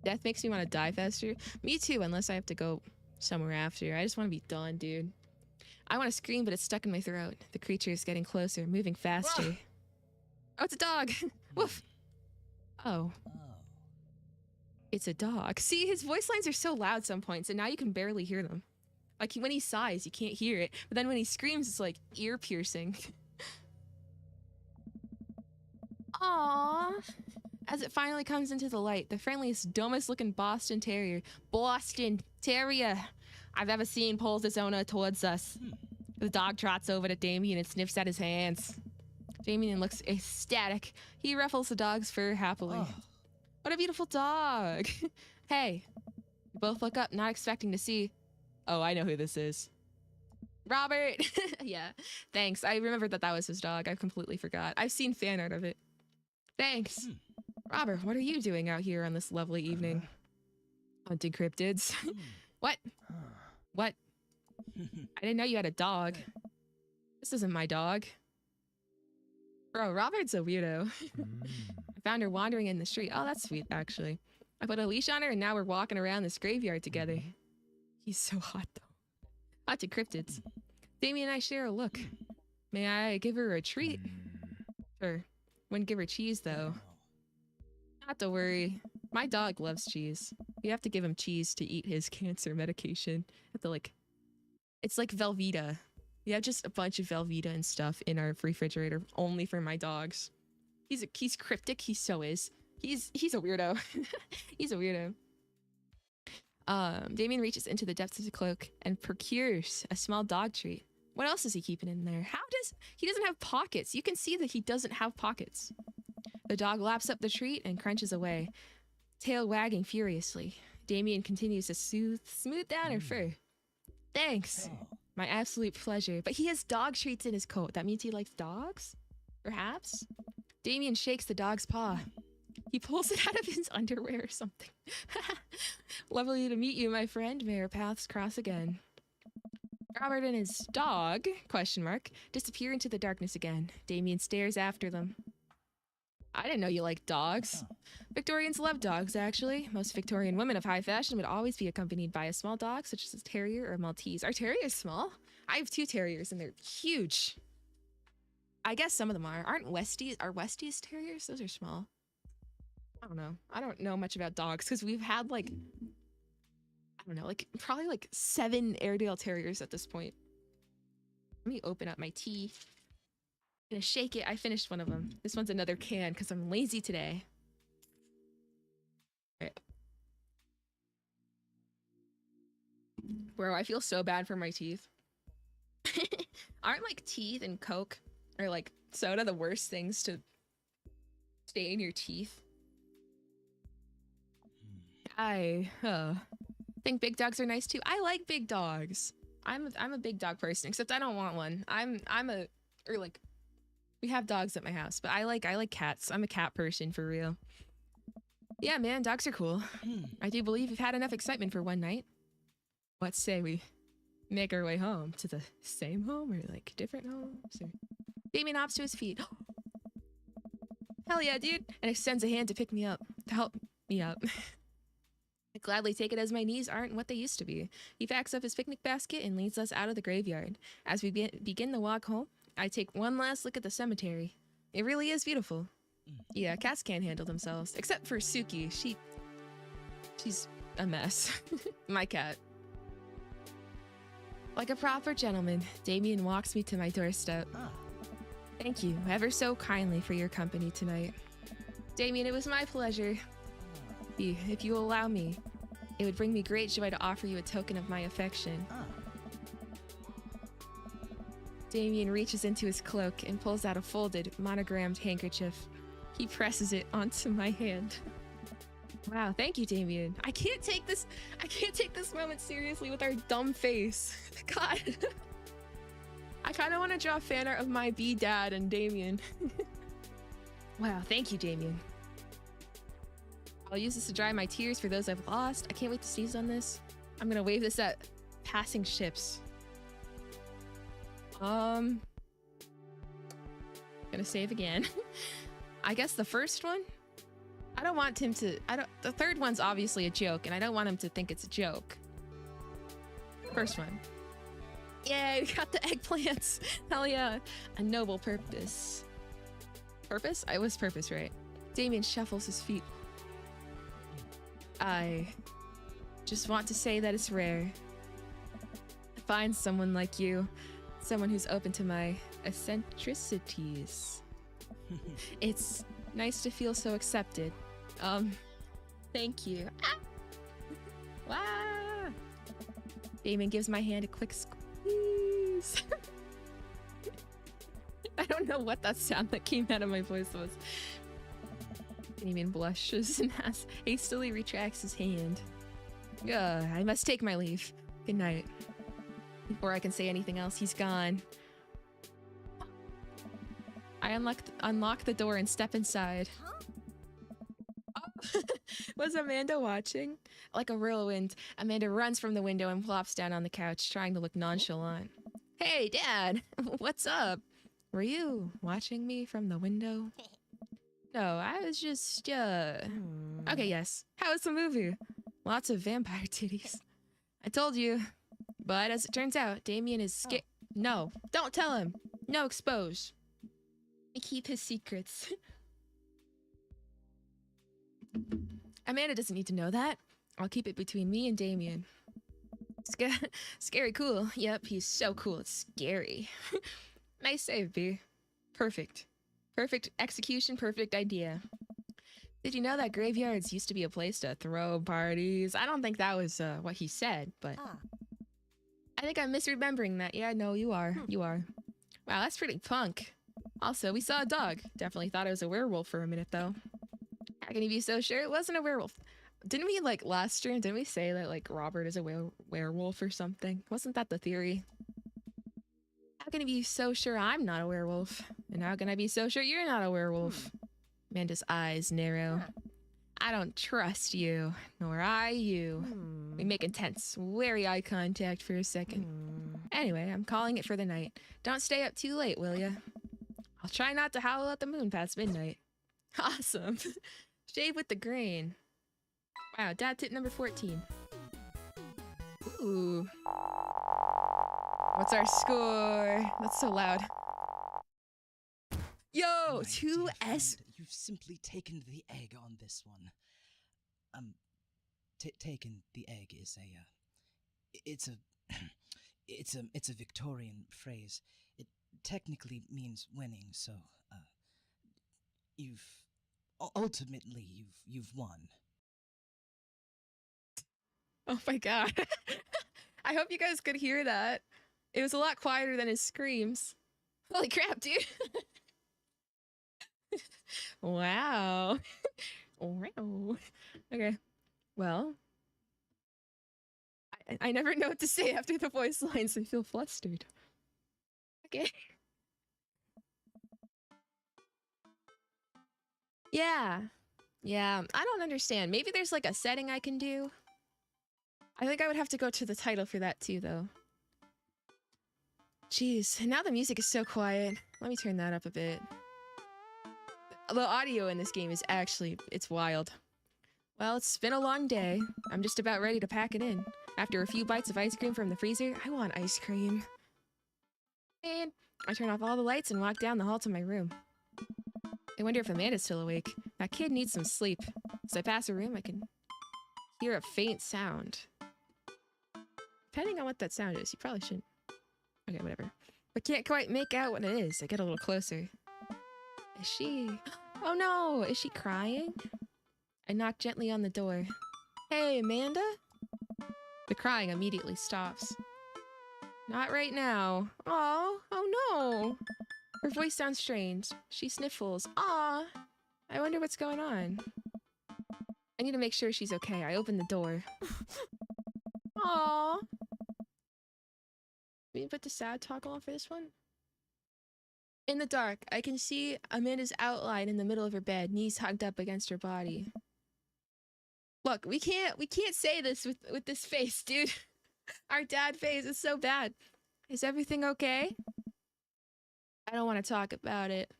Death makes me want to die faster. Me too, unless I have to go somewhere after. I just want to be done, dude. I want to scream, but it's stuck in my throat. The creature is getting closer, moving faster. Oh, it's a dog. Woof. Oh. It's a dog. See, his voice lines are so loud some points, and now you can barely hear them. Like, when he sighs, you can't hear it. But then when he screams, it's like ear-piercing. Aww. As it finally comes into the light, the friendliest, dumbest-looking Boston Terrier I've ever seen pulls its owner towards us. The dog trots over to Damien and sniffs at his hands. Damien looks ecstatic. He ruffles the dog's fur happily. What a beautiful dog. Hey. We both look up, not expecting to see... Oh, I know who this is. Robert! Yeah, thanks. I remembered that was his dog. I completely forgot. I've seen fan art of it. Thanks. Robert, what are you doing out here on this lovely evening? Hunting cryptids. What? What? I didn't know you had a dog. This isn't my dog. Bro, Robert's a weirdo. I found her wandering in the street. Oh, that's sweet, actually. I put a leash on her and now we're walking around this graveyard together. He's so hot, though. Hot to cryptids. Damien and I share a look. May I give her a treat? Sure. Wouldn't give her cheese, though. Not to worry. My dog loves cheese. You have to give him cheese to eat his cancer medication. Have to, like... It's like Velveeta. We have just a bunch of Velveeta and stuff in our refrigerator, only for my dogs. He's cryptic, he so is. He's a weirdo. He's a weirdo. Damien reaches into the depths of the cloak and procures a small dog treat. What else is he keeping in there? He doesn't have pockets. You can see that he doesn't have pockets. The dog laps up the treat and crunches away, tail wagging furiously. Damien continues to smooth down her fur. Thanks. My absolute pleasure. But he has dog treats in his coat. That means he likes dogs? Perhaps? Damien shakes the dog's paw. He pulls it out of his underwear or something. Lovely to meet you, my friend. May our paths cross again. Robert and his dog, disappear into the darkness again. Damien stares after them. I didn't know you liked dogs. Victorians love dogs, actually. Most Victorian women of high fashion would always be accompanied by a small dog, such as a terrier or a Maltese. Are terriers small? I have 2 terriers, and they're huge. I guess some of them are. Are Westies terriers? Those are small. I don't know. I don't know much about dogs, because we've had, like... I don't know, like, probably, like, 7 Airedale Terriers at this point. Let me open up my tea. I'm gonna shake it. I finished one of them. This one's another can because I'm lazy today. Right. Bro, I feel so bad for my teeth. Aren't like teeth and Coke or like soda the worst things to stay in your teeth? I think big dogs are nice too. I like big dogs. I'm a big dog person, except I don't want one. We have dogs at my house, but I like cats. I'm a cat person for real. Yeah, man, dogs are cool. I do believe we've had enough excitement for one night. What say we make our way home to the same home or like different homes? Or... Damien hops to his feet. Hell yeah, dude! And extends a hand to pick me up, to help me up. I gladly take it as my knees aren't what they used to be. He packs up his picnic basket and leads us out of the graveyard. As we begin the walk home, I take one last look at the cemetery. It really is beautiful. Yeah, cats can't handle themselves. Except for Suki. She's a mess. My cat. Like a proper gentleman, Damien walks me to my doorstep. Thank you ever so kindly for your company tonight. Damien, it was my pleasure. If you allow me, it would bring me great joy to offer you a token of my affection. Damien reaches into his cloak and pulls out a folded, monogrammed handkerchief. He presses it onto my hand. Wow, thank you, Damien. I can't take this moment seriously with our dumb face. God. I kind of want to draw a fan art of my B-dad and Damien. Wow, thank you, Damien. I'll use this to dry my tears for those I've lost. I can't wait to sneeze on this. I'm gonna wave this at passing ships. Gonna save again. I guess the first one? I don't want him to, the third one's obviously a joke, and I don't want him to think it's a joke. First one. Yay, we got the eggplants. Hell yeah. A noble purpose. Purpose? I was purpose, right? Damien shuffles his feet. I just want to say that it's rare to find someone like you. Someone who's open to my eccentricities. It's nice to feel so accepted. Thank you. Ah! Wow. Damien gives my hand a quick squeeze. I don't know what that sound that came out of my voice was. Damien blushes and hastily retracts his hand. I must take my leave. Good night. Before I can say anything else, he's gone. I unlock the door and step inside. Oh. Was Amanda watching? Like a whirlwind, Amanda runs from the window and flops down on the couch, trying to look nonchalant. Hey, Dad! What's up? Were you watching me from the window? No, I was just, Okay, yes. How was the movie? Lots of vampire titties. I told you. But as it turns out, Damien is scared. No, don't tell him. No expose. I keep his secrets. Amanda doesn't need to know that. I'll keep it between me and Damien. Scary cool. Yep, he's so cool. It's scary. Nice save, B. Perfect. Perfect execution, perfect idea. Did you know that graveyards used to be a place to throw parties? I don't think that was what he said, but... I think I'm misremembering that. Yeah, no, you are. You are. Wow, that's pretty punk. Also, we saw a dog. Definitely thought it was a werewolf for a minute, though. How can you be so sure it wasn't a werewolf? Didn't we, like, last stream, didn't we say that, like, Robert is a werewolf or something? Wasn't that the theory? How can you be so sure I'm not a werewolf? And how can I be so sure you're not a werewolf? Amanda's eyes narrow. I don't trust you, nor I you. We make intense, wary eye contact for a second. Anyway, I'm calling it for the night. Don't stay up too late, will ya? I'll try not to howl at the moon past midnight. Awesome. Shave with the grain. Wow, dad tip number 14. Ooh. What's our score? That's so loud. Yo, My 2S. dear friend, you've simply taken the egg on this one. Taken the egg is it's a Victorian phrase. It technically means winning, so, ultimately, you've won. Oh my god. I hope you guys could hear that. It was a lot quieter than his screams. Holy crap, dude. Wow. Wow. Okay. Well, I never know what to say after the voice lines. I feel flustered. Okay. Yeah. Yeah. I don't understand. Maybe there's like a setting I can do. I think I would have to go to the title for that too, though. Jeez. Now the music is so quiet. Let me turn that up a bit. The audio in this game is actually, it's wild. Well, it's been a long day. I'm just about ready to pack it in. After a few bites of ice cream from the freezer, I want ice cream. And I turn off all the lights and walk down the hall to my room. I wonder if Amanda's still awake. That kid needs some sleep. As I pass her room, I can hear a faint sound. Depending on what that sound is, you probably shouldn't. Okay, whatever. But can't quite make out what it is. I get a little closer. Is she... Oh no! Is she crying? I knock gently on the door. Hey, Amanda? The crying immediately stops. Not right now. Oh no. Her voice sounds strange. She sniffles. Aw. I wonder what's going on. I need to make sure she's okay. I open the door. Aw. We put the sad toggle on for this one. In the dark, I can see Amanda's outline in the middle of her bed, knees hugged up against her body. Look, we can't say this with this face, dude. Our dad face is so bad. Is everything okay? I don't want to talk about it.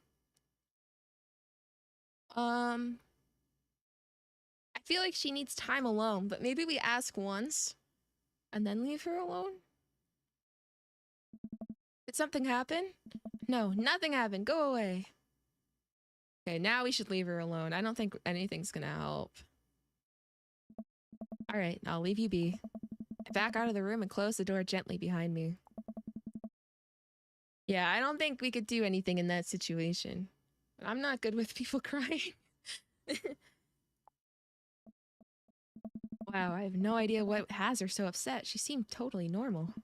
I feel like she needs time alone, but maybe we ask once and then leave her alone? Did something happen? No, nothing happened. Go away. Okay, now we should leave her alone. I don't think anything's gonna help. Alright, I'll leave you be. I back out of the room and close the door gently behind me. Yeah, I don't think we could do anything in that situation. I'm not good with people crying. Wow, I have no idea what has her so upset. She seemed totally normal.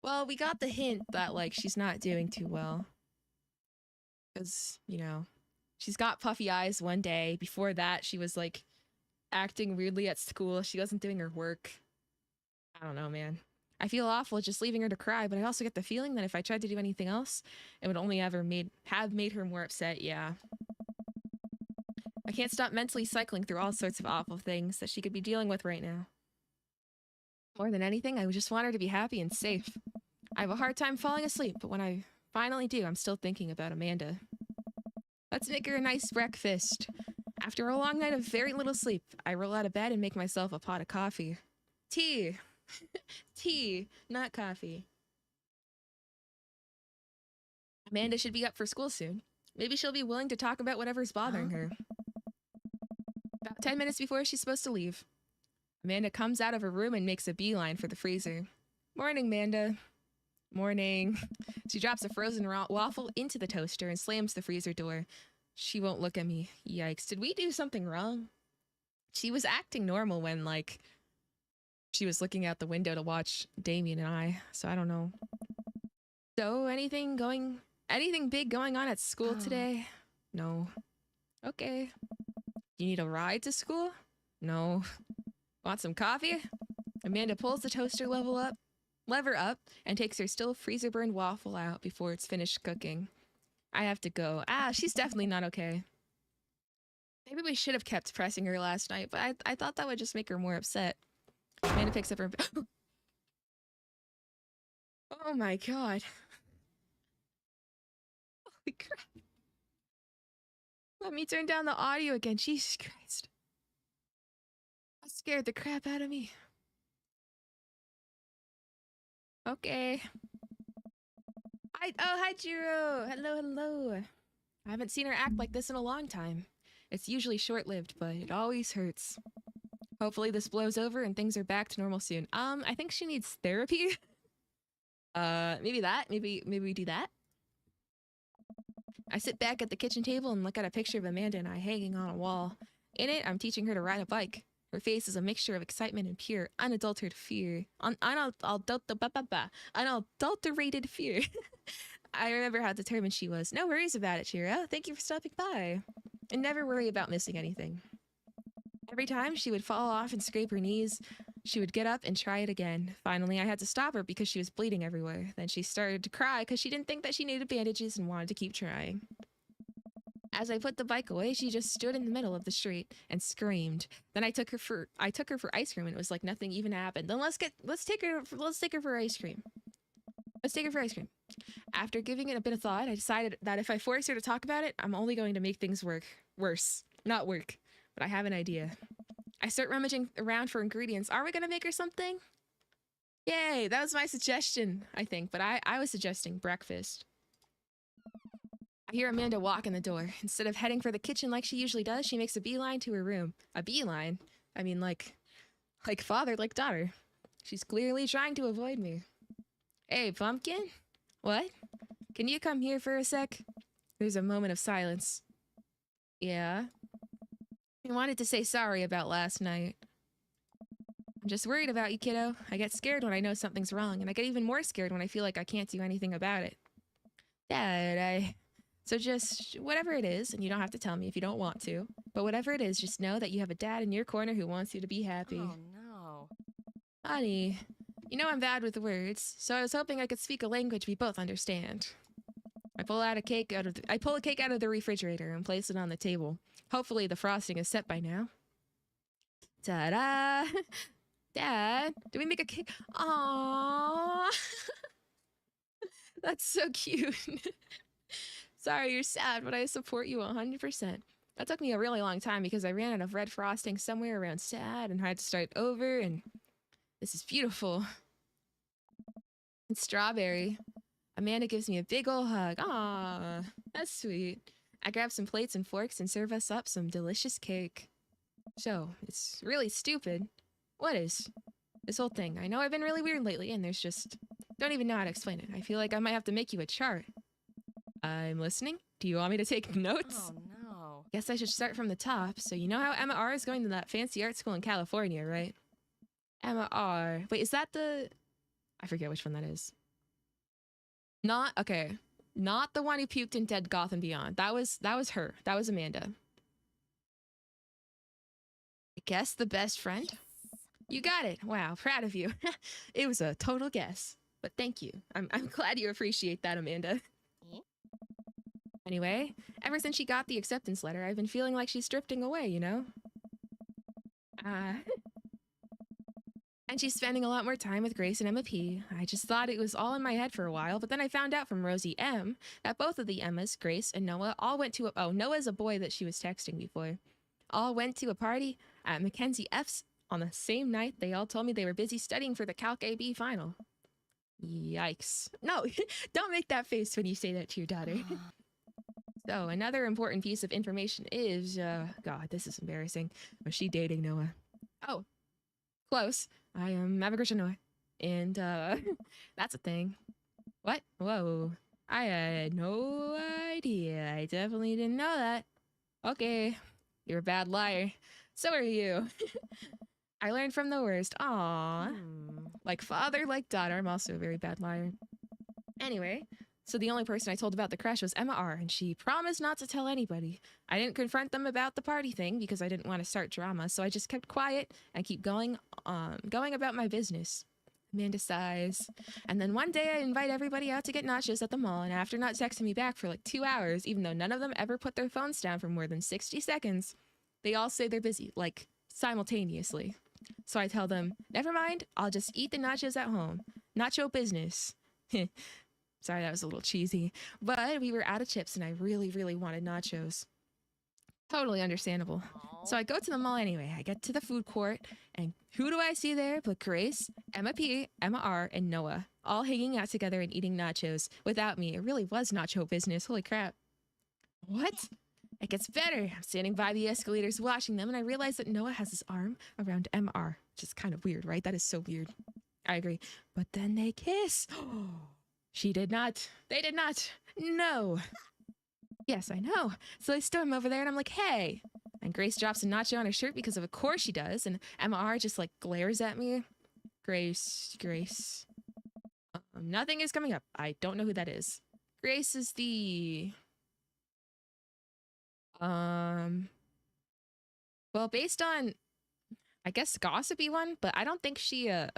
Well, we got the hint that, like, she's not doing too well. Because, you know, she's got puffy eyes one day. Before that, she was, like, acting weirdly at school. She wasn't doing her work. I don't know, man. I feel awful just leaving her to cry, but I also get the feeling that if I tried to do anything else, it would only ever have made her more upset, yeah. I can't stop mentally cycling through all sorts of awful things that she could be dealing with right now. More than anything, I just want her to be happy and safe. I have a hard time falling asleep, but when I finally do, I'm still thinking about Amanda. Let's make her a nice breakfast. After a long night of very little sleep, I roll out of bed and make myself a pot of coffee. Tea. Tea, not coffee. Amanda should be up for school soon. Maybe she'll be willing to talk about whatever's bothering her. About 10 minutes before she's supposed to leave, Amanda comes out of her room and makes a beeline for the freezer. Morning, Amanda. Morning. She drops a frozen waffle into the toaster and slams the freezer door. She won't look at me. Yikes. Did we do something wrong? She was acting normal when, like, she was looking out the window to watch Damien and I, so I don't know. So, anything big going on at school today? No. Okay. You need a ride to school? No. Want some coffee? Amanda pulls the toaster lever up and takes her still freezer-burned waffle out before it's finished cooking. I have to go. She's definitely not okay. Maybe we should have kept pressing her last night, but I thought that would just make her more upset. Amanda picks up her... Oh my god. Holy crap. Let me turn down the audio again. Jesus Christ. That scared the crap out of me. Okay. Hi, Jiro. Hello. I haven't seen her act like this in a long time. It's usually short-lived, but it always hurts. Hopefully this blows over and things are back to normal soon. I think she needs therapy. Maybe that. Maybe we do that. I sit back at the kitchen table and look at a picture of Amanda and I hanging on a wall. In it, I'm teaching her to ride a bike. Her face is a mixture of excitement and pure, unadulterated fear. Unadulterated fear. I remember how determined she was. No worries about it, Chiro. Thank you for stopping by. And never worry about missing anything. Every time she would fall off and scrape her knees, she would get up and try it again. Finally, I had to stop her because she was bleeding everywhere. Then she started to cry because she didn't think that she needed bandages and wanted to keep trying. As I put the bike away, she just stood in the middle of the street and screamed. Then I took her for ice cream and it was like nothing even happened. Then let's take her for ice cream. Let's take her for ice cream. After giving it a bit of thought, I decided that if I force her to talk about it, I'm only going to make things worse. Not work. But I have an idea. I start rummaging around for ingredients. Are we gonna make her something? Yay, that was my suggestion, I think, but I was suggesting breakfast. I hear Amanda walk in the door. Instead of heading for the kitchen like she usually does, she makes a beeline to her room. A beeline? I mean, like father, like daughter. She's clearly trying to avoid me. Hey, Pumpkin? What? Can you come here for a sec? There's a moment of silence. Yeah? I wanted to say sorry about last night. I'm just worried about you, kiddo. I get scared when I know something's wrong, and I get even more scared when I feel like I can't do anything about it. Dad, So just whatever it is, and you don't have to tell me if you don't want to, but whatever it is, just know that you have a dad in your corner who wants you to be happy. Oh, no. Honey, you know I'm bad with words, so I was hoping I could speak a language we both understand. I pull a cake out of the refrigerator and place it on the table. Hopefully the frosting is set by now. Ta-da! Dad, did we make a cake? Aww! That's so cute. Sorry you're sad, but I support you 100%. That took me a really long time because I ran out of red frosting somewhere around sad and had to start over, and this is beautiful. It's strawberry. Amanda gives me a big ol' hug. Aw, that's sweet. I grab some plates and forks and serve us up some delicious cake. So, it's really stupid. What is? This whole thing. I know I've been really weird lately, and there's just... don't even know how to explain it. I feel like I might have to make you a chart. I'm listening. Do you want me to take notes? Oh, no. Guess I should start from the top. So you know how Emma R is going to that fancy art school in California, right? Emma R. Wait, is that the... I forget which one that is. Not... okay. Not the one who puked in Dead Goth and Beyond. That was her. That was Amanda. I guess the best friend? You got it. Wow, proud of you. It was a total guess. But thank you. I'm glad you appreciate that, Amanda. Anyway, ever since she got the acceptance letter, I've been feeling like she's drifting away, you know? And she's spending a lot more time with Grace and Emma P. I just thought it was all in my head for a while, but then I found out from Rosie M that both of the Emmas, Grace and Noah, all went to a... oh, Noah's a boy that she was texting before. All went to a party at Mackenzie F's on the same night. They all told me they were busy studying for the Calc AB final. Yikes. No, don't make that face when you say that to your daughter. So, another important piece of information is, God, this is embarrassing. Was she dating Noah? Oh, close. I am Maverick Noah. And, that's a thing. What? Whoa. I had no idea. I definitely didn't know that. Okay. You're a bad liar. So are you. I learned from the worst. Aww. Like father, like daughter. I'm also a very bad liar. Anyway. So the only person I told about the crush was Emma R, and she promised not to tell anybody. I didn't confront them about the party thing because I didn't want to start drama, so I just kept quiet and keep going about my business. Amanda sighs. And then one day I invite everybody out to get nachos at the mall, and after not texting me back for like 2 hours, even though none of them ever put their phones down for more than 60 seconds, they all say they're busy, like simultaneously. So I tell them, never mind, I'll just eat the nachos at home. Nacho business. Sorry, that was a little cheesy. But we were out of chips and I really, really wanted nachos. Totally understandable. So I go to the mall anyway. I get to the food court and who do I see there but Grace, Emma P, Emma R, and Noah, all hanging out together and eating nachos without me. It really was nacho business. Holy crap. What? It gets better. I'm standing by the escalators watching them and I realize that Noah has his arm around Emma R, which is kind of weird, right? That is so weird. I agree. But then they kiss. She did not. They did not. No. Yes, I know. So I storm over there and I'm like, hey. And Grace drops a nacho on her shirt because of course she does. And Emma R just like glares at me. Grace. Nothing is coming up. I don't know who that is. Grace is the... well, based on, I guess, gossipy one, but I don't think she, I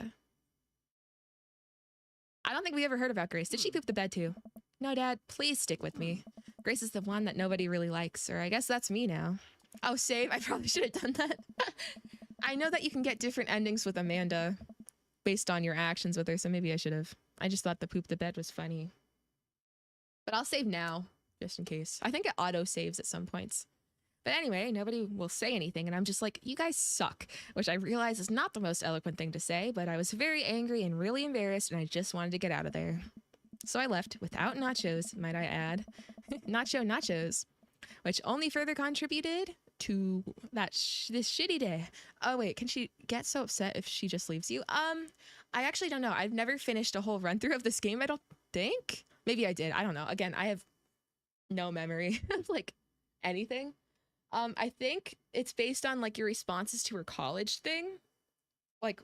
don't think we ever heard about Grace. Did she poop the bed too? No, Dad, please stick with me. Grace is the one that nobody really likes, or I guess that's me now. Oh, save. I probably should have done that. I know that you can get different endings with Amanda based on your actions with her, so maybe I should have. I just thought the poop the bed was funny. But I'll save now, just in case. I think it auto-saves at some points. But anyway, nobody will say anything, and I'm just like, you guys suck, which I realize is not the most eloquent thing to say, but I was very angry and really embarrassed, and I just wanted to get out of there. So I left without nachos, might I add. Nachos, which only further contributed to that this shitty day. Oh wait, can she get so upset if she just leaves you? I actually don't know. I've never finished a whole run-through of this game, I don't think. Maybe I did. I don't know. Again, I have no memory of like anything. I think it's based on like your responses to her college thing. Like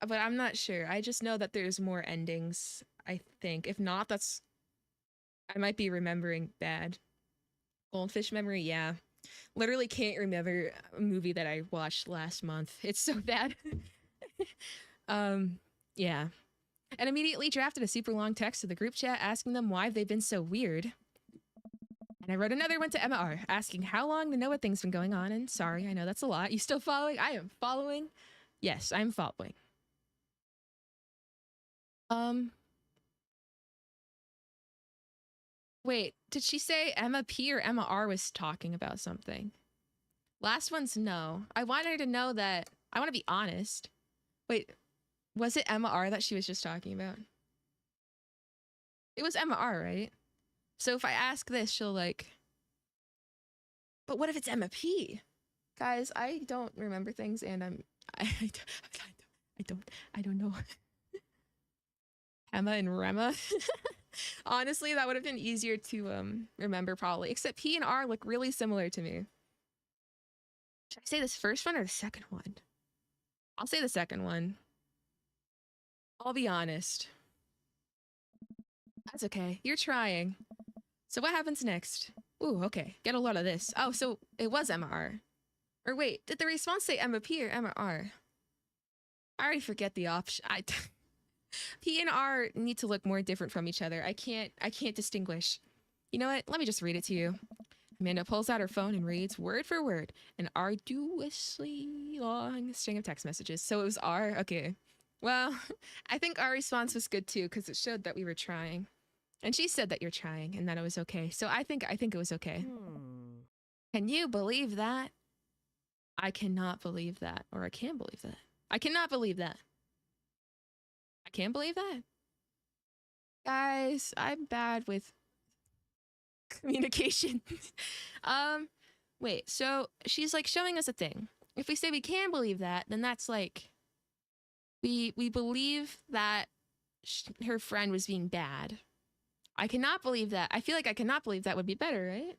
but I'm not sure. I just know that there's more endings, I think. If not, that's... I might be remembering bad. Goldfish memory, yeah. Literally can't remember a movie that I watched last month. It's so bad. Yeah. And immediately drafted a super long text to the group chat asking them why they've been so weird. And I wrote another one to Emma R asking how long to know what things been going on. And sorry, I know that's a lot. You still following? I am following. Yes, I'm following. Wait, did she say Emma P or Emma R was talking about something? Last one's no. I want her to know that I want to be honest. Wait, was it Emma R that she was just talking about? It was Emma R, right? So if I ask this, she'll like... But what if it's Emma P? Guys, I don't remember things and I don't know. Emma and Rema. Honestly, that would have been easier to remember probably. Except P and R look really similar to me. Should I say this first one or the second one? I'll say the second one. I'll be honest. That's okay. You're trying. So what happens next? Ooh, okay. Get a lot of this. Oh, so it was Emma R. Or wait, did the response say Emma P or Emma R? I already forget the option. P and R need to look more different from each other. I can't distinguish. You know what? Let me just read it to you. Amanda pulls out her phone and reads word for word an arduously long string of text messages. So it was R? Okay. Well, I think our response was good too because it showed that we were trying. And she said that you're trying and that it was okay. So I think it was okay. Can you believe that? I cannot believe that. Or I can believe that. I cannot believe that. I can't believe that. Guys, I'm bad with communication. Wait, so she's like showing us a thing. If we say we can believe that, then that's like we believe that her friend was being bad. I cannot believe that. I feel like I cannot believe that would be better, right?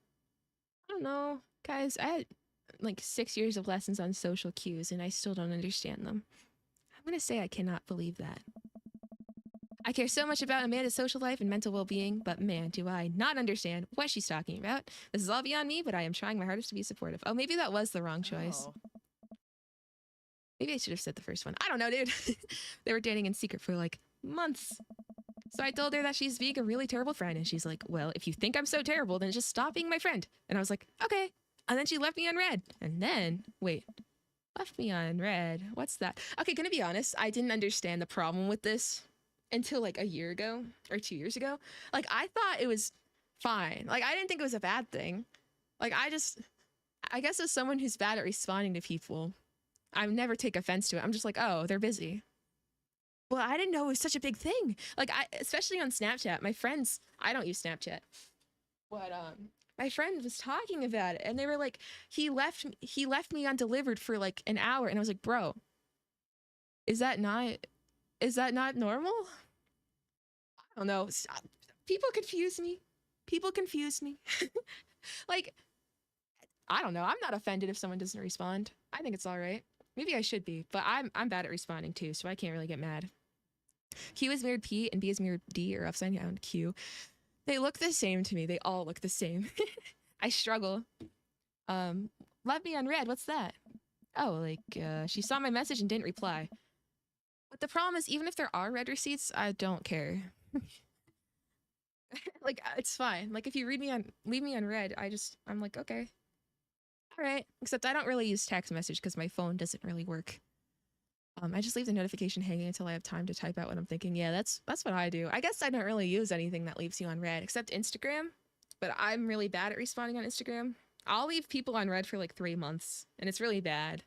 I don't know. Guys, I had like 6 years of lessons on social cues and I still don't understand them. I'm gonna say I cannot believe that. I care so much about Amanda's social life and mental well-being, but man, do I not understand what she's talking about. This is all beyond me, but I am trying my hardest to be supportive. Oh, maybe that was the wrong choice. Oh. Maybe I should have said the first one. I don't know, dude. They were dating in secret for like months. So I told her that she's being a really terrible friend, and she's like, well, if you think I'm so terrible, then just stop being my friend. And I was like, okay. And then she left me on red. And then, wait, left me on red. What's that? Okay, gonna be honest, I didn't understand the problem with this until like a year ago or 2 years ago. Like I thought it was fine. Like I didn't think it was a bad thing. Like I guess as someone who's bad at responding to people, I would never take offense to it. I'm just like, oh, they're busy. Well, I didn't know it was such a big thing. Like especially on Snapchat, my friends, I don't use Snapchat. But my friend was talking about it and they were like, he left me undelivered for like an hour. And I was like, bro, is that not normal? I don't know. People confuse me. Like, I don't know. I'm not offended if someone doesn't respond. I think it's all right. Maybe I should be, but I'm bad at responding too, so I can't really get mad. Q is mirrored P and B is mirrored D or upside down Q. They look the same to me. They all look the same. I struggle. Left me on red. What's that? Oh, like, she saw my message and didn't reply. But the problem is, even if there are red receipts, I don't care. Like, it's fine. Like, if you leave me on red, I'm like, okay. All right. Except I don't really use text message because my phone doesn't really work. I just leave the notification hanging until I have time to type out what I'm thinking. Yeah, that's what I do. I guess I don't really use anything that leaves you on red, except Instagram. But I'm really bad at responding on Instagram. I'll leave people on red for like 3 months, and it's really bad.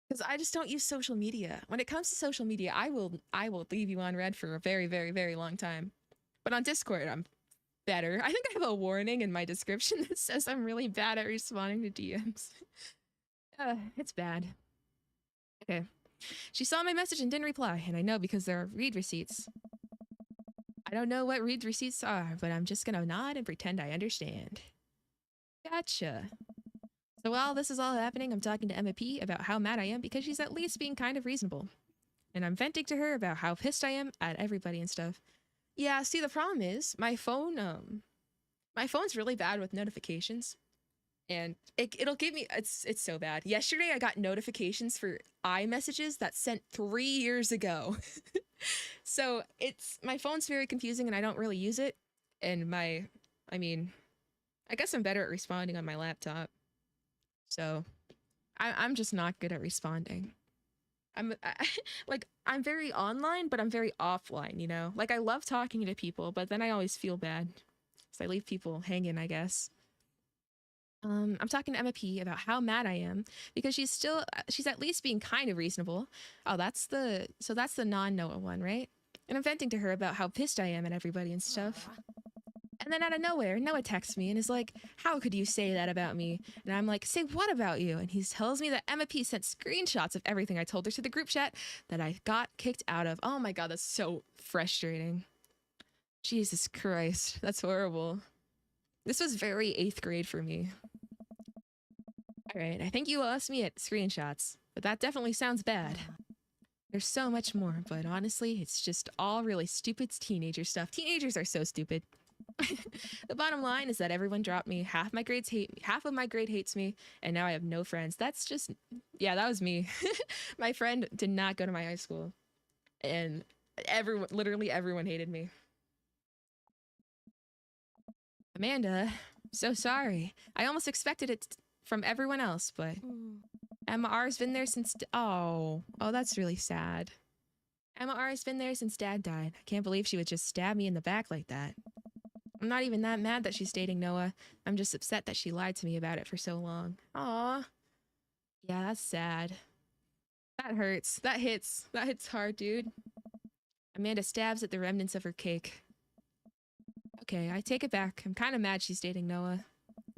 Because I just don't use social media. When it comes to social media, I will leave you on red for a very, very, very long time. But on Discord, I'm better. I think I have a warning in my description that says I'm really bad at responding to DMs. It's bad. Okay. She saw my message and didn't reply, and I know because there are read receipts. I don't know what read receipts are, but I'm just gonna nod and pretend I understand. Gotcha. So while this is all happening, I'm talking to Emma P about how mad I am because she's at least being kind of reasonable. and I'm venting to her about how pissed I am at everybody and stuff. Yeah, see, the problem is my phone's really bad with notifications. And it'll give me, it's so bad. Yesterday I got notifications for iMessages that sent 3 years ago. So my phone's very confusing and I don't really use it. And I guess I'm better at responding on my laptop. So I'm just not good at responding. I'm very online, but I'm very offline, you know? Like I love talking to people, but then I always feel bad. So I leave people hanging, I guess. I'm talking to Emma P about how mad I am because she's at least being kind of reasonable. Oh, that's the non-Noah one, right? And I'm venting to her about how pissed I am at everybody and stuff. And then out of nowhere, Noah texts me and is like, how could you say that about me? And I'm like, say what about you? And he tells me that Emma P sent screenshots of everything I told her to the group chat that I got kicked out of. Oh my God, that's so frustrating. Jesus Christ, that's horrible. This was very 8th grade for me. All right, I think you lost me at screenshots, but that definitely sounds bad. There's so much more, but honestly, it's just all really stupid teenager stuff. Teenagers are so stupid. The bottom line is that everyone dropped me. Half of my grade hates me, and now I have no friends. That's just, yeah, that was me. My friend did not go to my high school, and literally everyone hated me. Amanda, so sorry. I almost expected it from everyone else, but Emma R's been there since, oh, that's really sad. Emma R's been there since Dad died. I can't believe she would just stab me in the back like that. I'm not even that mad that she's dating Noah. I'm just upset that she lied to me about it for so long. Aw. Yeah, that's sad. That hurts. That hits hard, dude. Amanda stabs at the remnants of her cake. Okay, I take it back. I'm kind of mad she's dating Noah.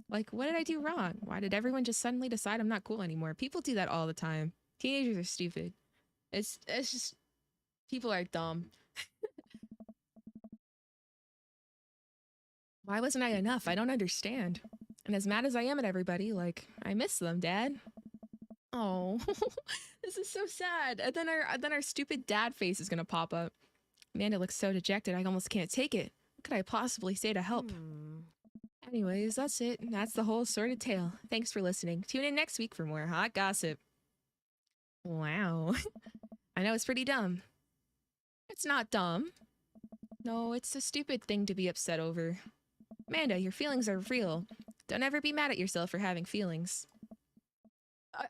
Like, what did I do wrong? Why did everyone just suddenly decide I'm not cool anymore? People do that all the time. Teenagers are stupid. It's just, people are dumb. Why wasn't I enough? I don't understand. And as mad as I am at everybody, like, I miss them, Dad. Oh, this is so sad. And then our stupid dad face is gonna pop up. Amanda looks so dejected, I almost can't take it. What could I possibly say to help? Anyways, that's it. That's the whole sordid tale. Thanks for listening. Tune in next week for more hot gossip. Wow. I know it's pretty dumb. It's not dumb. No, it's a stupid thing to be upset over. Amanda, your feelings are real. Don't ever be mad at yourself for having feelings.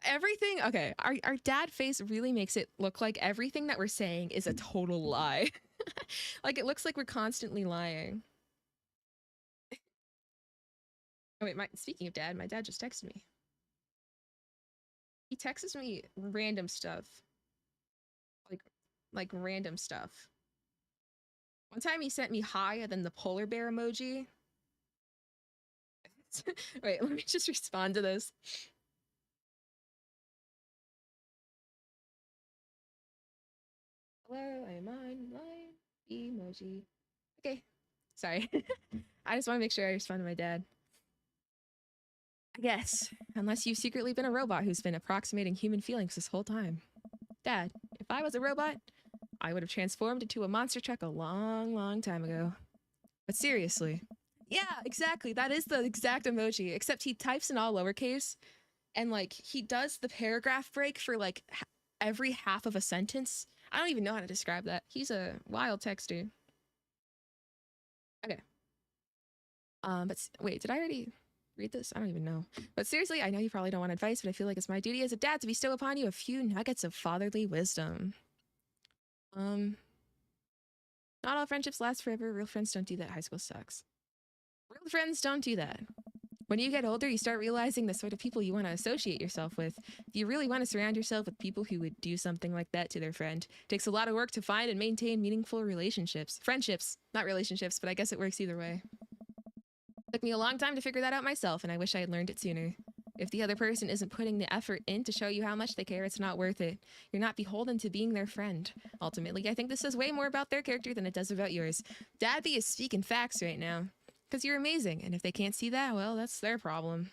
Everything, okay, our dad face really makes it look like everything that we're saying is a total lie. Like, it looks like we're constantly lying. Oh wait, speaking of dad, my dad just texted me. He texts me random stuff. Like random stuff. One time he sent me hi and then the polar bear emoji. Wait, let me just respond to this. Hello, I am online. Emoji. Okay. Sorry. I just want to make sure I respond to my dad. I guess. Unless you've secretly been a robot who's been approximating human feelings this whole time. Dad, if I was a robot, I would have transformed into a monster truck a long, long time ago. But seriously. Yeah, exactly. That is the exact emoji, except he types in all lowercase, and like he does the paragraph break for like every half of a sentence. I don't even know how to describe that. He's a wild texter. Okay. But wait, did I already read this? I don't even know. But seriously, I know you probably don't want advice, but I feel like it's my duty as a dad to bestow upon you a few nuggets of fatherly wisdom. Not all friendships last forever. Real friends don't do that. High school sucks. Real friends don't do that. When you get older, you start realizing the sort of people you want to associate yourself with. If you really want to surround yourself with people who would do something like that to their friend, it takes a lot of work to find and maintain meaningful relationships. Friendships, not relationships, but I guess it works either way. It took me a long time to figure that out myself, and I wish I had learned it sooner. If the other person isn't putting the effort in to show you how much they care, it's not worth it. You're not beholden to being their friend. Ultimately, I think this says way more about their character than it does about yours. Dadby is speaking facts right now. Because you're amazing, and if they can't see that, well, that's their problem.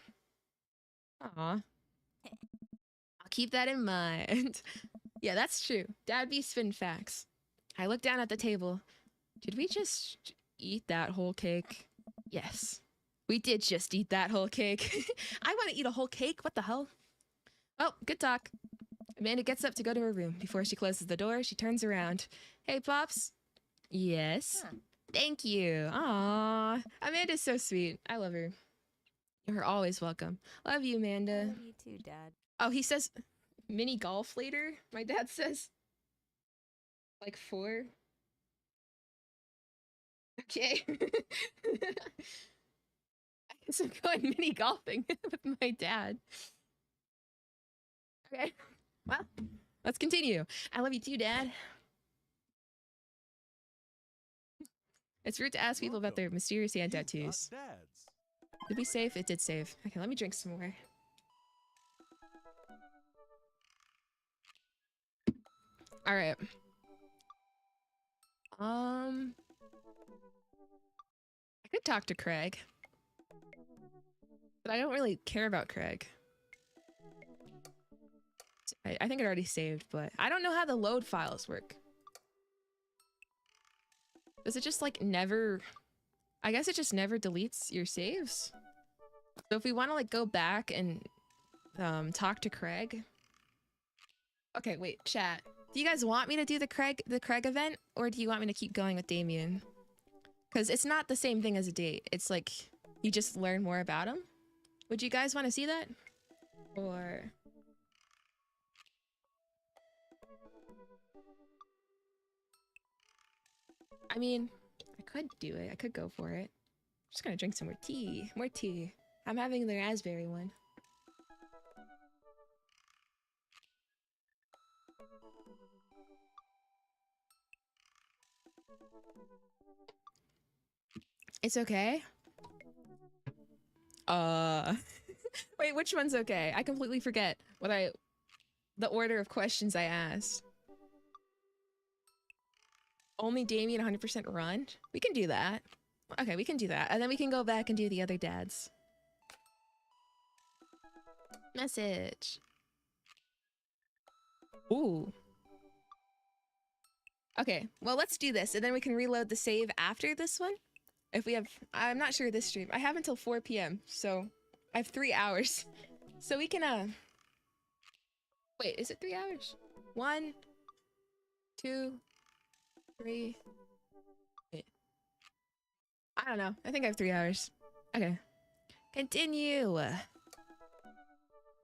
Aw. I'll keep that in mind. Yeah, that's true. Dad be spin facts. I look down at the table. Did we just eat that whole cake? Yes. We did just eat that whole cake. I want to eat a whole cake. What the hell? Oh, good talk. Amanda gets up to go to her room. Before she closes the door, she turns around. Hey, Pops. Yes. Huh. Thank you. Aww. Amanda's so sweet. I love her. You're always welcome. Love you, Amanda. I love you too, Dad. Oh, he says mini golf later. My dad says like 4. Okay. I guess I'm going mini golfing with my dad. Okay. Well, let's continue. I love you too, Dad. It's rude to ask people about their mysterious hand tattoos. Did we save? It did save. Okay, let me drink some more. All right. I could talk to Craig, but I don't really care about Craig. I think it already saved, but I don't know how the load files work. Does it just like never... I guess it just never deletes your saves? So if we want to like go back and talk to Craig... Okay, wait, chat. Do you guys want me to do the Craig event, or do you want me to keep going with Damien? Because it's not the same thing as a date. It's like you just learn more about him. Would you guys want to see that? Or... I mean, I could do it. I could go for it. I'm just gonna drink some more tea. More tea. I'm having the raspberry one. It's okay. Wait, which one's okay? I completely forget the order of questions I asked. Only Damien 100% run? We can do that. Okay, we can do that. And then we can go back and do the other dads. Message. Ooh. Okay, well, let's do this. And then we can reload the save after this one. If we have... I'm not sure this stream. I have until 4 p.m. So I have 3 hours. So we can, Wait, is it 3 hours? 1, 2... 3. Wait. I don't know. I think I have 3 hours. Okay. Continue.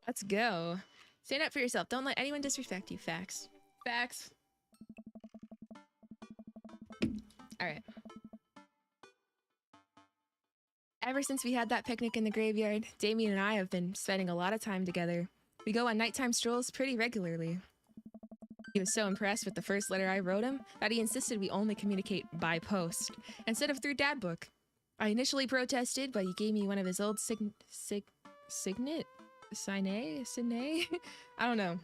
Let's go. Stand up for yourself. Don't let anyone disrespect you. Facts. Facts. Alright. Ever since we had that picnic in the graveyard, Damien and I have been spending a lot of time together. We go on nighttime strolls pretty regularly. He was so impressed with the first letter I wrote him that he insisted we only communicate by post, instead of through dad book. I initially protested, but he gave me one of his old signet? Signet? I don't know.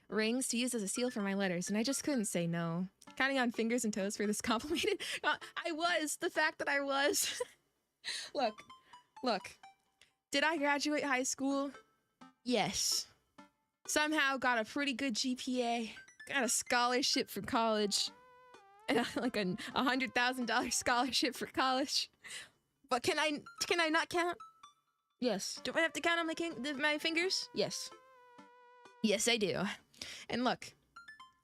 Rings to use as a seal for my letters, and I just couldn't say no. Counting on fingers and toes for this compliment. I was! The fact that I was! Look. Did I graduate high school? Yes. Somehow got a pretty good GPA, got a scholarship for college, and like a $100,000 scholarship for college. But can I not count? Yes. Do I have to count on my fingers? Yes. Yes, I do. And look,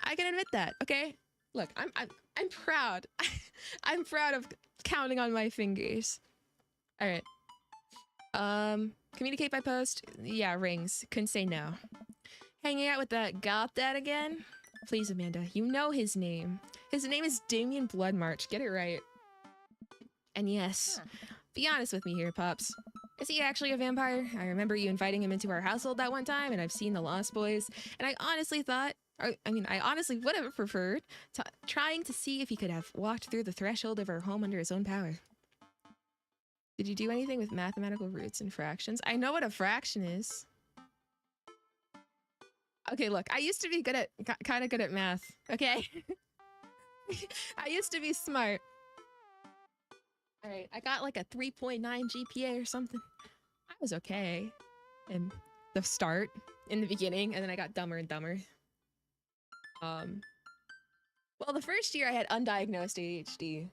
I can admit that. Okay. Look, I'm proud. I'm proud of counting on my fingers. All right. Communicate by post. Yeah, rings. Couldn't say no. Hanging out with that Goth dad again? Please, Amanda, you know his name. His name is Damien Bloodmarch. Get it right. And yes, be honest with me here, Pops. Is he actually a vampire? I remember you inviting him into our household that one time, and I've seen The Lost Boys, and I honestly thought, I honestly would have preferred trying to see if he could have walked through the threshold of our home under his own power. Did you do anything with mathematical roots and fractions? I know what a fraction is. Okay, look, I used to be kind of good at math, okay? I used to be smart. All right, I got like a 3.9 GPA or something. I was okay in the beginning, and then I got dumber and dumber. Well, the first year I had undiagnosed ADHD.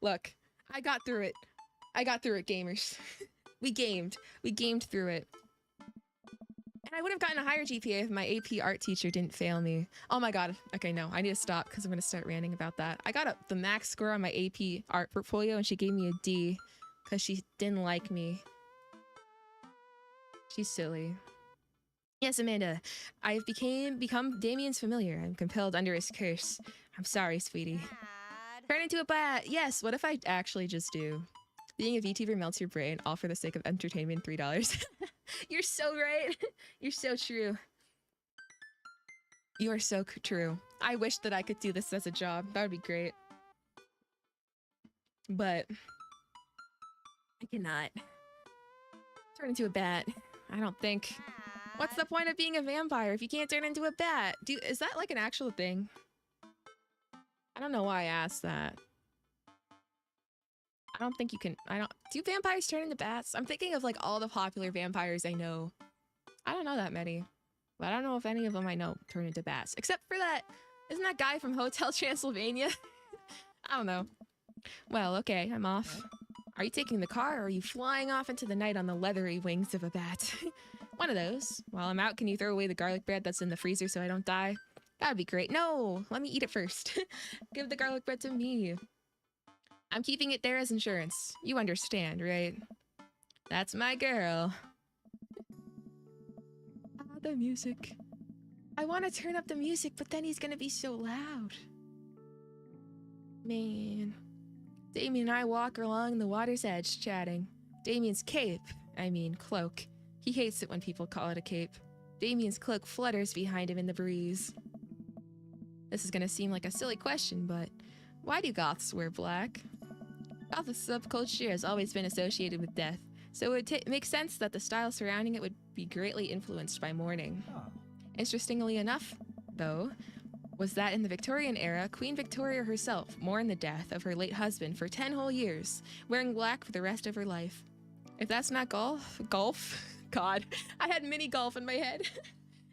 Look, I got through it. I got through it, gamers. We gamed. We gamed through it. And I would have gotten a higher GPA if my AP art teacher didn't fail me. Oh my god. Okay, no. I need to stop because I'm going to start ranting about that. I got the max score on my AP art portfolio and she gave me a D because she didn't like me. She's silly. Yes, Amanda. I've become Damien's familiar. I'm compelled under his curse. I'm sorry, sweetie. Dad. Turn into a bat. Yes, what if I actually just do? Being a VTuber melts your brain, all for the sake of entertainment, $3. You're so right. You're so true. You are so true. I wish that I could do this as a job. That would be great. But I cannot. Turn into a bat. I don't think. What's the point of being a vampire if you can't turn into a bat? Is that like an actual thing? I don't know why I asked that. I don't think you can. Do vampires turn into bats? I'm thinking of like all the popular vampires I know. I don't know that many. But I don't know if any of them I know turn into bats. Except for that, isn't that guy from Hotel Transylvania? I don't know. Well, okay, I'm off. Are you taking the car or are you flying off into the night on the leathery wings of a bat? One of those. While I'm out, can you throw away the garlic bread that's in the freezer so I don't die? That'd be great. No, let me eat it first. Give the garlic bread to me. I'm keeping it there as insurance. You understand, right? That's my girl. Ah, the music. I want to turn up the music, but then he's gonna be so loud. Man. Damien and I walk along the water's edge, chatting. Damien's cloak. He hates it when people call it a cape. Damien's cloak flutters behind him in the breeze. This is gonna seem like a silly question, but why do goths wear black? Gothic subculture has always been associated with death, so it makes sense that the style surrounding it would be greatly influenced by mourning. Interestingly enough, though, was that in the Victorian era, Queen Victoria herself mourned the death of her late husband for 10 whole years, wearing black for the rest of her life. If that's not golf? God, I had mini golf in my head.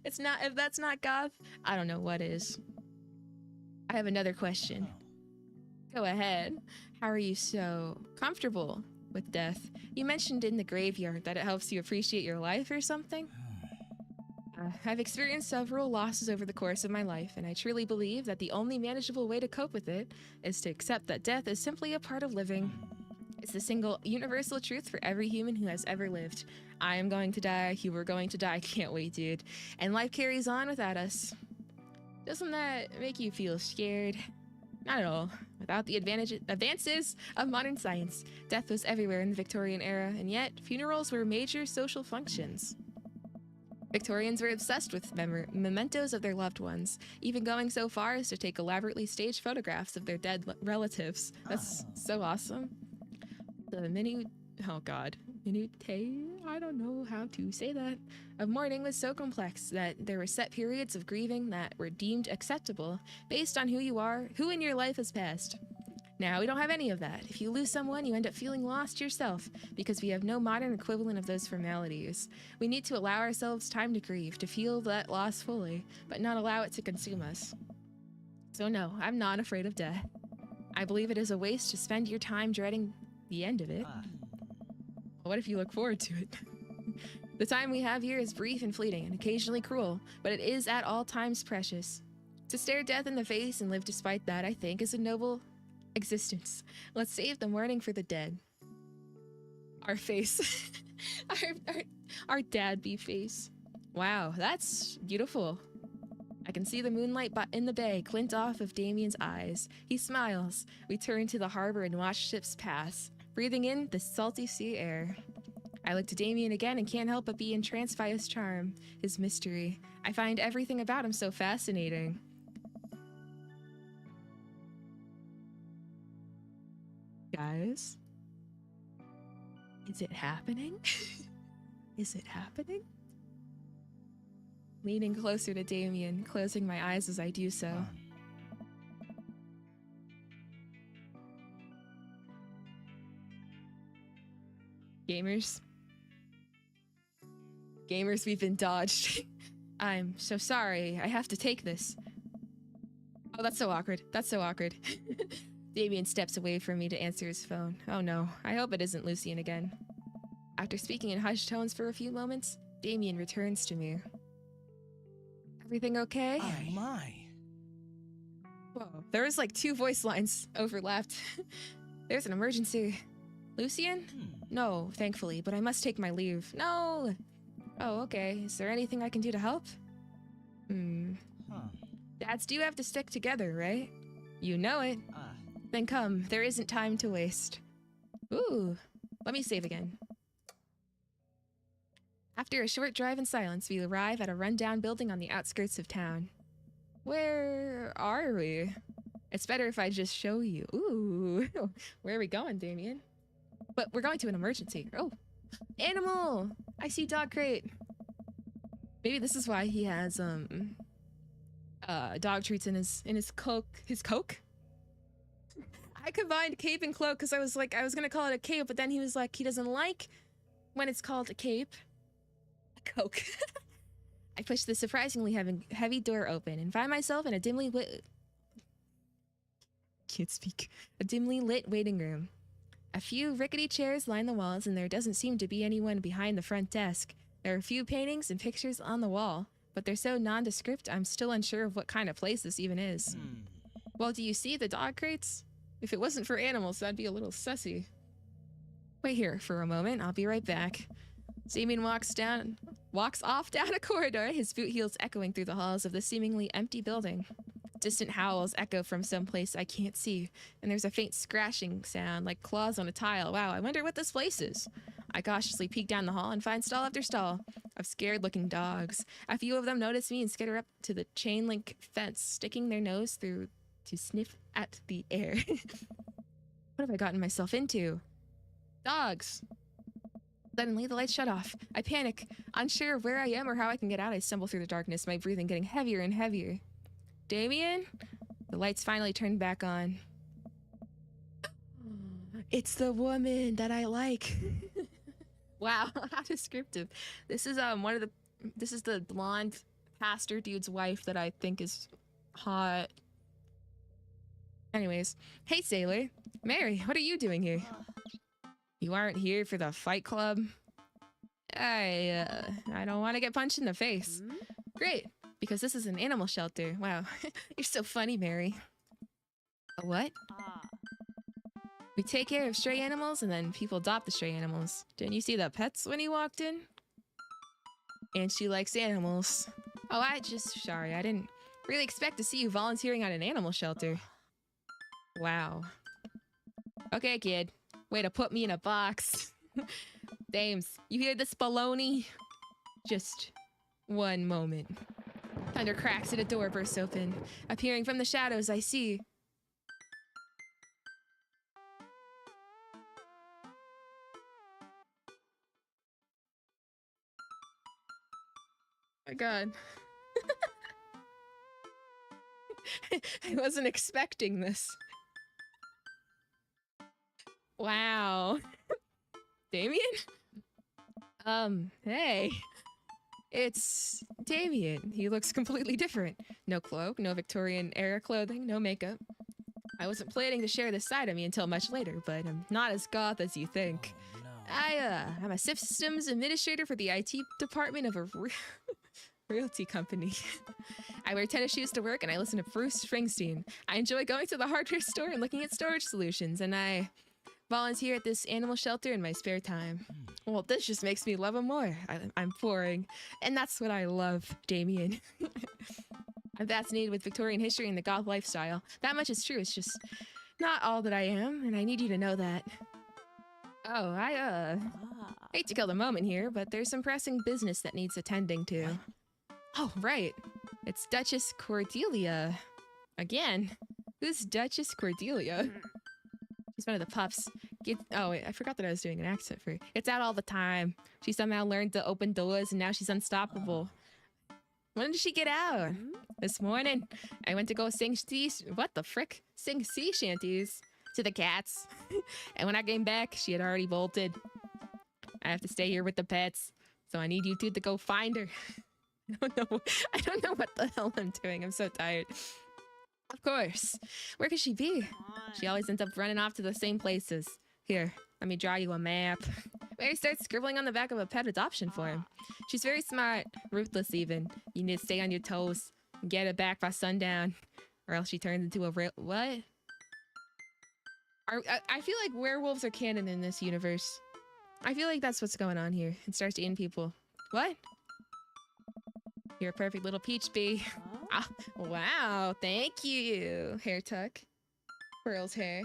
If that's not goth, I don't know what is. I have another question. Go ahead. How are you so comfortable with death? You mentioned in the graveyard that it helps you appreciate your life or something? I've experienced several losses over the course of my life, and I truly believe that the only manageable way to cope with it is to accept that death is simply a part of living. It's the single universal truth for every human who has ever lived. I am going to die, you are going to die, can't wait, dude. And life carries on without us. Doesn't that make you feel scared? Not at all. Without the advances of modern science, death was everywhere in the Victorian era, and yet funerals were major social functions. Victorians were obsessed with mementos of their loved ones, even going so far as to take elaborately staged photographs of their dead relatives. That's so awesome. The minute, I don't know how to say that, of mourning was so complex that there were set periods of grieving that were deemed acceptable based on who you are, who in your life has passed. Now, we don't have any of that. If you lose someone, you end up feeling lost yourself because we have no modern equivalent of those formalities. We need to allow ourselves time to grieve, to feel that loss fully, but not allow it to consume us. So no, I'm not afraid of death. I believe it is a waste to spend your time dreading the end of it. What if you look forward to it? The time we have here is brief and fleeting and occasionally cruel, but it is at all times precious. To stare death in the face and live despite that, I think, is a noble existence. Let's save the mourning for the dead. Our face. our dad-be face. Wow, that's beautiful. I can see the moonlight in the bay glint off of Damien's eyes. He smiles. We turn to the harbor and watch ships pass, breathing in the salty sea air. I look to Damien again and can't help but be entranced by his charm, his mystery. I find everything about him so fascinating. Guys? Is it happening? Is it happening? Leaning closer to Damien, closing my eyes as I do so. Gamers, we've been dodged. I'm so sorry. I have to take this. Oh, that's so awkward. That's so awkward. Damien steps away from me to answer his phone. Oh no, I hope it isn't Lucian again. After speaking in hushed tones for a few moments, Damien returns to me. Everything okay? Oh my. Whoa, there was like 2 voice lines overlapped. There's an emergency. Lucian? No, thankfully, but I must take my leave. No! Oh, okay. Is there anything I can do to help? Dads do have to stick together, right? You know it. Then come, there isn't time to waste. Ooh, let me save again. After a short drive in silence, we arrive at a rundown building on the outskirts of town. Where are we? It's better if I just show you. Ooh, where are we going, Damien? But we're going to an emergency. Oh, animal! I see dog crate. Maybe this is why he has dog treats in his cloak. His coke? I combined cape and cloak because I was gonna call it a cape, but then he was like, he doesn't like when it's called a cape. A coke. I push the surprisingly heavy door open and find myself in a dimly lit waiting room. A few rickety chairs line the walls, and there doesn't seem to be anyone behind the front desk. There are a few paintings and pictures on the wall, but they're so nondescript I'm still unsure of what kind of place this even is. Well, do you see the dog crates? If it wasn't for animals, that'd be a little sussy. Wait here for a moment, I'll be right back. Damien walks off down a corridor, his boot heels echoing through the halls of the seemingly empty building. Distant howls echo from someplace I can't see, and there's a faint scratching sound like claws on a tile. Wow, I wonder what this place is. I cautiously peek down the hall and find stall after stall of scared-looking dogs. A few of them notice me and skitter up to the chain-link fence, sticking their nose through to sniff at the air. What have I gotten myself into? Dogs! Suddenly, the lights shut off. I panic, unsure of where I am or how I can get out. I stumble through the darkness, my breathing getting heavier and heavier. Damien? The lights finally turned back on. It's the woman that I like. Wow, how descriptive. This is this is the blonde pastor dude's wife that I think is hot. Anyways, hey sailor. Mary, what are you doing here? You aren't here for the fight club? I don't want to get punched in the face. Great, because this is an animal shelter. Wow, you're so funny, Mary. A what? We take care of stray animals and then people adopt the stray animals. Didn't you see the pets when you walked in? And she likes animals. Oh, sorry, I didn't really expect to see you volunteering at an animal shelter. Wow. Okay, kid. Way to put me in a box. Dames, you hear this baloney? Just one moment. Thunder cracks and a door bursts open. Appearing from the shadows, I see... Oh my god. I wasn't expecting this. Wow. Damien? Hey. It's Damien. He looks completely different. No cloak, no Victorian era clothing, no makeup. I wasn't planning to share this side of me until much later, but I'm not as goth as you think. Oh, no. I'm a systems administrator for the IT department of a realty company. I wear tennis shoes to work and I listen to Bruce Springsteen. I enjoy going to the hardware store and looking at storage solutions, and I volunteer at this animal shelter in my spare time. Well, this just makes me love him more. I'm boring. And that's what I love, Damien. I'm fascinated with Victorian history and the goth lifestyle. That much is true. It's just not all that I am, and I need you to know that. Oh, I hate to kill the moment here, but there's some pressing business that needs attending to. Oh, right. It's Duchess Cordelia. Again. Who's Duchess Cordelia? She's one of the pups. Oh, wait, I forgot that I was doing an accent for her. It's out all the time. She somehow learned to open doors and now she's unstoppable. When did she get out? This morning. I went to go sing Sing sea shanties to the cats. And when I came back, she had already bolted. I have to stay here with the pets. So I need you two to go find her. I don't know what the hell I'm doing. I'm so tired. Of course. Where could she be? She always ends up running off to the same places. Here, let me draw you a map. Mary starts scribbling on the back of a pet adoption form. She's very smart, ruthless even. You need to stay on your toes and get it back by sundown, or else she turns into a real— what? I feel like werewolves are canon in this universe. I feel like that's what's going on here. It starts eating people. What? You're a perfect little peach bee. Ah, wow, thank you. Hair tuck. Pearl's hair.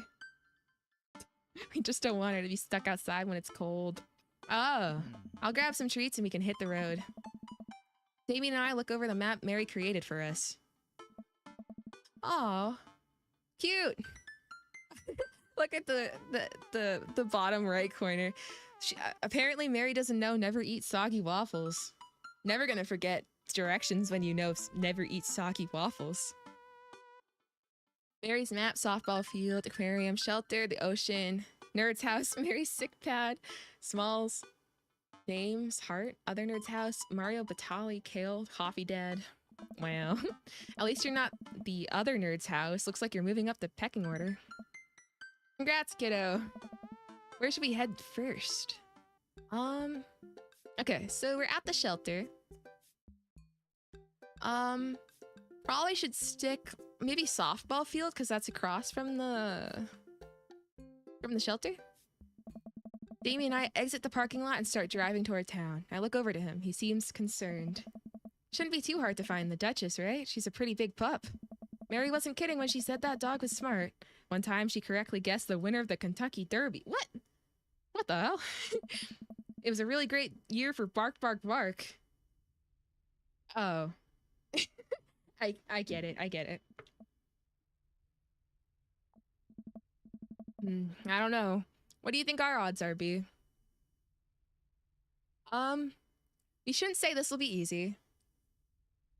We just don't want her to be stuck outside when it's cold. Oh, I'll grab some treats and we can hit the road. Damien and I look over the map Mary created for us. Aw, cute. Look at the bottom right corner. Apparently Mary doesn't know never eat soggy waffles. Never gonna forget directions when you know never eat soggy waffles. Mary's map, softball field, aquarium, shelter, the ocean, nerd's house, Mary's sick pad, Smalls, names, heart, other nerd's house, Mario Batali, Kale, coffee dad. Wow. At least you're not the other nerd's house. Looks like you're moving up the pecking order. Congrats, kiddo. Where should we head first? Okay, so we're at the shelter. Probably should stick maybe softball field because that's across from the shelter. Damien and I exit the parking lot and start driving toward town. I look over to him. He seems concerned. Shouldn't be too hard to find the Duchess, right? She's a pretty big pup. Mary wasn't kidding when she said that dog was smart. One time she correctly guessed the winner of the Kentucky Derby. What? What the hell? It was a really great year for Bark Bark Bark. Oh. I get it. I get it. I don't know. What do you think our odds are, B? You shouldn't say this will be easy.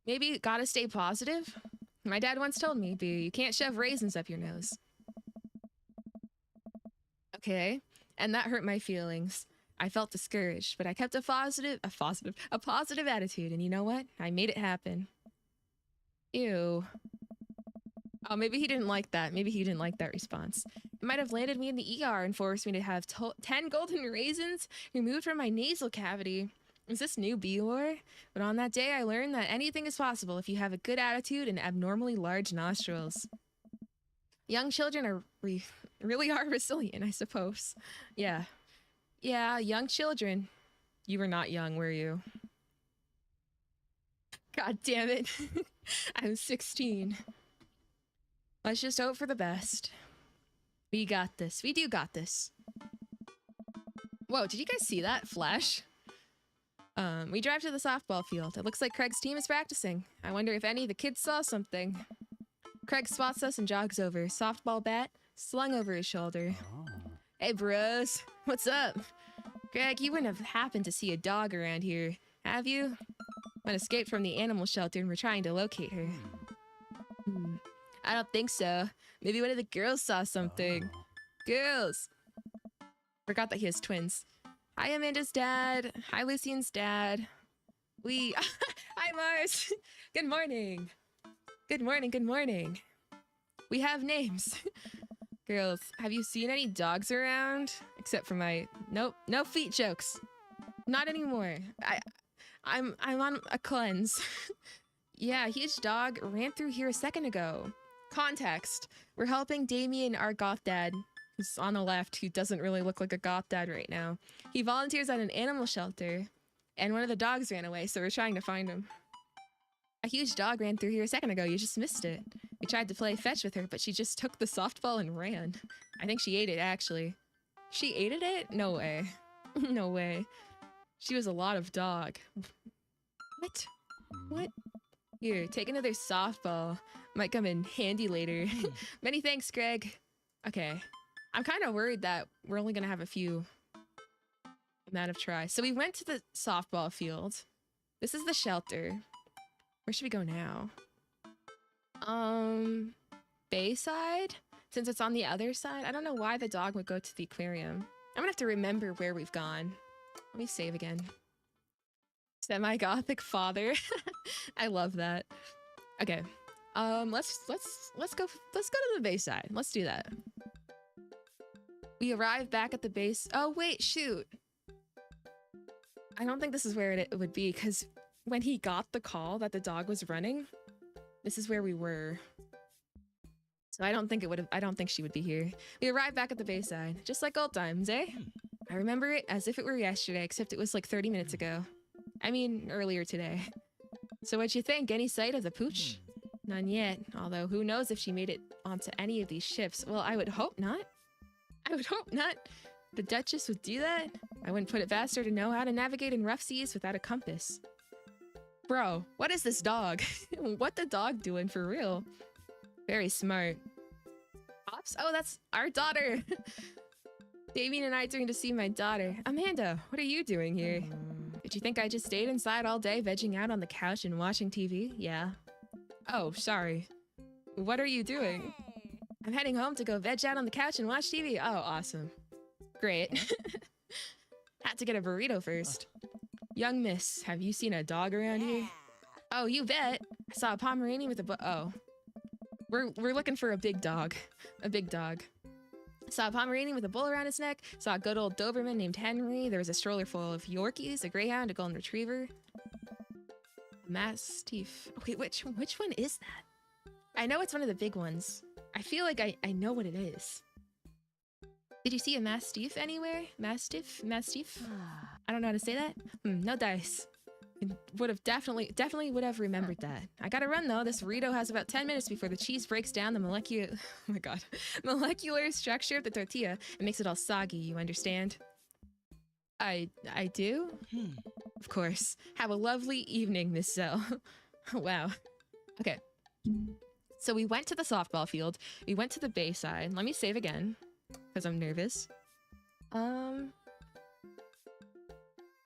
Maybe gotta stay positive? My dad once told me, B, you can't shove raisins up your nose. Okay, and that hurt my feelings. I felt discouraged, but I kept a positive attitude, and you know what? I made it happen. Ew. Oh, maybe he didn't like that. Maybe he didn't like that response. It might have landed me in the ER and forced me to have 10 golden raisins removed from my nasal cavity. Is this new B-lore? But on that day, I learned that anything is possible if you have a good attitude and abnormally large nostrils. Young children are really are resilient, I suppose. Yeah. Yeah, young children. You were not young, were you? God damn it. I'm 16. Let's just hope for the best. We got this. We do got this. Whoa, did you guys see that flash? We drive to the softball field. It looks like Craig's team is practicing. I wonder if any of the kids saw something. Craig spots us and jogs over, softball bat slung over his shoulder. Oh. Hey bros, what's up? Craig, you wouldn't have happened to see a dog around here, have you? One escaped from the animal shelter and we're trying to locate her. I don't think so. Maybe one of the girls saw something. Oh. Girls! Forgot that he has twins. Hi, Amanda's dad. Hi, Lucian's dad. Hi, Mars. Good morning. Good morning, good morning. We have names. Girls, have you seen any dogs around? Except for my... Nope, no feet jokes. Not anymore. I'm on a cleanse. Yeah, a huge dog ran through here a second ago. Context. We're helping Damien, our goth dad, who's on the left, who doesn't really look like a goth dad right now. He volunteers at an animal shelter, and one of the dogs ran away, so we're trying to find him. A huge dog ran through here a second ago. You just missed it. We tried to play fetch with her, but she just took the softball and ran. I think she ate it, actually. She ate it? No way. No way. She was a lot of dog. What? What? Here, take another softball. Might come in handy later. Many thanks, Greg. Okay. I'm kind of worried that we're only going to have a few amount of tries. So we went to the softball field. This is the shelter. Where should we go now? Bayside? Since it's on the other side? I don't know why the dog would go to the aquarium. I'm gonna have to remember where we've gone. Let me save again. Semi-gothic father. I love that. Okay. Let's go to the Bayside. Let's do that. We arrive back at the base. Oh wait, shoot. I don't think this is where it would be, because when he got the call that the dog was running, this is where we were. So I don't think she would be here. We arrived back at the Bayside, just like old times, eh? I remember it as if it were yesterday, except it was like 30 minutes ago. I mean, earlier today. So what'd you think? Any sight of the pooch? None yet, although who knows if she made it onto any of these ships. Well, I would hope not. I would hope not. The Duchess would do that? I wouldn't put it past her to know how to navigate in rough seas without a compass. Bro, what is this dog? What the dog doing for real? Very smart. Ops? Oh, that's our daughter. Damien and I turned to see my daughter. Amanda, what are you doing here? Did you think I just stayed inside all day, vegging out on the couch and watching TV? Yeah. Oh, sorry. What are you doing? I'm heading home to go veg out on the couch and watch TV. Oh, awesome. Great. Had to get a burrito first. Young miss, have you seen a dog around here? Oh, you bet. I saw a Pomeranian with a oh. We're looking for a big dog. A big dog. Saw a Pomeranian with a bull around his neck. Saw a good old Doberman named Henry. There was a stroller full of Yorkies, a Greyhound, a Golden Retriever. A Mastiff. Okay, which one is that? I know it's one of the big ones. I feel like I know what it is. Did you see a Mastiff anywhere? Mastiff? I don't know how to say that. No dice. Would have definitely would have remembered that. I gotta run though. This burrito has about 10 minutes before the cheese breaks down the molecular structure of the tortilla and makes it all soggy, you understand? I do? Of course. Have a lovely evening, Miss Zell. Wow. Okay. So we went to the softball field. We went to the Bayside. Let me save again, because I'm nervous.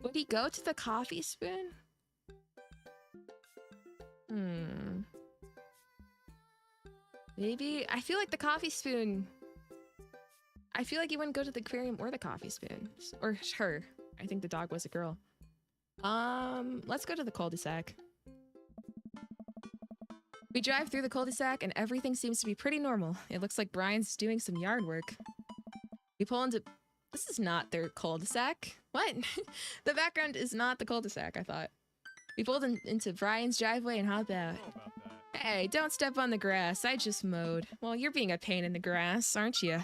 Would he go to the coffee spoon? Maybe. I feel like the coffee spoon. I feel like he wouldn't go to the aquarium or the coffee spoon. Or her. I think the dog was a girl. Let's go to the cul-de-sac. We drive through the cul-de-sac and everything seems to be pretty normal. It looks like Brian's doing some yard work. We pull into... This is not their cul-de-sac. What? The background is not the cul-de-sac, I thought. We pulled into Brian's driveway and hop out. Hey, don't step on the grass. I just mowed. Well, you're being a pain in the grass, aren't you?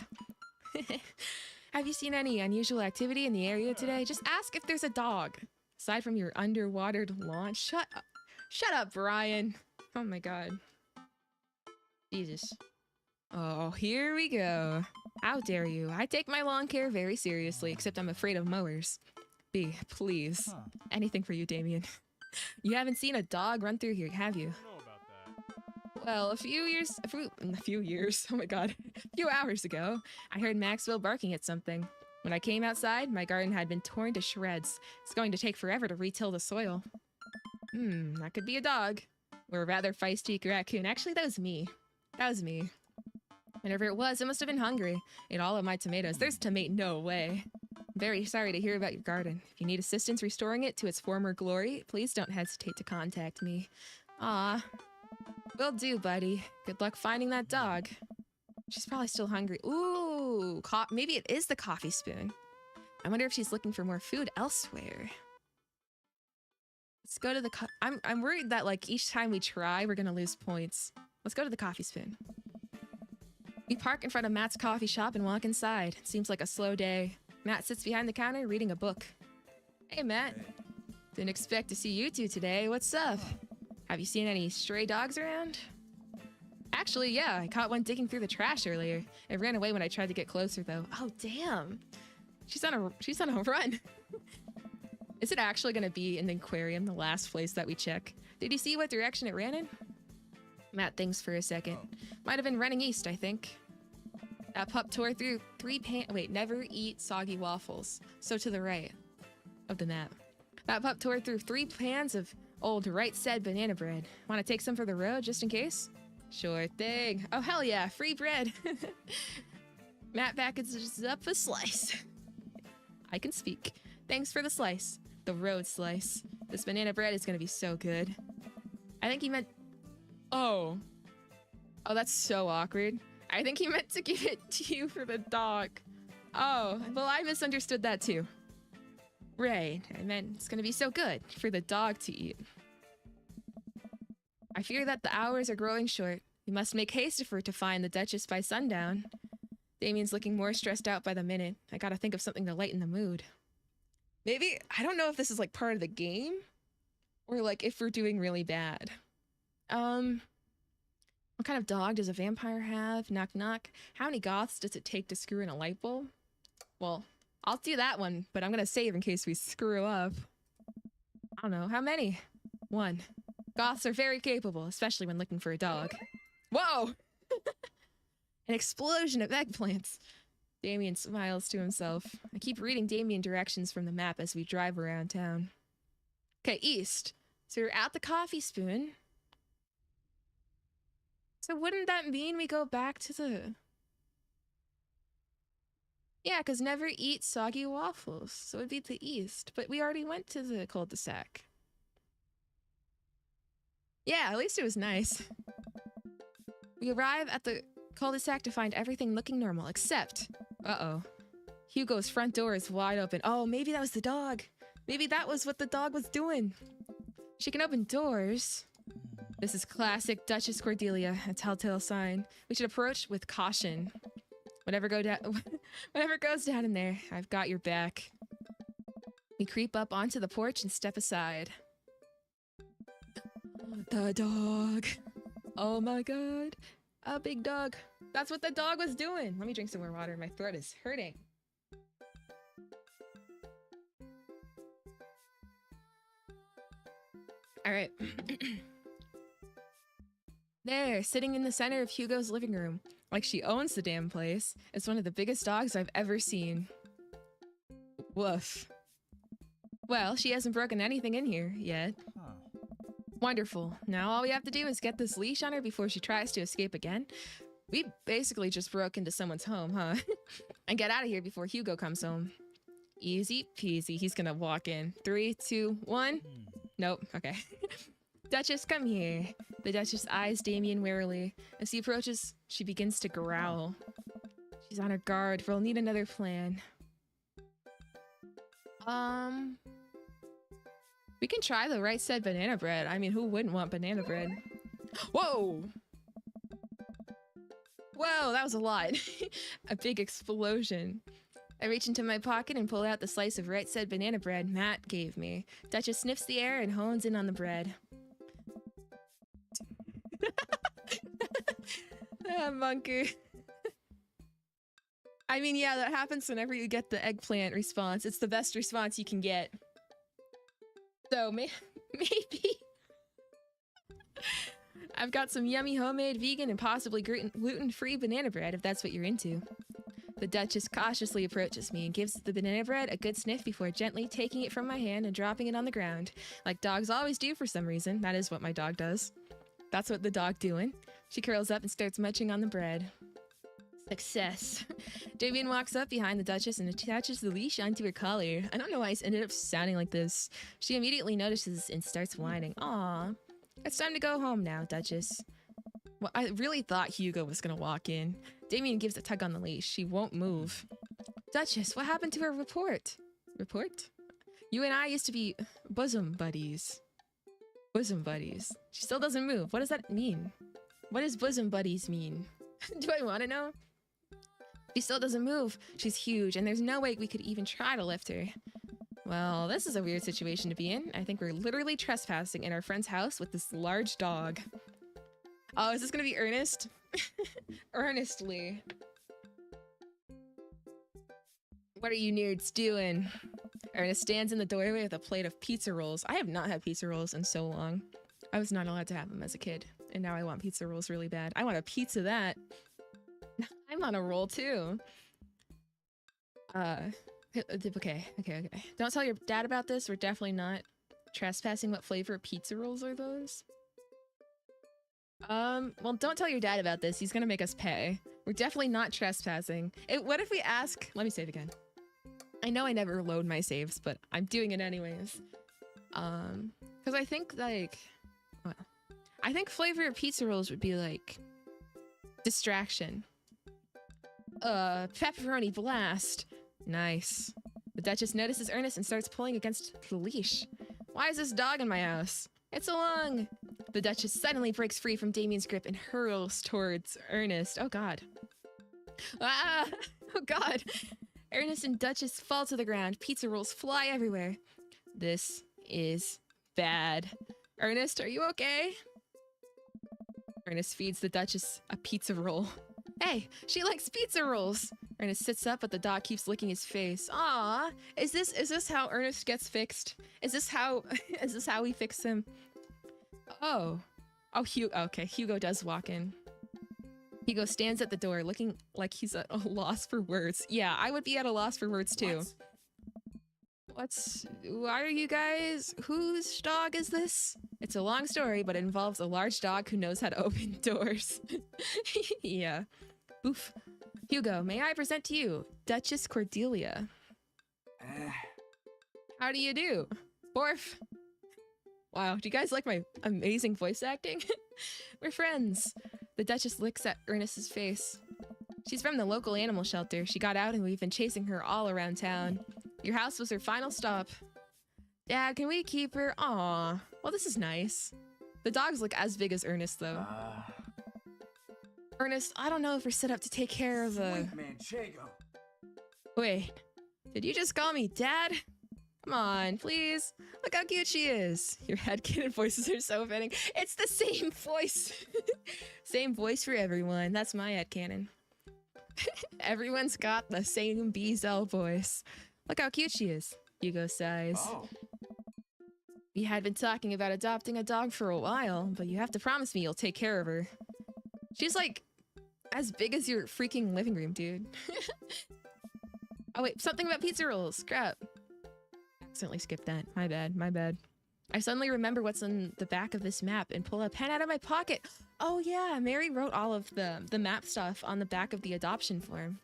Have you seen any unusual activity in the area today? Just ask if there's a dog. Aside from your underwatered lawn. Shut up. Shut up, Brian. Oh my god. Jesus. Oh, here we go. How dare you? I take my lawn care very seriously, except I'm afraid of mowers. B, please. Anything for you, Damien. You haven't seen a dog run through here, have you? Well, a few oh my god, a few hours ago, I heard Maxwell barking at something. When I came outside, my garden had been torn to shreds. It's going to take forever to re-till the soil. That could be a dog. Or a rather feisty raccoon. Actually, that was me. That was me. Whatever it was, it must have been hungry. Ate all of my tomatoes. There's no way. Very sorry to hear about your garden. If you need assistance restoring it to its former glory, please don't hesitate to contact me. Aw. Will do, buddy. Good luck finding that dog. She's probably still hungry. Ooh, maybe it is the coffee spoon. I wonder if she's looking for more food elsewhere. Let's go to the I'm worried that like each time we try, we're gonna lose points. Let's go to the coffee spoon. We park in front of Matt's coffee shop and walk inside. It seems like a slow day. Matt sits behind the counter reading a book. Hey, Matt. Didn't expect to see you two today. What's up? Have you seen any stray dogs around? Actually, yeah. I caught one digging through the trash earlier. It ran away when I tried to get closer, though. Oh, damn. She's on a run. Is it actually going to be in the aquarium, the last place that we check? Did you see what direction it ran in? Matt thinks for a second. Might have been running east, I think. That pup tore through never eat soggy waffles. So to the right of the map. That pup tore through 3 pans of old right said banana bread. Want to take some for the road just in case? Sure thing. Oh, hell yeah, free bread. Matt packages up a slice. I can speak. Thanks for the slice. the road slice. This banana bread is gonna be so good. I think he meant... Oh. Oh, that's so awkward. I think he meant to give it to you for the dog. Oh, well, I misunderstood that too. Right, I meant it's gonna be so good for the dog to eat. I fear that the hours are growing short. We must make haste if we're to find the Duchess by sundown. Damien's looking more stressed out by the minute. I gotta think of something to lighten the mood. Maybe, I don't know if this is like part of the game or like if we're doing really bad. What kind of dog does a vampire have? Knock knock. How many goths does it take to screw in a light bulb? Well, I'll do that one, but I'm gonna save in case we screw up. I don't know, how many? 1. Goths are very capable, especially when looking for a dog. Whoa! An explosion of eggplants. Damien smiles to himself. I keep reading Damien directions from the map as we drive around town. Okay, east. So we're at the coffee spoon. So wouldn't that mean we go back to the... Yeah, because never eat soggy waffles. So it'd be the east. But we already went to the cul-de-sac. Yeah, at least it was nice. We arrive at the cul-de-sac to find everything looking normal, except... Uh-oh. Hugo's front door is wide open. Oh, maybe that was the dog. Maybe that was what the dog was doing. She can open doors. This is classic Duchess Cordelia, a telltale sign. We should approach with caution. Whatever goes down in there, I've got your back. We creep up onto the porch and step aside. The dog. Oh my god. A big dog. That's what the dog was doing. Let me drink some more water. My throat is hurting. All right. There, sitting in the center of Hugo's living room, like she owns the damn place. It's one of the biggest dogs I've ever seen. Woof. Well, she hasn't broken anything in here yet. Huh. Wonderful. Now all we have to do is get this leash on her before she tries to escape again. We basically just broke into someone's home, huh? And get out of here before Hugo comes home. Easy peasy. He's gonna walk in. 3, 2, 1. Nope. Okay. Duchess, come here. The Duchess eyes Damien warily. As he approaches, she begins to growl. She's on her guard, for we'll need another plan. We can try the right said banana bread. I mean, who wouldn't want banana bread? Whoa! Whoa, that was a lot. A big explosion. I reach into my pocket and pull out the slice of right said banana bread Matt gave me. Duchess sniffs the air and hones in on the bread. Ah, monkey. I mean, yeah, that happens whenever you get the eggplant response. It's the best response you can get. So, maybe... I've got some yummy homemade vegan and possibly gluten-free banana bread if that's what you're into. The Duchess cautiously approaches me and gives the banana bread a good sniff before gently taking it from my hand and dropping it on the ground. Like dogs always do for some reason. That is what my dog does. That's what the dog doing. She curls up and starts munching on the bread. Success. Damien walks up behind the Duchess and attaches the leash onto her collar. I don't know why it's ended up sounding like this. She immediately notices and starts whining. Aw. It's time to go home now, Duchess. Well, I really thought Hugo was gonna walk in. Damien gives a tug on the leash. She won't move. Duchess, what happened to her report? Report? You and I used to be bosom buddies. Bosom buddies. She still doesn't move. What does that mean? What does bosom buddies mean? Do I want to know? She still doesn't move. She's huge, and there's no way we could even try to lift her. Well, this is a weird situation to be in. I think we're literally trespassing in our friend's house with this large dog. Oh, is this gonna be Ernest? Earnestly. What are you nerds doing? Ernest stands in the doorway with a plate of pizza rolls. I have not had pizza rolls in so long. I was not allowed to have them as a kid, and now I want pizza rolls really bad. I want a pizza that. I'm on a roll too. Okay. Don't tell your dad about this. We're definitely not trespassing. What flavor pizza rolls are those? Well, don't tell your dad about this. He's gonna make us pay. We're definitely not trespassing. What if we ask... Let me say it again. I know I never load my saves, but I'm doing it anyways. Because I think, like, well, I think flavor of pizza rolls would be, like, distraction. Pepperoni blast. Nice. The Duchess notices Ernest and starts pulling against the leash. Why is this dog in my house? It's a lung. The Duchess suddenly breaks free from Damien's grip and hurls towards Ernest. Oh, God. Ah! Oh, God. Ernest and Duchess fall to the ground. Pizza rolls fly everywhere. This is bad. Ernest, are you okay? Ernest feeds the Duchess a pizza roll. Hey, she likes pizza rolls. Ernest sits up, but the dog keeps licking his face. Aw, is this how Ernest gets fixed? Is this how we fix him? Oh, Hugo. Okay, Hugo does walk in. Hugo stands at the door, looking like he's at a loss for words. Yeah, I would be at a loss for words too. Why are you guys? Whose dog is this? It's a long story, but it involves a large dog who knows how to open doors. Yeah. Oof. Hugo, may I present to you Duchess Cordelia? How do you do? Borf. Wow, do you guys like my amazing voice acting? We're friends. The Duchess looks at Ernest's face. She's from the local animal shelter. She got out and we've been chasing her all around town. Your house was her final stop. Dad, can we keep her? Aw. Well, this is nice. The dogs look as big as Ernest, though. Ernest, I don't know if we're set up to take care of the... Sweet Manchego. Wait, did you just call me Dad? Come on, please. Look how cute she is. Your headcanon voices are so fitting. It's the same voice. Same voice for everyone. That's my headcanon. Everyone's got the same Beezell voice. Look how cute she is. Hugo sighs. Oh. We had been talking about adopting a dog for a while, but you have to promise me you'll take care of her. She's like as big as your freaking living room, dude. Oh wait, something about pizza rolls. Crap. Accidentally skipped that. My bad, my bad. I suddenly remember what's on the back of this map and pull a pen out of my pocket. Oh yeah, Mary wrote all of the map stuff on the back of the adoption form.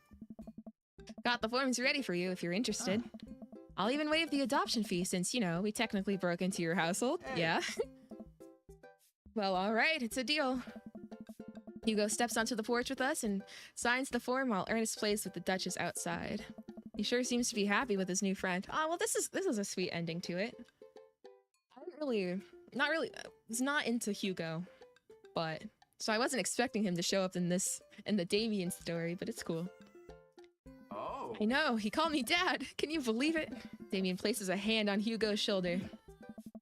Got the forms ready for you if you're interested. I'll even waive the adoption fee since, you know, we technically broke into your household. Hey. Yeah. Well, all right, it's a deal. Hugo steps onto the porch with us and signs the form while Ernest plays with the Duchess outside. He sure seems to be happy with his new friend. Oh, well, this is a sweet ending to it. I was not into Hugo, but so I wasn't expecting him to show up in the Damien story, but it's cool. Oh. I know, he called me Dad. Can you believe it? Damien places a hand on Hugo's shoulder.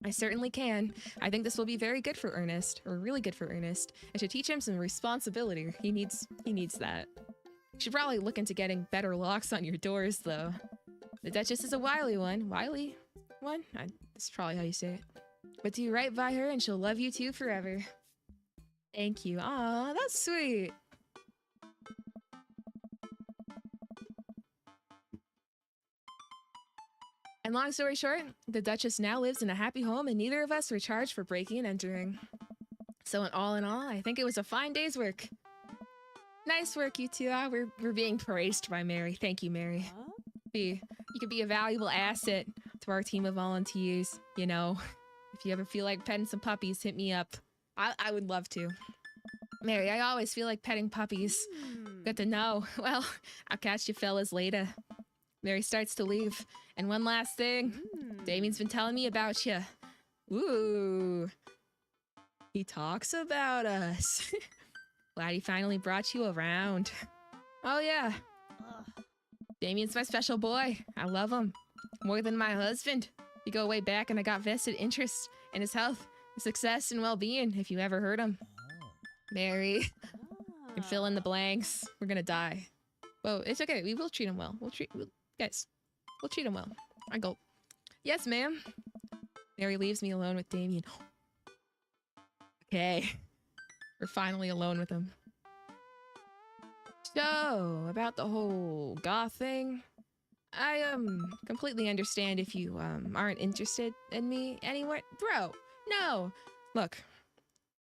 I certainly can. I think this will be very good for Ernest, or really good for Ernest. I should teach him some responsibility. He needs that. You should probably look into getting better locks on your doors, though. The Duchess is a wily one. Wily one? That's probably how you say it. But do right by her and she'll love you too forever. Thank you. Aw, that's sweet. And long story short, the Duchess now lives in a happy home and neither of us were charged for breaking and entering. So in all, I think it was a fine day's work. Nice work, you two. We're being praised by Mary. Thank you, Mary. You could be a valuable asset to our team of volunteers. You know, if you ever feel like petting some puppies, hit me up. I would love to. Mary, I always feel like petting puppies. Good to know. Well, I'll catch you fellas later. Mary starts to leave. And one last thing. Damien's been telling me about you. Ooh. He talks about us. Glad he finally brought you around. Oh yeah. Damien's my special boy. I love him. More than my husband. We go way back and I got vested interest in his health, his success, and well-being, if you ever heard him. Mary. You can fill in the blanks. We're gonna die. Well, it's okay. We will treat him well. We'll treat him well. I go, yes, ma'am. Mary leaves me alone with Damien. Okay. We're finally alone with him. So, about the whole Goth thing, I completely understand if you aren't interested in me anymore. Bro, no. Look,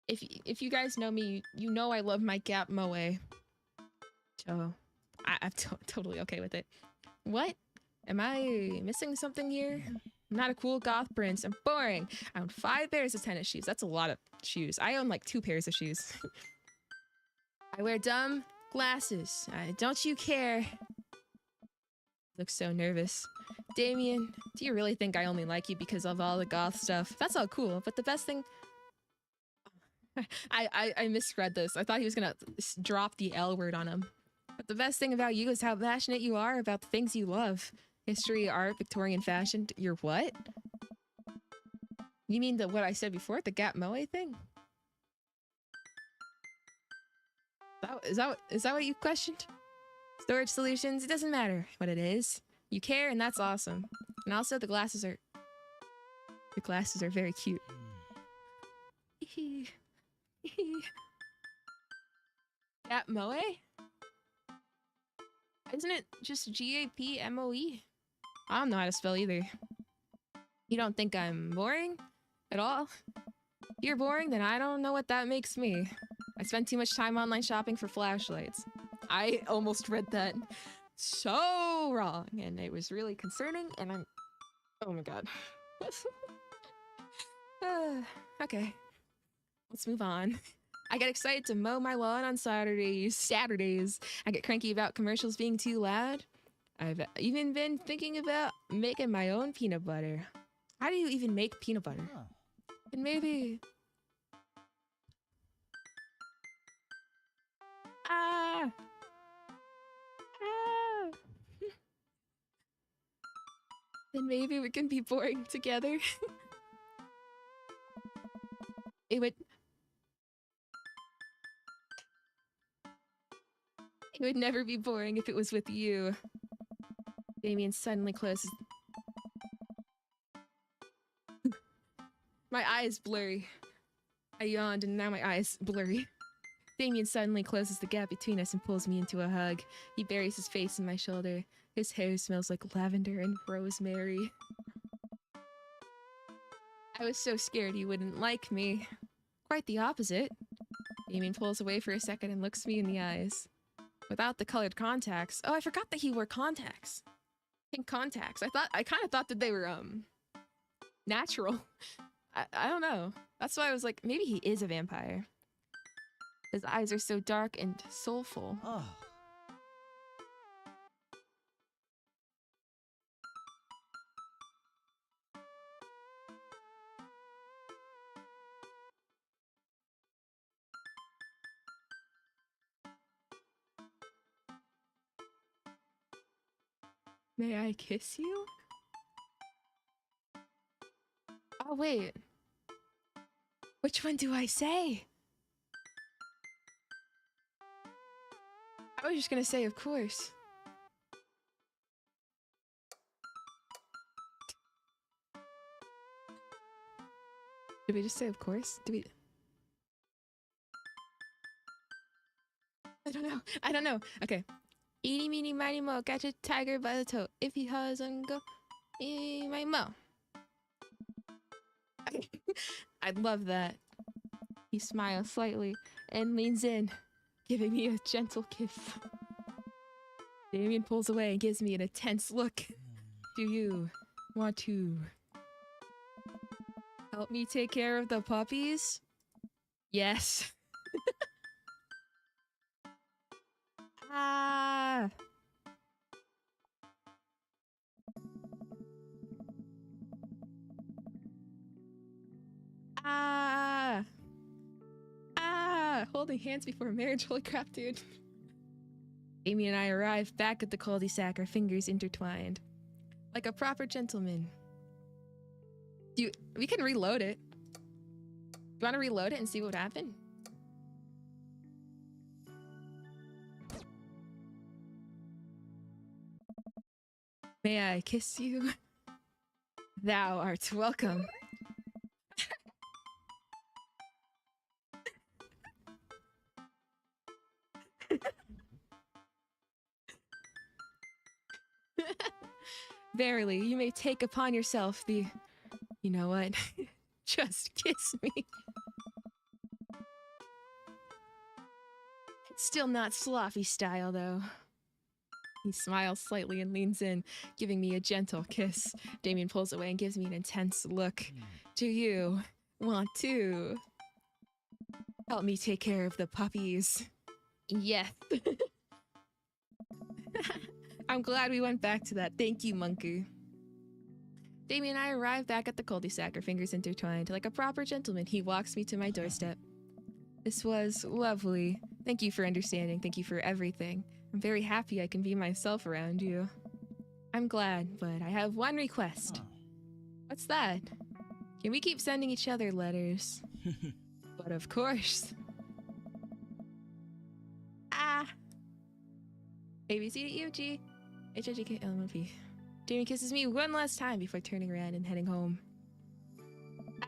if you guys know me, you know I love my Gap Moe. So, I'm totally okay with it. What? Am I missing something here? I'm not a cool goth prince. I'm boring. I own 5 pairs of tennis shoes. That's a lot of shoes. I own like 2 pairs of shoes. I wear dumb glasses. Don't you care? Looks so nervous. Damien, do you really think I only like you because of all the goth stuff? That's all cool, but the best thing... I misread this. I thought he was gonna drop the L word on him. But the best thing about you is how passionate you are about the things you love. History, art, Victorian fashion. You're what? You mean what I said before? The Gap Moe thing? Is that what you questioned? Storage solutions? It doesn't matter what it is. You care, and that's awesome. And also, the glasses are very cute. Gap Moe? Isn't it just G-A-P-M-O-E? I don't know how to spell either. You don't think I'm boring? At all? If you're boring, then I don't know what that makes me. I spend too much time online shopping for flashlights. I almost read that so wrong, and it was really concerning, and I'm... Oh my god. Okay. Let's move on. I get excited to mow my lawn on Saturdays. I get cranky about commercials being too loud. I've even been thinking about making my own peanut butter. How do you even make peanut butter? And maybe... Then maybe we can be boring together. It would never be boring if it was with you. Damien suddenly closes... My eye is blurry. I yawned and now my eye is blurry. Damien suddenly closes the gap between us and pulls me into a hug. He buries his face in my shoulder. His hair smells like lavender and rosemary. I was so scared he wouldn't like me. Quite the opposite. Damien pulls away for a second and looks me in the eyes. Without the colored contacts. Oh, I forgot that he wore contacts. Pink contacts. I kind of thought that they were, natural. I don't know. That's why I was like, maybe he is a vampire. His eyes are so dark and soulful. Oh. May I kiss you? Oh, wait. Which one do I say? I was just gonna say, of course. Did we just say, of course? Did we... I don't know. Okay. Eeny, meeny, miny, mo, catch a tiger by the toe. If he doesn't go, eeny, miny, mo. I love that. He smiles slightly and leans in, giving me a gentle kiss. Damien pulls away and gives me an intense look. Do you want to help me take care of the puppies? Yes. Ah. Ah. Ah. Holding hands before marriage. Holy crap, dude. Amy and I arrive back at the cul-de-sac, our fingers intertwined. Like a proper gentleman. We can reload it. Do you want to reload it and see what would happen? May I kiss you? Thou art welcome. Verily, you may take upon yourself the... You know what? Just kiss me. It's still not sloppy style, though. He smiles slightly and leans in, giving me a gentle kiss. Damien pulls away and gives me an intense look. Do you want to help me take care of the puppies? Yes. I'm glad we went back to that. Thank you, monkey. Damien and I arrive back at the cul-de-sac, our fingers intertwined. Like a proper gentleman, he walks me to my doorstep. This was lovely. Thank you for understanding. Thank you for everything. I'm very happy I can be myself around you. I'm glad, but I have one request. What's that? Can we keep sending each other letters? But of course. Ah. A, B, C, D, E, F, G, H, I, J, K, L, M, N, P. Jamie kisses me one last time before turning around and heading home.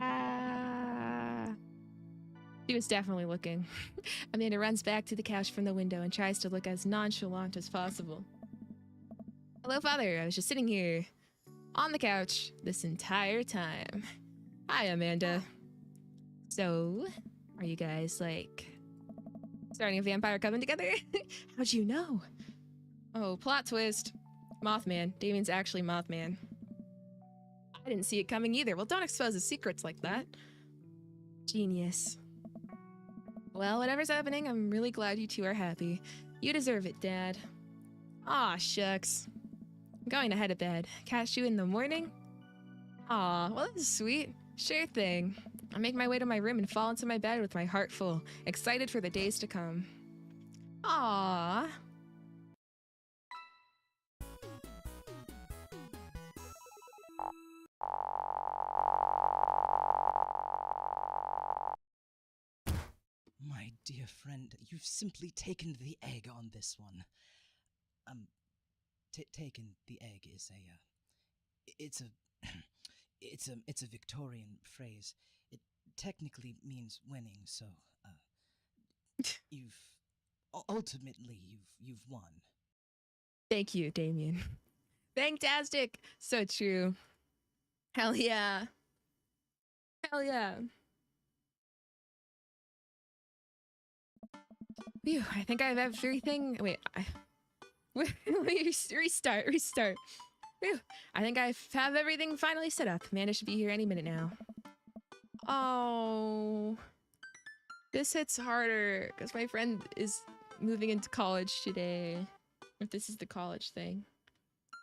Ah. She was definitely looking. Amanda runs back to the couch from the window and tries to look as nonchalant as possible. Hello, Father. I was just sitting here on the couch this entire time. Hi, Amanda. So, are you guys, like, starting a vampire coven together? How'd you know? Oh, plot twist. Mothman. Damien's actually Mothman. I didn't see it coming either. Well, don't expose his secrets like that. Genius. Well, whatever's happening, I'm really glad you two are happy. You deserve it, Dad. Aw, shucks. I'm going to head to bed. Catch you in the morning? Aw, well, this is sweet. Sure thing. I make my way to my room and fall into my bed with my heart full, excited for the days to come. Aw. My dear friend, you've simply taken the egg on this one. Taken the egg is it's a Victorian phrase. It technically means winning, so, ultimately, you've won. Thank you, Damien. Fantastic. So true. Hell yeah. Hell yeah. Phew, I think I have everything. Wait, let me restart. Phew, I think I have everything finally set up. Amanda should be here any minute now. Oh, this hits harder because my friend is moving into college today. If this is the college thing,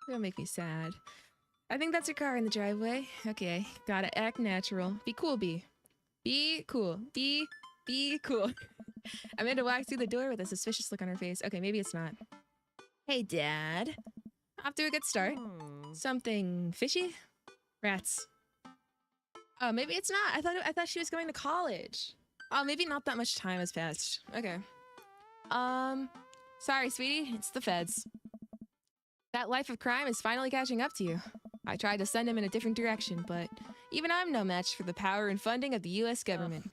it'll make me sad. I think that's her car in the driveway. Okay, gotta act natural. Be cool, B. Be cool. Be cool. Amanda walks through the door with a suspicious look on her face. Okay, maybe it's not. Hey, Dad. Off to a good start. Something fishy? Rats. Oh, maybe it's not. I thought she was going to college. Oh, maybe not that much time has passed. Okay. Sorry, sweetie. It's the feds. That life of crime is finally catching up to you. I tried to send him in a different direction, but even I'm no match for the power and funding of the U.S. government.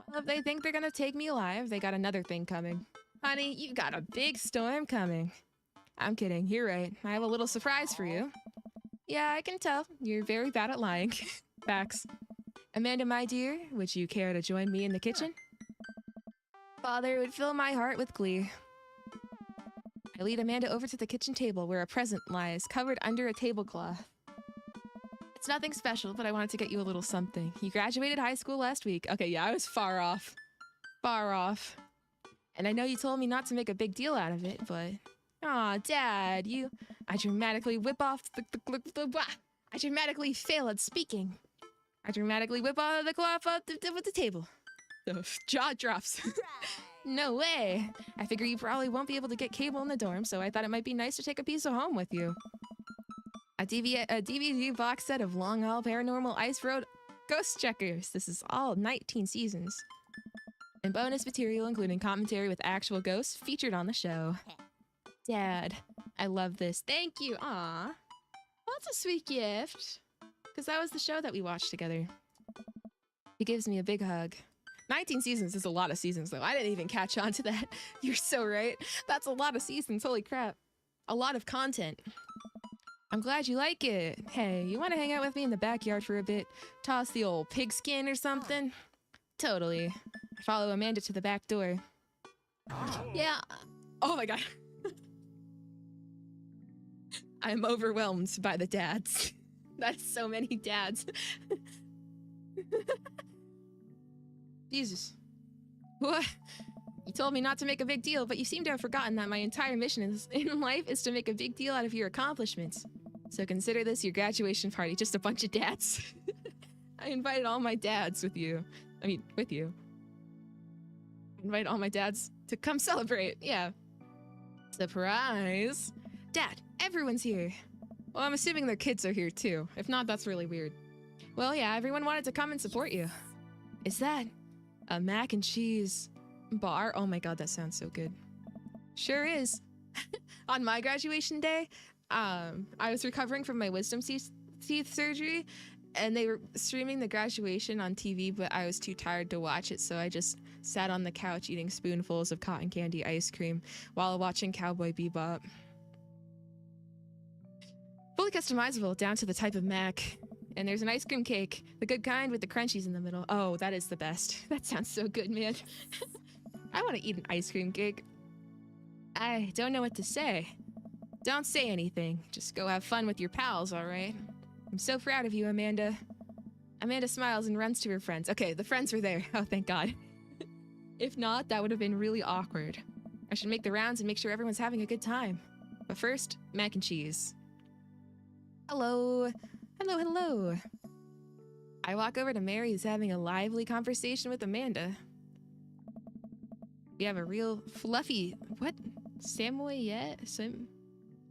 Well, if they think they're gonna take me alive, they got another thing coming. Honey, you got a big storm coming. I'm kidding. You're right. I have a little surprise for you. Yeah, I can tell. You're very bad at lying. Facts. Amanda, my dear, would you care to join me in the kitchen? Father, it would fill my heart with glee. I lead Amanda over to the kitchen table where a present lies, covered under a tablecloth. It's nothing special, but I wanted to get you a little something. You graduated high school last week. Okay, yeah, I was far off. Far off. And I know you told me not to make a big deal out of it, but... Aw, Dad, I dramatically whip off I dramatically fail at speaking. I dramatically whip off the cloth off the table. The jaw drops. No way. I figure you probably won't be able to get cable in the dorm, so I thought it might be nice to take a piece of home with you. A DVD box set of Long Haul Paranormal Ice Road Ghost Checkers. This is all 19 seasons. And bonus material including commentary with actual ghosts featured on the show. Dad, I love this. Thank you. Aw. Well, that's a sweet gift. Because that was the show that we watched together. He gives me a big hug. 19 seasons is a lot of seasons, though. I didn't even catch on to that. You're so right. That's a lot of seasons. Holy crap. A lot of content. I'm glad you like it. Hey, you want to hang out with me in the backyard for a bit? Toss the old pigskin or something? Totally. I follow Amanda to the back door. Yeah. Oh my god. I'm overwhelmed by the dads. That's so many dads. Jesus. What? You told me not to make a big deal, but you seem to have forgotten that my entire mission in life is to make a big deal out of your accomplishments. So consider this your graduation party, just a bunch of dads. I invited all my dads with you. I mean, with you. I invited all my dads to come celebrate, yeah. Surprise! Dad, everyone's here. Well, I'm assuming their kids are here too. If not, that's really weird. Well, yeah, everyone wanted to come and support you. Is that a mac and cheese bar? Oh my god, that sounds so good. Sure is. On my graduation day, I was recovering from my wisdom teeth surgery, and they were streaming the graduation on TV, but I was too tired to watch it, so I just sat on the couch eating spoonfuls of cotton candy ice cream while watching Cowboy Bebop. Fully customizable down to the type of mac. And there's an ice cream cake, the good kind with the crunchies in the middle. Oh, that is the best. That sounds so good, man. I want to eat an ice cream cake. I don't know what to say. Don't say anything. Just go have fun with your pals, all right? I'm so proud of you, Amanda. Amanda smiles and runs to her friends. Okay, the friends were there. Oh, thank God. If not, that would have been really awkward. I should make the rounds and make sure everyone's having a good time. But first, mac and cheese. Hello. Hello, hello. I walk over to Mary, who's having a lively conversation with Amanda. We have a real fluffy... What? Samoyed?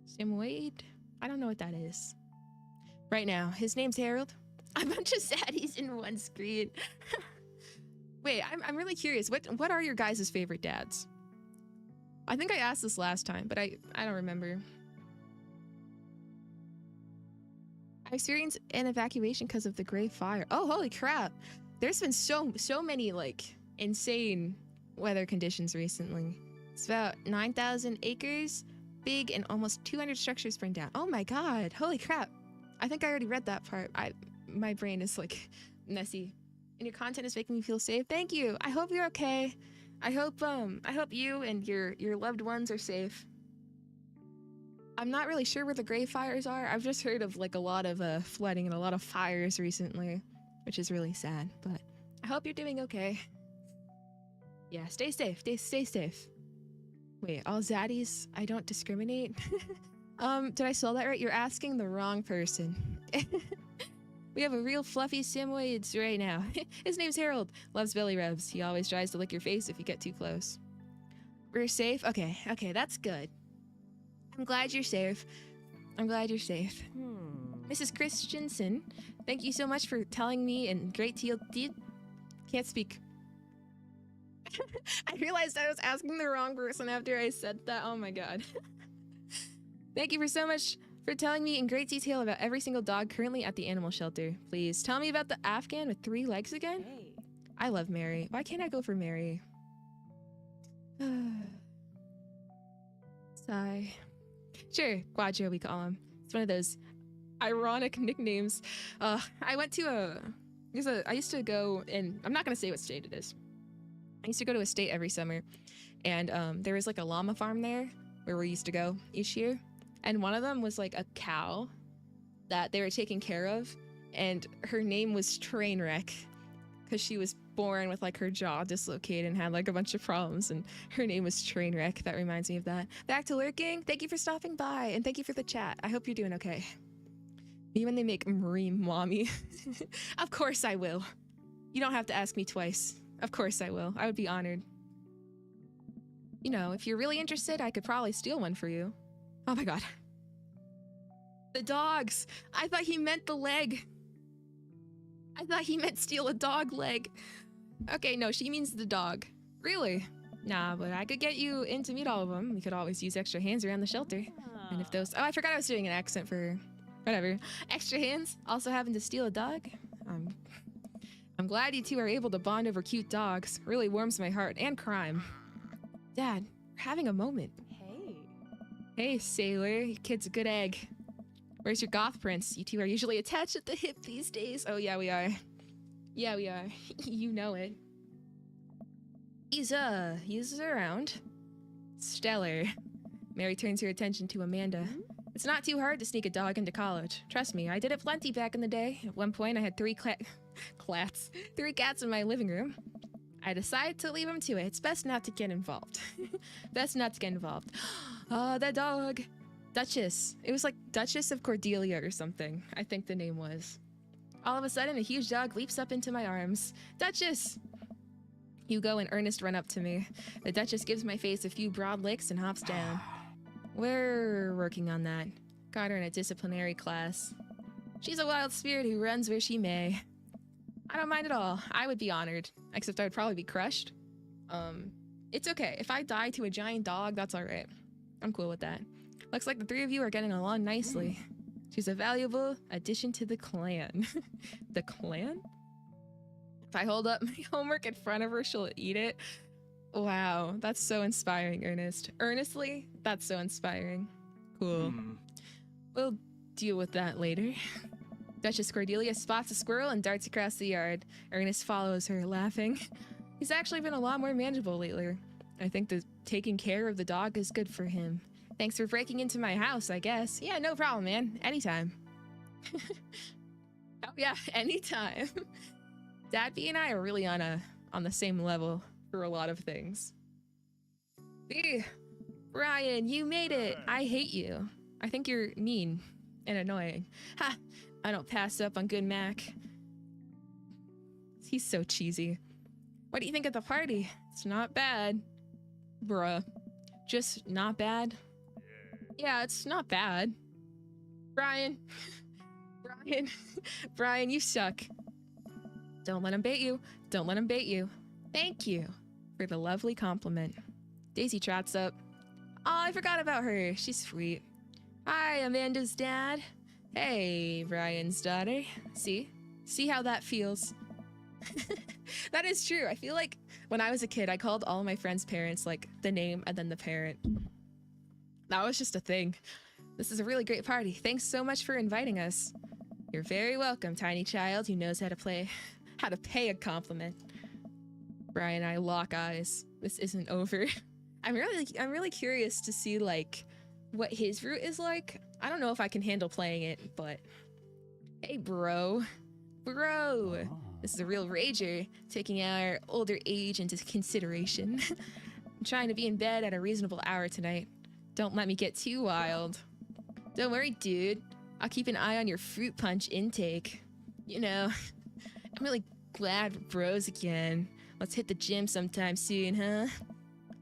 Samoyed? I don't know what that is. Right now, his name's Harold. A bunch of saddies in one screen. Wait, I'm really curious. What are your guys' favorite dads? I think I asked this last time, but I don't remember. I experienced an evacuation because of the Great Fire. Oh, holy crap. There's been so many, like, insane weather conditions recently. It's about 9,000 acres big and almost 200 structures burned down. Oh my god, holy crap. I think I already read that part. My brain is, like, messy. And your content is making me feel safe. Thank you. I hope you're okay. I hope you and your loved ones are safe. I'm not really sure where the Grey Fires are. I've just heard of, like, a lot of flooding and a lot of fires recently, which is really sad, but I hope you're doing okay. Yeah, stay safe. Stay safe. Wait, all zaddies? I don't discriminate? Did I spell that right? You're asking the wrong person. We have a real fluffy Samoyeds right now. His name's Harold. Loves belly rubs. He always tries to lick your face if you get too close. We're safe? Okay, that's good. I'm glad you're safe. I'm glad you're safe. Mrs. Christensen, thank you so much for telling me in great deal. Can't speak. I realized I was asking the wrong person after I said that. Oh my god. Thank you for so much for telling me in great detail about every single dog currently at the animal shelter. Please tell me about the Afghan with 3 legs again. Hey. I love Mary. Why can't I go for Mary? Sigh. Sure, Quadro we call him. It's one of those ironic nicknames. I went to I used to go in, I'm not gonna say what state it is. I used to go to a state every summer, and there was like a llama farm there where we used to go each year. And one of them was like a cow that they were taking care of, and her name was Trainwreck because she was born with like her jaw dislocated and had like a bunch of problems, and her name was Trainwreck. That reminds me of that. Back to lurking. Thank you for stopping by, and thank you for the chat. I hope you're doing okay. Me when they make Marie mommy. Of course I will. You don't have to ask me twice. Of course I will. I would be honored. You know, if you're really interested, I could probably steal one for you. Oh my god. The dogs! I thought he meant the leg. I thought he meant steal a dog leg. Okay, no, she means the dog. Really? Nah, but I could get you in to meet all of them. We could always use extra hands around the shelter. And if those... Oh, I forgot I was doing an accent for... Whatever. Extra hands? Also having to steal a dog? I'm glad you two are able to bond over cute dogs. Really warms my heart. And crime. Dad, we're having a moment. Hey. Hey, sailor. Your kid's a good egg. Where's your goth prince? You two are usually attached at the hip these days. Oh, yeah, we are. Yeah, we are. You know it. He's around. Stellar. Mary turns her attention to Amanda. It's not too hard to sneak a dog into college. Trust me, I did it plenty back in the day. At one point, I had three cats in my living room. I decided to leave them to it. It's best not to get involved. Best not to get involved. Oh, that dog. Duchess. It was like Duchess of Cordelia or something, I think the name was. All of a sudden, a huge dog leaps up into my arms. Duchess! Hugo and Ernest run up to me. The Duchess gives my face a few broad licks and hops down. We're working on that. Got her in a disciplinary class. She's a wild spirit who runs where she may. I don't mind at all. I would be honored. Except I would probably be crushed. It's okay. If I die to a giant dog, that's alright. I'm cool with that. Looks like the three of you are getting along nicely. She's a valuable addition to the clan. The clan? If I hold up my homework in front of her, she'll eat it. Wow, that's so inspiring, Ernest. Earnestly, that's so inspiring. Cool. We'll deal with that later. Duchess Cordelia spots a squirrel and darts across the yard. Ernest follows her, laughing. He's actually been a lot more manageable lately. I think the taking care of the dog is good for him. Thanks for breaking into my house, I guess. Yeah, no problem, man. Anytime. Oh yeah, anytime. Dadby and I are really on the same level for a lot of things. Hey, Brian, you made it. I hate you. I think you're mean and annoying. Ha! I don't pass up on good Mac. He's so cheesy. What do you think of the party? It's not bad. Bruh. Just not bad? Yeah, it's not bad. Brian. Brian, you suck. Don't let him bait you. Don't let him bait you. Thank you for the lovely compliment. Daisy trots up. Oh, I forgot about her. She's sweet. Hi, Amanda's dad. Hey, Brian's daughter. See how that feels? That is true. I feel like when I was a kid, I called all my friends' parents like the name and then the parent. That was just a thing. This is a really great party. Thanks so much for inviting us. You're very welcome, tiny child who knows how to pay a compliment. Brian and I lock eyes. This isn't over. I'm really curious to see like what his route is like. I don't know if I can handle playing it, but hey, bro. This is a real rager, taking our older age into consideration. I'm trying to be in bed at a reasonable hour tonight. Don't let me get too wild. Don't worry, dude. I'll keep an eye on your fruit punch intake. You know, I'm really glad we're bros again. Let's hit the gym sometime soon, huh?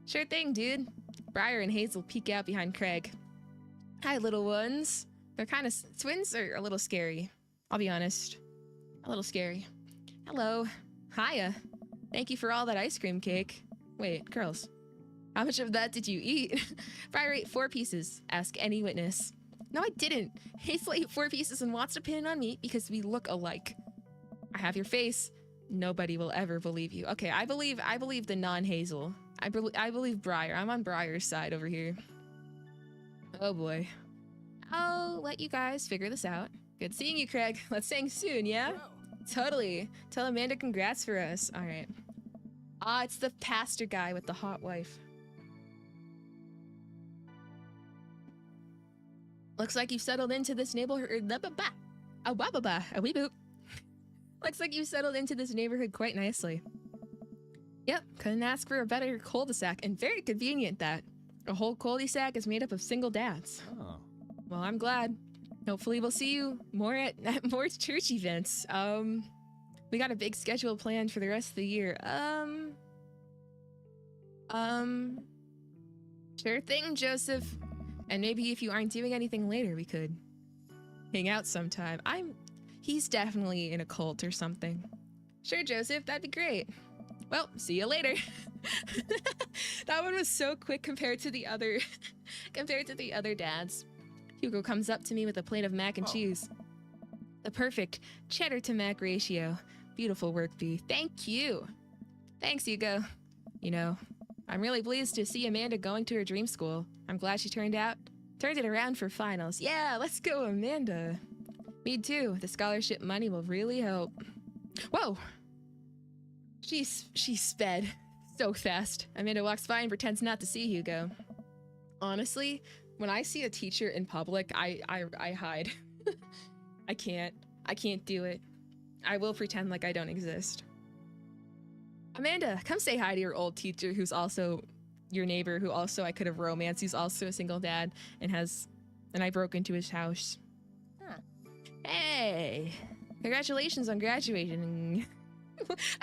Sure thing, dude. Briar and Hazel peek out behind Craig. Hi, little ones. They're kind of... Twins are a little scary. I'll be honest. A little scary. Hello. Hiya. Thank you for all that ice cream cake. Wait, girls. How much of that did you eat? Briar ate 4 pieces. Ask any witness. No, I didn't. Hazel ate 4 pieces and wants to pin it on me because we look alike. I have your face. Nobody will ever believe you. Okay, I believe the non-Hazel. I believe Briar. I'm on Briar's side over here. Oh boy. I'll let you guys figure this out. Good seeing you, Craig. Let's sing soon, yeah? Totally. Tell Amanda congrats for us. All right. Ah, it's the pastor guy with the hot wife. Looks like you've settled into this neighborhood. Looks like you settled into this neighborhood quite nicely. Yep, couldn't ask for a better cul-de-sac, and very convenient that. A whole cul-de-sac is made up of single dads. Oh. Well, I'm glad. Hopefully we'll see you more at more church events. We got a big schedule planned for the rest of the year. Sure thing, Joseph. And maybe if you aren't doing anything later, we could hang out sometime. He's definitely in a cult or something. Sure, Joseph, that'd be great. Well, see you later. That one was so quick compared to the other dads. Hugo comes up to me with a plate of mac and cheese. The perfect cheddar to mac ratio. Beautiful work, Bee. Thank you. Thanks, Hugo. You know, I'm really pleased to see Amanda going to her dream school. I'm glad she turned it around for finals. Yeah, let's go, Amanda. Me too. The scholarship money will really help. Whoa. She sped so fast. Amanda walks by and pretends not to see Hugo. Honestly, When I see a teacher in public, I hide. I can't do it. I will pretend like I don't exist. Amanda, come say hi to your old teacher who's also your neighbor, who also I could have romanced, who's also a single dad and I broke into his house. Huh. Hey, congratulations on graduating.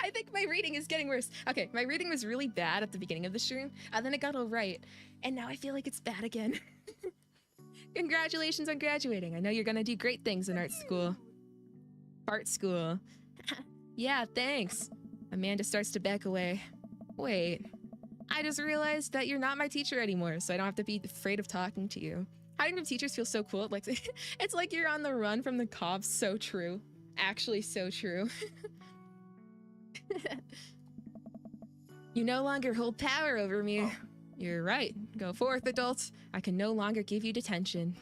I think my reading is getting worse. Okay, my reading was really bad at the beginning of the stream, and then it got all right, and now I feel like it's bad again. Congratulations on graduating. I know you're gonna do great things in art school. Art school. Yeah, thanks. Amanda starts to back away. Wait, I just realized that you're not my teacher anymore, so I don't have to be afraid of talking to you. Hiding from teachers feels so cool. Like, it's like you're on the run from the cops. So true. Actually, so true. You no longer hold power over me. Oh. You're right. Go forth, adults. I can no longer give you detention.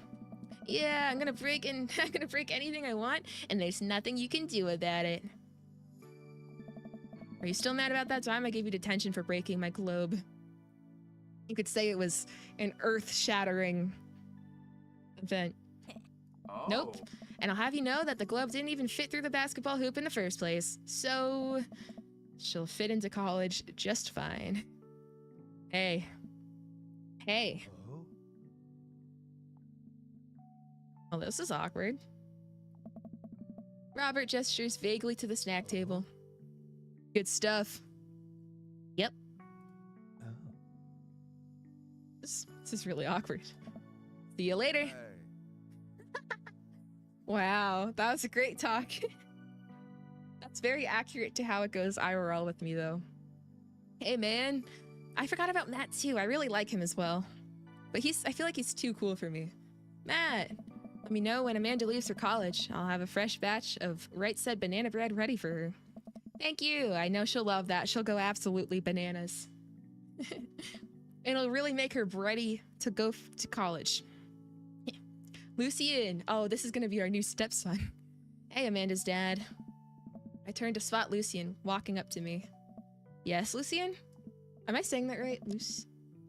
Yeah, I'm gonna break anything I want, and there's nothing you can do about it. Are you still mad about that time I gave you detention for breaking my globe? You could say it was an earth-shattering event. Oh. Nope. And I'll have you know that the globe didn't even fit through the basketball hoop in the first place. So she'll fit into college just fine. Hey. Hey. Oh. Well, this is awkward. Robert gestures vaguely to the snack table. Good stuff. Yep. Oh. This is really awkward. See you later. Hey. Wow, that was a great talk. That's very accurate to how it goes IRL with me, though. Hey, man. I forgot about Matt, too. I really like him as well. But I feel like he's too cool for me. Matt, let me know when Amanda leaves for college. I'll have a fresh batch of Right Said banana bread ready for her. Thank you. I know she'll love that. She'll go absolutely bananas. It'll really make her ready to go to college. Lucien. Oh, this is gonna be our new stepson. Hey, Amanda's dad. I turned to spot Lucien walking up to me. Yes, Lucien? Am I saying that right? Luce?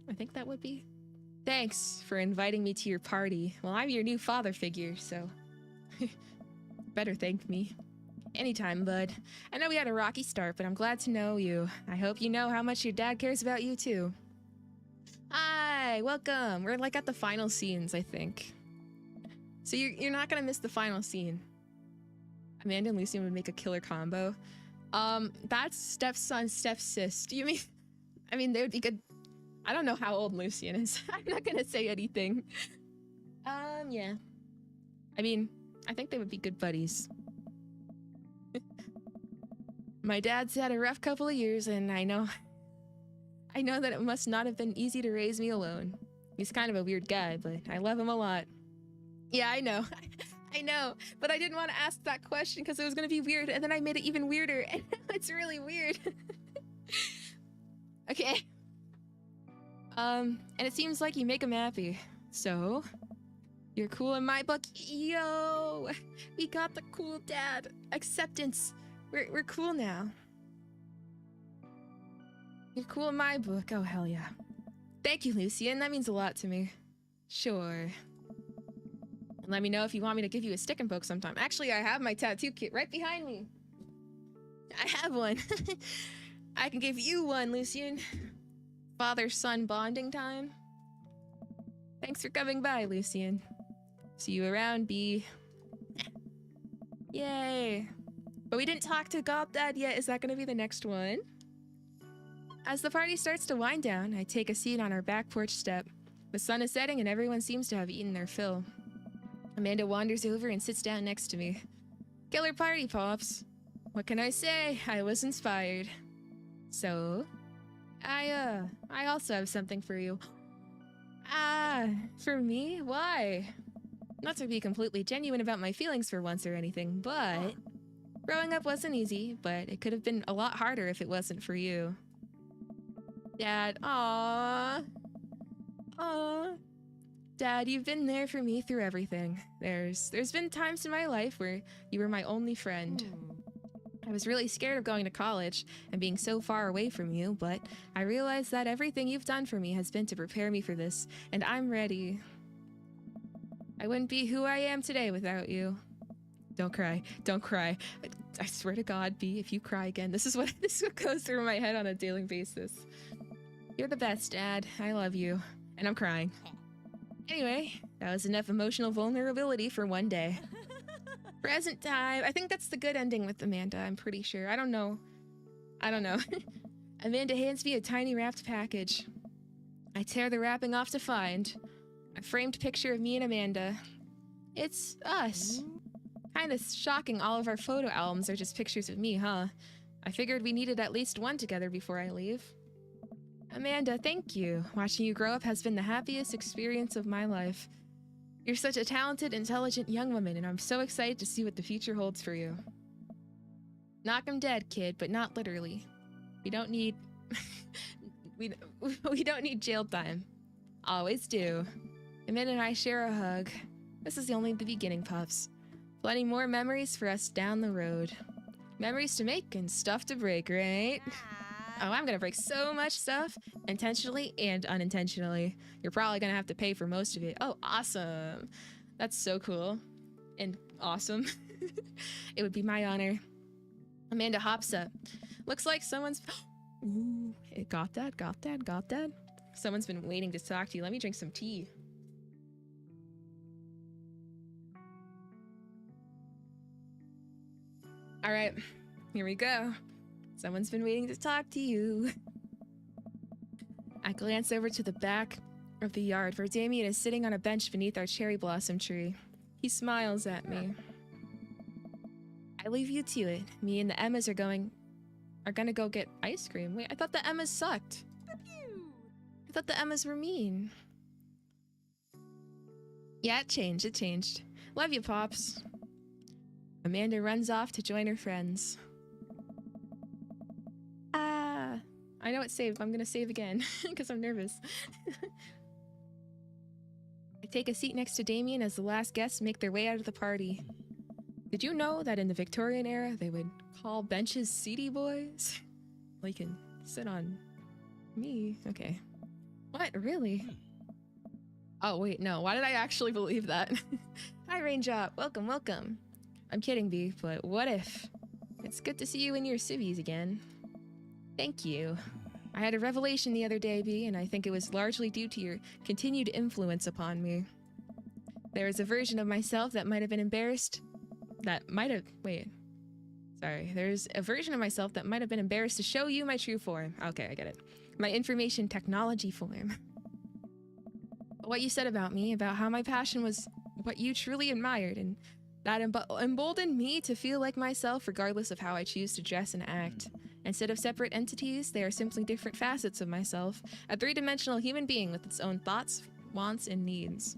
I think that would be. Thanks for inviting me to your party. Well, I'm your new father figure, so better thank me. Anytime, bud. I know we had a rocky start, but I'm glad to know you. I hope you know how much your dad cares about you, too. Hi, welcome. We're like at the final scenes, I think. So you're not gonna miss the final scene. Amanda and Lucien would make a killer combo. That's stepson, stepsis. Do you mean? I mean, they would be good. I don't know how old Lucien is. I'm not gonna say anything. Yeah. I mean, I think they would be good buddies. My dad's had a rough couple of years, and I know that it must not have been easy to raise me alone. He's kind of a weird guy, but I love him a lot. Yeah, I know. I know, but I didn't want to ask that question because it was going to be weird, and then I made it even weirder, and it's really weird. Okay. And it seems like you make him happy. So, you're cool in my book. Yo! We got the cool dad acceptance. We're cool now. You're cool in my book. Oh, hell yeah. Thank you, Lucien. That means a lot to me. Sure. And let me know if you want me to give you a stick and poke sometime. Actually, I have my tattoo kit right behind me. I have one. I can give you one, Lucien. Father-son bonding time. Thanks for coming by, Lucien. See you around, B. Yay. But we didn't talk to Goth Dad yet. Is that going to be the next one? As the party starts to wind down, I take a seat on our back porch step. The sun is setting and everyone seems to have eaten their fill. Amanda wanders over and sits down next to me. Killer party, Pops. What can I say? I was inspired. So, I also have something for you. For me? Why? Not to be completely genuine about my feelings for once or anything, but growing up wasn't easy, but it could have been a lot harder if it wasn't for you. Dad, aww. Dad, you've been there for me through everything. There's been times in my life where you were my only friend. I was really scared of going to college and being so far away from you, but I realized that everything you've done for me has been to prepare me for this, and I'm ready. I wouldn't be who I am today without you. Don't cry. Don't cry. I swear to God, B, if you cry again, this is what goes through my head on a daily basis. You're the best, Dad. I love you. And I'm crying. Anyway, that was enough emotional vulnerability for one day. Present time. I think that's the good ending with Amanda, I'm pretty sure. I don't know. Amanda hands me a tiny wrapped package. I tear the wrapping off to find a framed picture of me and Amanda. It's us. Kind of shocking all of our photo albums are just pictures of me, huh? I figured we needed at least one together before I leave. Amanda, thank you. Watching you grow up has been the happiest experience of my life. You're such a talented, intelligent young woman, and I'm so excited to see what the future holds for you. Knock 'em dead, kid, but not literally. We don't need... we don't need jail time. Always do. Amanda and I share a hug. This is only the beginning, pups. Plenty more memories for us down the road. Memories to make and stuff to break, right? Oh, I'm gonna break so much stuff, intentionally and unintentionally. You're probably gonna have to pay for most of it. Oh, awesome. That's so cool. And awesome. It would be my honor. Amanda hops up. Looks like someone's... Ooh, it got that. Someone's been waiting to talk to you. Let me drink some tea. All right, here we go. Someone's been waiting to talk to you. I glance over to the back of the yard where Damien is sitting on a bench beneath our cherry blossom tree. He smiles at me. I leave you to it. Me and the Emmas are gonna go get ice cream. Wait, I thought the Emmas sucked. I thought the Emmas were mean. Yeah, it changed. Love you, Pops. Amanda runs off to join her friends. I know it's saved. I'm gonna save again because I'm nervous. I take a seat next to Damien as the last guests make their way out of the party. Did you know that in the Victorian era, they would call benches seedy boys? Well, you can sit on me. Okay. What? Really? Oh, wait, no. Why did I actually believe that? Hi, Raindrop. Welcome. I'm kidding, B, but what if? It's good to see you in your civvies again. Thank you. I had a revelation the other day, B, and I think it was largely due to your continued influence upon me. There is a version of myself that might have been embarrassed... There's a version of myself that might have been embarrassed to show you my true form. Okay, I get it. My information technology form. What you said about me, about how my passion was what you truly admired, and that emboldened me to feel like myself regardless of how I choose to dress and act. Instead of separate entities, they are simply different facets of myself, a three-dimensional human being with its own thoughts, wants, and needs.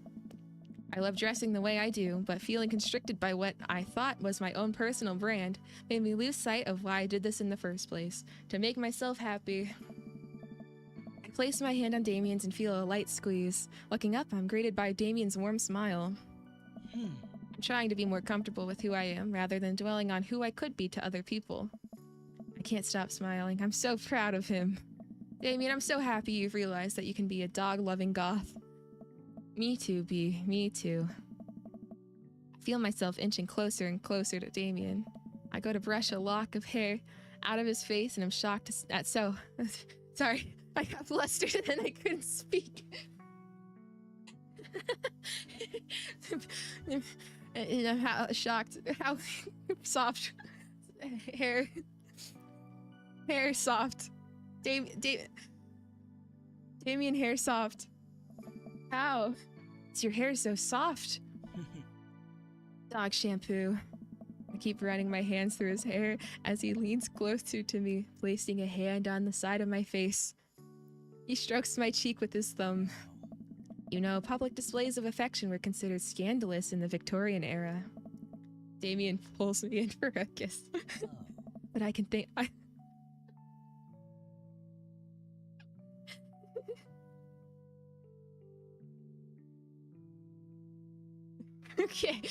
I love dressing the way I do, but feeling constricted by what I thought was my own personal brand made me lose sight of why I did this in the first place, to make myself happy. I place my hand on Damien's and feel a light squeeze. Looking up, I'm greeted by Damien's warm smile. I'm trying to be more comfortable with who I am, rather than dwelling on who I could be to other people. I can't stop smiling. I'm so proud of him. Damien, I'm so happy you've realized that you can be a dog-loving goth. Me too, B. Me too. I feel myself inching closer and closer to Damien. I go to brush a lock of hair out of his face, and I'm shocked at Sorry, I got flustered and I couldn't speak. And I'm shocked how soft hair soft. Damien hair soft. How? Is your hair so soft? Dog shampoo. I keep running my hands through his hair as he leans closer to me, placing a hand on the side of my face. He strokes my cheek with his thumb. You know, public displays of affection were considered scandalous in the Victorian era. Damien pulls me in for a kiss. But I can think... Okay.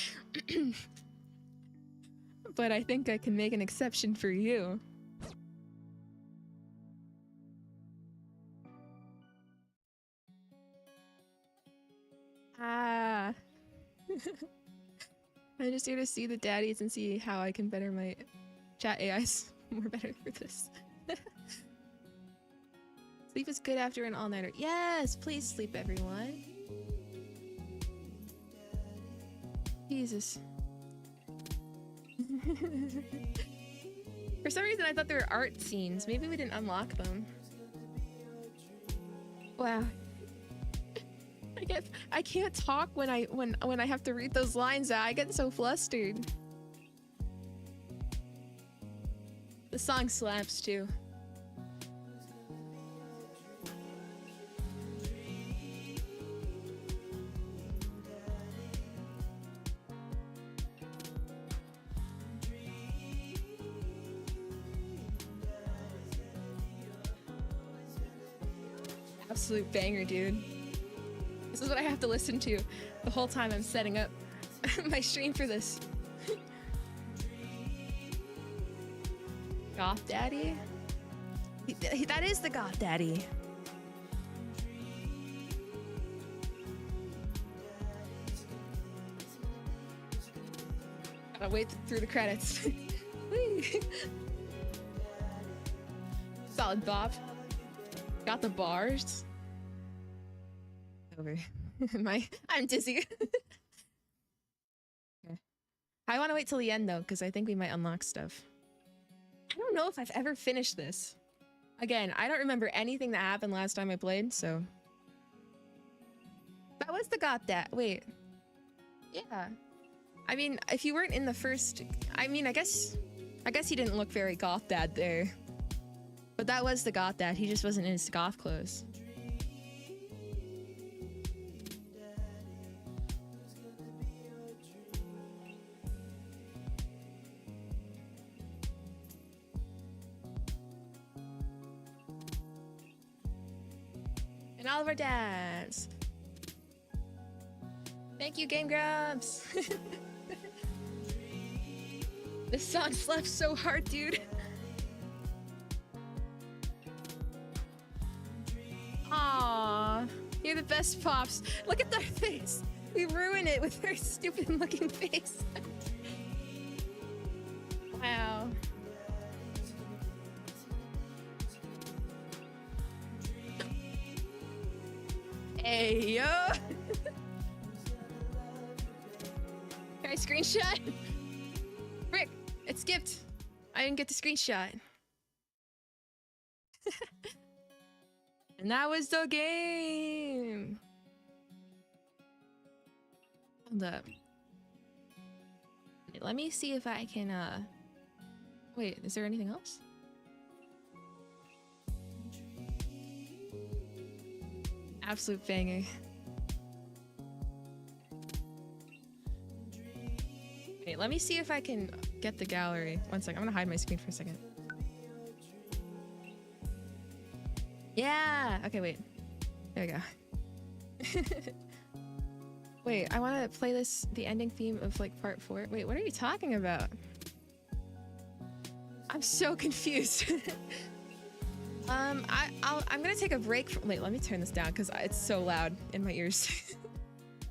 But I think I can make an exception for you. I'm just here to see the daddies and see how I can better my chat AIs more better for this. Sleep is good after an all-nighter. Yes, please sleep, everyone. Jesus. For some reason, I thought they were art scenes. Maybe we didn't unlock them. Wow. I can't talk when I have to read those lines out. I get so flustered. The song slaps too. Absolute banger, dude. This is what I have to listen to the whole time I'm setting up my stream for this. Goth Daddy? That is the Goth Daddy. Gotta wait through the credits. Solid Bob. Got the bars. Over. I'm dizzy. Okay. I want to wait till the end though, because I think we might unlock stuff. I don't know if I've ever finished this. Again, I don't remember anything that happened last time I played, so. That was the Goth Dad. Wait. Yeah. I mean, if you weren't in the first, I mean, I guess he didn't look very Goth Dad there. But that was the Goth Dad. He just wasn't in his goth clothes. And all of our dads. Thank you, Game Grumps. This song slaps so hard, dude. Aww, you're the best, Pops. Look at their face. We ruin it with her stupid looking face. Wow. Hey, yo. Can I screenshot? Frick, it skipped. I didn't get the screenshot. And that was the game. Hold up. Let me see if I can, wait, is there anything else? Absolute banger. Wait, let me see if I can get the gallery. One second, I'm gonna hide my screen for a second. Yeah! Okay, wait. There we go. Wait, I want to play the ending theme of, like, part 4. Wait, what are you talking about? I'm so confused. I'm gonna take a break from— wait, let me turn this down, because it's so loud in my ears.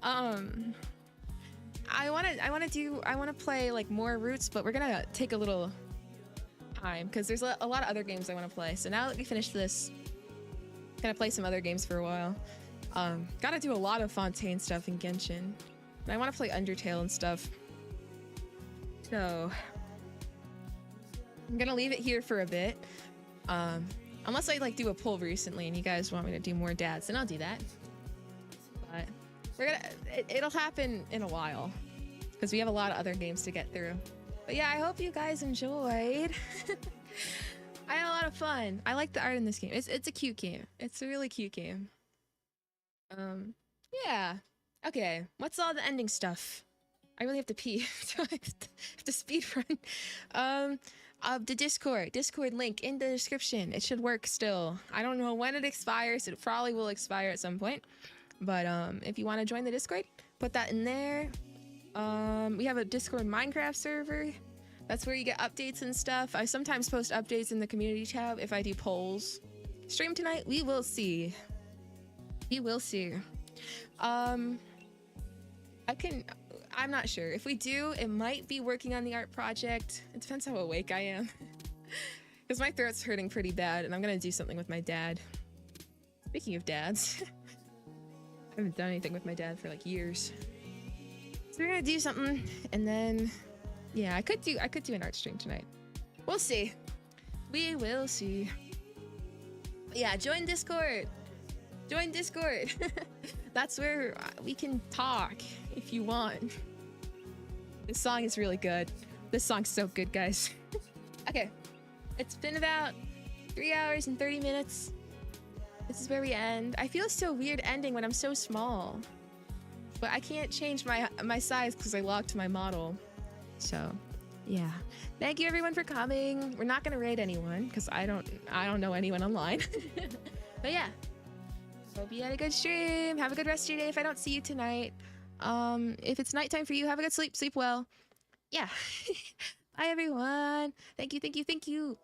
I wanna play, like, more Roots, but we're gonna take a little time, because there's a lot of other games I want to play. So now that we finish this, gonna play some other games for a while. Gotta do a lot of Fontaine stuff in Genshin. And I want to play Undertale and stuff. So I'm gonna leave it here for a bit. Unless I, like, do a poll recently and you guys want me to do more dads, then I'll do that. But we're gonna— it'll happen in a while, because we have a lot of other games to get through. But yeah, I hope you guys enjoyed. I had a lot of fun. I like the art in this game. It's a cute game. It's a really cute game. Yeah. Okay. What's all the ending stuff? I really have to pee, so I have to speed run. The Discord link in the description. It should work still. I don't know when it expires. It probably will expire at some point. But if you want to join the Discord, put that in there. We have a Discord Minecraft server. That's where you get updates and stuff. I sometimes post updates in the community tab if I do polls. Stream tonight? We will see. We will see. I'm not sure. If we do, it might be working on the art project. It depends how awake I am. Because my throat's hurting pretty bad, and I'm gonna do something with my dad. Speaking of dads, I haven't done anything with my dad for like years. So we're gonna do something, and then, yeah, I could do an art stream tonight. We'll see. We will see. But yeah, join Discord. Join Discord. That's where we can talk if you want. This song is really good. This song's so good, guys. Okay, it's been about 3 hours and 30 minutes. This is where we end. I feel so weird ending when I'm so small. But I can't change my size because I locked my model. So, yeah. Thank you everyone for coming. We're not gonna raid anyone because I don't know anyone online. But yeah. Hope you had a good stream. Have a good rest of your day if I don't see you tonight. If it's nighttime for you, have a good sleep. Sleep well. Yeah. Bye everyone. Thank you, thank you, thank you.